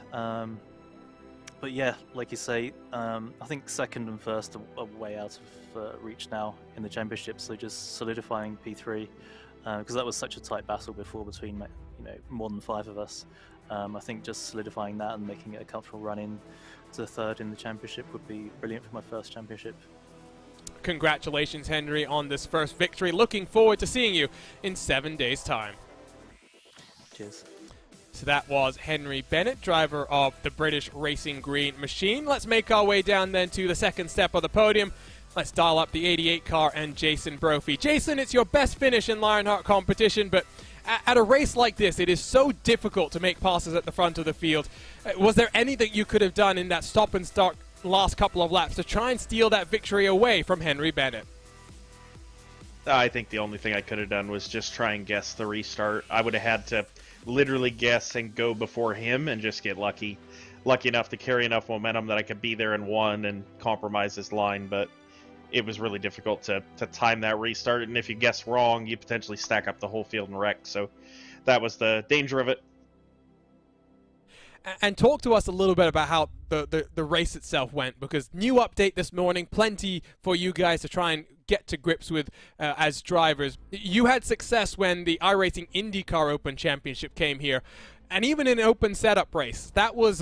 But yeah, like you say, I think second and first are way out of reach now in the championship, so just solidifying P3, because that was such a tight battle before between more than 5 of us. I think just solidifying that and making it a comfortable run in to third in the championship would be brilliant for my first championship. Congratulations, Henry, on this first victory. Looking forward to seeing you in 7 days' time. Cheers. So that was Henry Bennett, driver of the British Racing Green Machine. Let's make our way down then to the second step of the podium. Let's dial up the 88 car and Jason Brophy. Jason, it's your best finish in Lionheart competition, but at a race like this, it is so difficult to make passes at the front of the field. Was there anything you could have done in that stop and start last couple of laps to try and steal that victory away from Henry Bennett? I think the only thing I could have done was just try and guess the restart. I would have had to literally guess and go before him and just get lucky enough to carry enough momentum that I could be there in one and compromise his line, but it was really difficult to time that restart, and if you guess wrong, you potentially stack up the whole field and wreck, so that was the danger of it. And talk to us a little bit about how the race itself went, because new update this morning, plenty for you guys to try and get to grips with as drivers. You had success when the iRacing IndyCar Open Championship came here, and even in an open setup race, that was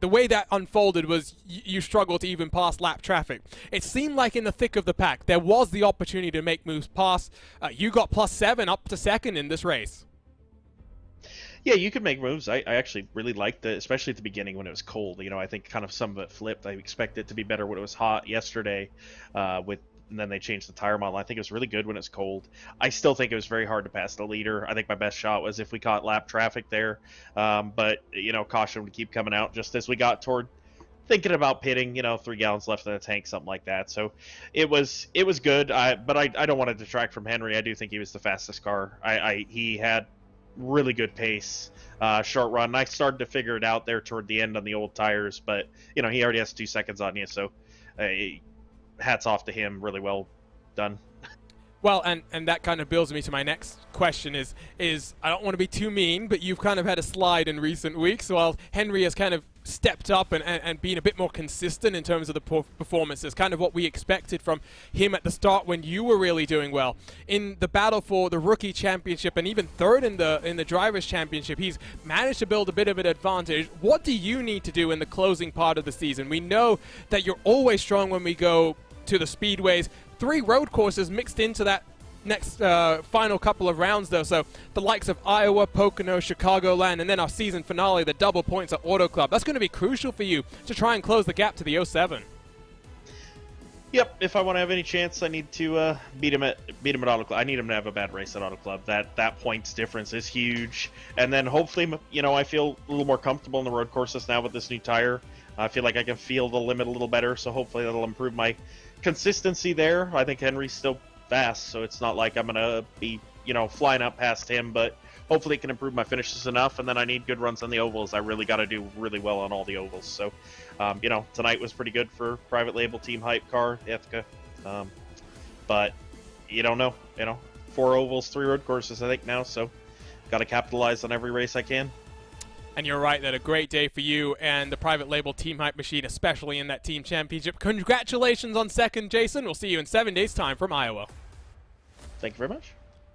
the way that unfolded was you struggled to even pass lap traffic. It seemed like in the thick of the pack, there was the opportunity to make moves past. You got +7 up to second in this race. Yeah, you could make moves. I actually really liked it, especially at the beginning when it was cold. I think kind of some of it flipped. I expect it to be better when it was hot yesterday, and then they changed the tire model. I think it was really good when it's cold. I still think it was very hard to pass the leader. I think my best shot was if we caught lap traffic there. But caution to keep coming out just as we got toward thinking about pitting. 3 gallons left in the tank, something like that. So it was good. But I don't want to detract from Henry. I do think he was the fastest car. He had really good pace, short run. I started to figure it out there toward the end on the old tires, but he already has 2 seconds on you, so hats off to him. Really well done. Well, and that kind of builds me to my next question is I don't want to be too mean, but you've kind of had a slide in recent weeks while Henry has kind of stepped up and been a bit more consistent in terms of the performances, kind of what we expected from him at the start when you were really doing well. In the battle for the rookie championship and even third in the drivers championship, he's managed to build a bit of an advantage. What do you need to do in the closing part of the season? We know that you're always strong when we go to the speedways. 3 road courses mixed into that next final couple of rounds, though. So the likes of Iowa, Pocono, Chicagoland, and then our season finale, the double points at Auto Club. That's going to be crucial for you to try and close the gap to the 07. Yep. If I want to have any chance, I need to beat him at Auto Club. I need him to have a bad race at Auto Club. That points difference is huge. And then hopefully, I feel a little more comfortable in the road courses now with this new tire. I feel like I can feel the limit a little better. So hopefully that'll improve my consistency there. I think Henry's still fast, so it's not like I'm gonna be flying up past him, but hopefully it can improve my finishes enough. And then I need good runs on the ovals. I really got to do really well on all the ovals. So tonight was pretty good for private label team hype car Ithaca, but you don't know. 4 ovals, 3 road courses I think now, so got to capitalize on every race I can. And you're right that a great day for you and the private label Team Hype machine, especially in that team championship. Congratulations on second, Jason. We'll see you in 7 days' time from Iowa. Thank you very much.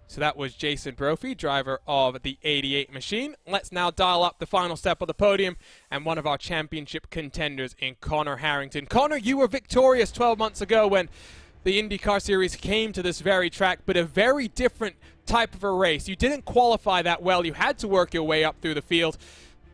So that was Jason Brophy, driver of the 88 machine. Let's now dial up the final step of the podium and one of our championship contenders in Connor Harrington. Connor, you were victorious 12 months ago when the IndyCar Series came to this very track, but a very different type of a race. You didn't qualify that well. You had to work your way up through the field.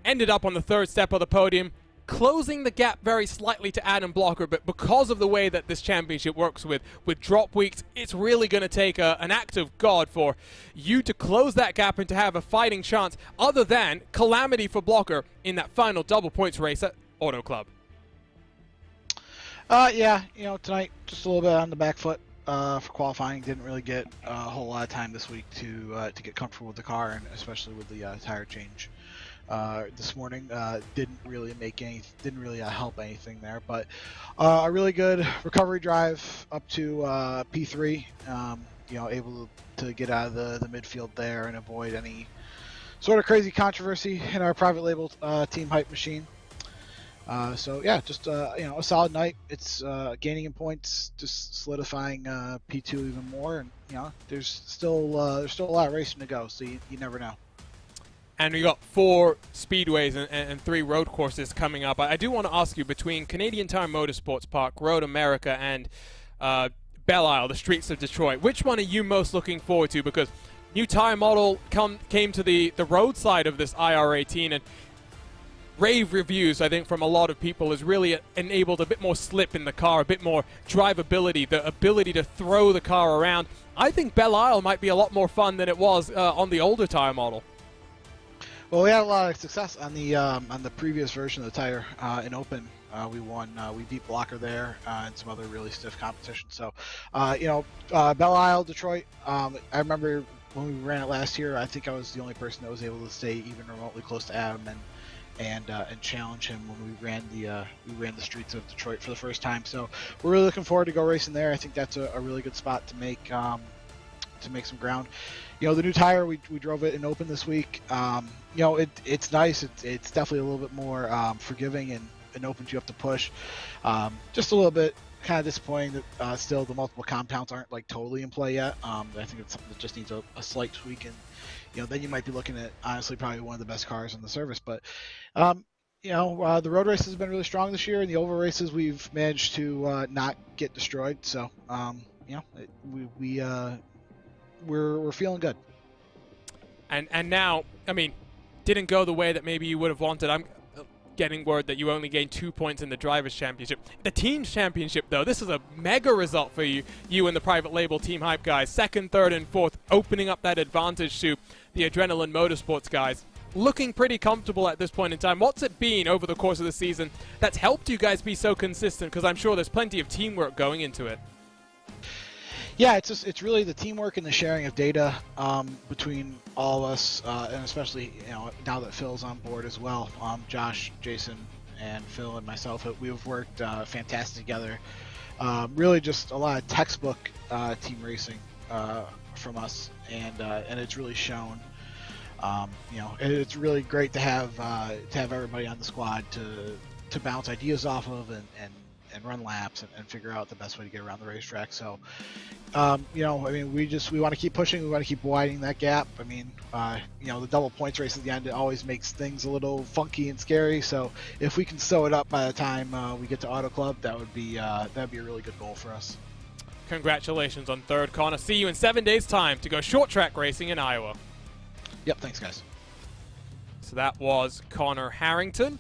Ended up on the 3rd step of the podium, closing the gap very slightly to Adam Blocker, but because of the way that this championship works with drop weeks, it's really going to take an act of God for you to close that gap and to have a fighting chance, other than calamity for Blocker in that final double points race at Auto Club. Yeah, tonight just a little bit on the back foot for qualifying. Didn't really get a whole lot of time this week to get comfortable with the car, and especially with the tire change. This morning didn't really help anything there, but a really good recovery drive up to P3. Able to get out of the midfield there and avoid any sort of crazy controversy in our private label team hype machine. So yeah, just a solid night. It's gaining in points, just solidifying P2 even more, and there's still a lot of racing to go, so you never know. And we got 4 speedways and 3 road courses coming up. I do want to ask you, between Canadian Tire Motorsports Park, Road America, and Belle Isle, the streets of Detroit, which one are you most looking forward to? Because new tire model came to the roadside of this IR18, and rave reviews, I think, from a lot of people has really enabled a bit more slip in the car, a bit more drivability, the ability to throw the car around. I think Belle Isle might be a lot more fun than it was on the older tire model. Well, we had a lot of success on the previous version of the tire in Open. We won. We beat Blocker there and some other really stiff competition. So, Belle Isle, Detroit. I remember when we ran it last year. I think I was the only person that was able to stay even remotely close to Adam and challenge him when we ran the streets of Detroit for the first time. So we're really looking forward to go racing there. I think that's a really good spot to make some ground. The new tire, we drove it in Open this week. It's nice. It's definitely a little bit more forgiving, and in Opens you have to push. Just a little bit kind of disappointing that still the multiple compounds aren't like totally in play yet. I think it's something that just needs a slight tweak, and then you might be looking at honestly probably one of the best cars in the service. But the road races have been really strong this year, and the oval races we've managed to not get destroyed. So, we're feeling good. And now, I mean, didn't go the way that maybe you would have wanted. I'm getting word that you only gained 2 points in the Drivers' Championship. The Teams' Championship, though, this is a mega result for you and the private label Team Hype guys. 2nd, 3rd, and 4th, opening up that advantage to the Adrenaline Motorsports guys. Looking pretty comfortable at this point in time. What's it been over the course of the season that's helped you guys be so consistent? Because I'm sure there's plenty of teamwork going into it. Yeah, it's really the teamwork and the sharing of data between all of us, and especially now that Phil's on board as well. Josh, Jason, and Phil and myself, we've worked fantastic together. Really, just a lot of textbook team racing from us, and it's really shown. It's really great to have everybody on the squad to bounce ideas off of and run laps and figure out the best way to get around the racetrack. So, we want to keep pushing. We want to keep widening that gap. I mean, the double points race at the end, it always makes things a little funky and scary. So if we can sew it up by the time we get to Auto Club, that'd be a really good goal for us. Congratulations on 3rd, Connor. See you in 7 days' time to go short track racing in Iowa. Yep, thanks, guys. So that was Connor Harrington.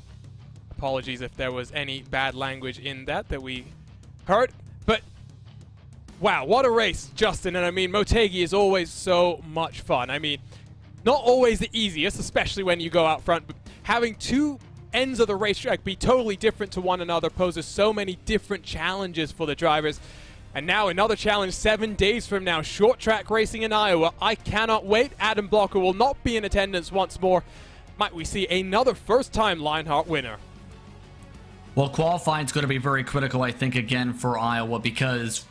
Apologies if there was any bad language in that we heard. But, wow, what a race, Justin. And I mean, Motegi is always so much fun. I mean, not always the easiest, especially when you go out front. But having two ends of the racetrack be totally different to one another poses so many different challenges for the drivers. And now another challenge 7 days from now, short track racing in Iowa. I cannot wait. Adam Blocker will not be in attendance once more. Might we see another first-time Lionheart winner? Well, qualifying is going to be very critical, I think, again for Iowa, because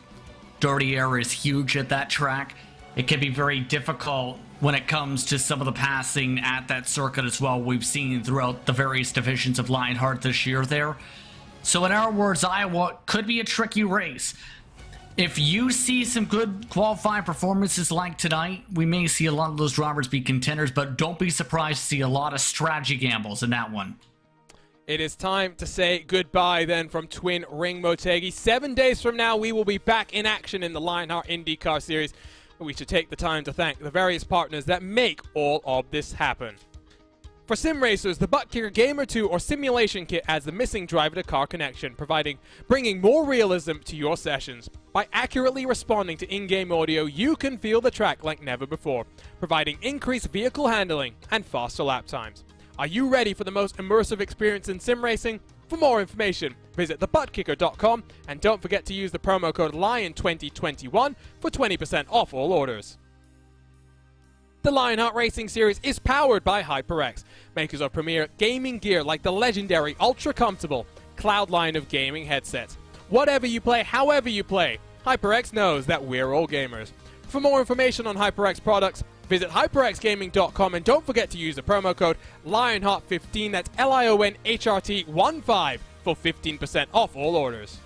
dirty air is huge at that track. It can be very difficult when it comes to some of the passing at that circuit as well. We've seen throughout the various divisions of Lionheart this year there. So in our words, Iowa could be a tricky race. If you see some good qualifying performances like tonight, we may see a lot of those drivers be contenders, but don't be surprised to see a lot of strategy gambles in that one. It is time to say goodbye then from Twin Ring Motegi. 7 days from now, we will be back in action in the Lionheart IndyCar Series. We should take the time to thank the various partners that make all of this happen. For sim racers, the Butt Kicker Gamer 2 or Simulation Kit adds the missing driver-to-car connection, bringing more realism to your sessions. By accurately responding to in-game audio, you can feel the track like never before, providing increased vehicle handling and faster lap times. Are you ready for the most immersive experience in sim racing? For more information, visit thebuttkicker.com and don't forget to use the promo code LION2021 for 20% off all orders. The Lionheart Racing Series is powered by HyperX, makers of premier gaming gear like the legendary ultra-comfortable Cloud line of gaming headsets. Whatever you play, however you play, HyperX knows that we're all gamers. For more information on HyperX products, visit hyperxgaming.com and don't forget to use the promo code Lionheart15, that's LIONHRT15 for 15% off all orders.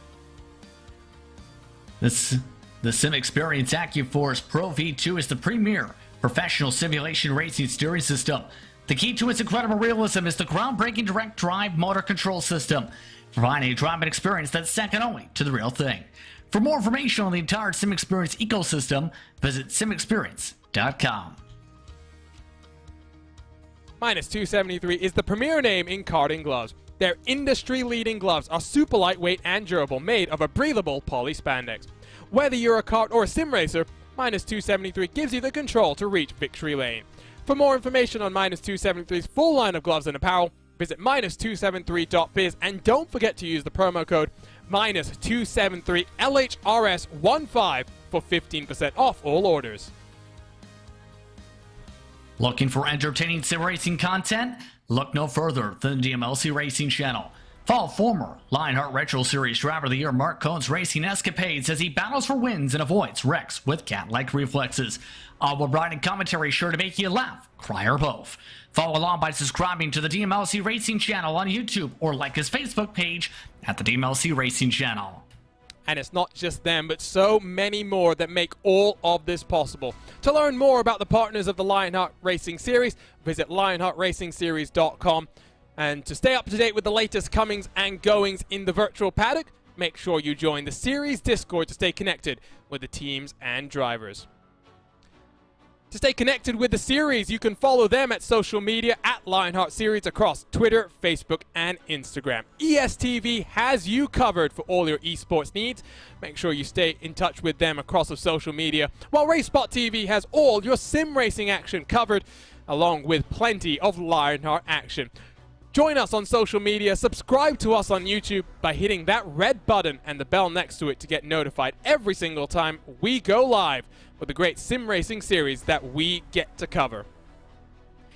The Sim Experience AccuForce Pro V2 is the premier professional simulation racing steering system. The key to its incredible realism is the groundbreaking direct drive motor control system, providing a driving experience that's second only to the real thing. For more information on the entire Sim Experience ecosystem, visit simexperience.com. Minus 273 is the premier name in karting gloves. Their industry-leading gloves are super lightweight and durable, made of a breathable poly spandex. Whether you're a kart or a sim racer, Minus 273 gives you the control to reach victory lane. For more information on Minus 273's full line of gloves and apparel, visit minus273.biz and don't forget to use the promo code Minus 273 LHRS15 for 15% off all orders. Looking for entertaining sim racing content? Look no further than the DMLC Racing channel. Follow former Lionheart Retro Series Driver of the Year Mark Cohn's racing escapades as he battles for wins and avoids wrecks with cat-like reflexes. All ride and commentary sure to make you laugh, cry, or both. Follow along by subscribing to the DMLC Racing channel on YouTube or like his Facebook page at the DMLC Racing channel. And it's not just them, but so many more that make all of this possible. To learn more about the partners of the Lionheart Racing Series, visit lionheartracingseries.com. And to stay up to date with the latest comings and goings in the virtual paddock, make sure you join the series Discord to stay connected with the teams and drivers. To stay connected with the series, you can follow them at social media at Lionheart Series across Twitter, Facebook, and Instagram. ESTV has you covered for all your esports needs. Make sure you stay in touch with them across the social media, while RaceSpot TV has all your sim racing action covered, along with plenty of Lionheart action. Join us on social media, subscribe to us on YouTube by hitting that red button and the bell next to it to get notified every single time we go live with the great sim racing series that we get to cover.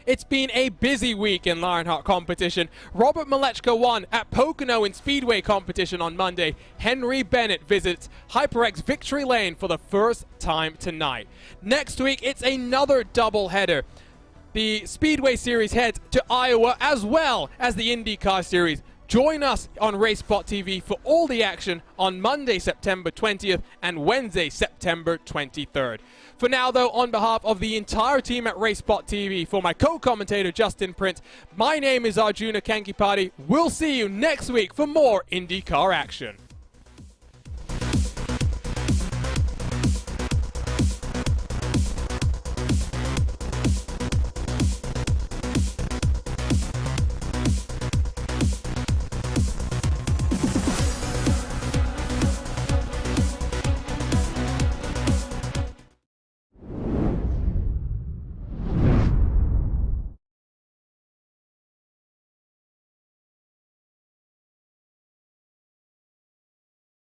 It's been a busy week in Lionheart competition. Robert Malechka won at Pocono in Speedway competition on Monday. Henry Bennett visits HyperX Victory Lane for the first time tonight. Next week, it's another doubleheader. The Speedway Series heads to Iowa as well as the IndyCar Series. Join us on RaceSpot TV for all the action on Monday, September 20th and Wednesday, September 23rd. For now, though, on behalf of the entire team at RaceSpot TV, for my co-commentator Justin Prince, my name is Arjuna Kankipati. We'll see you next week for more IndyCar action.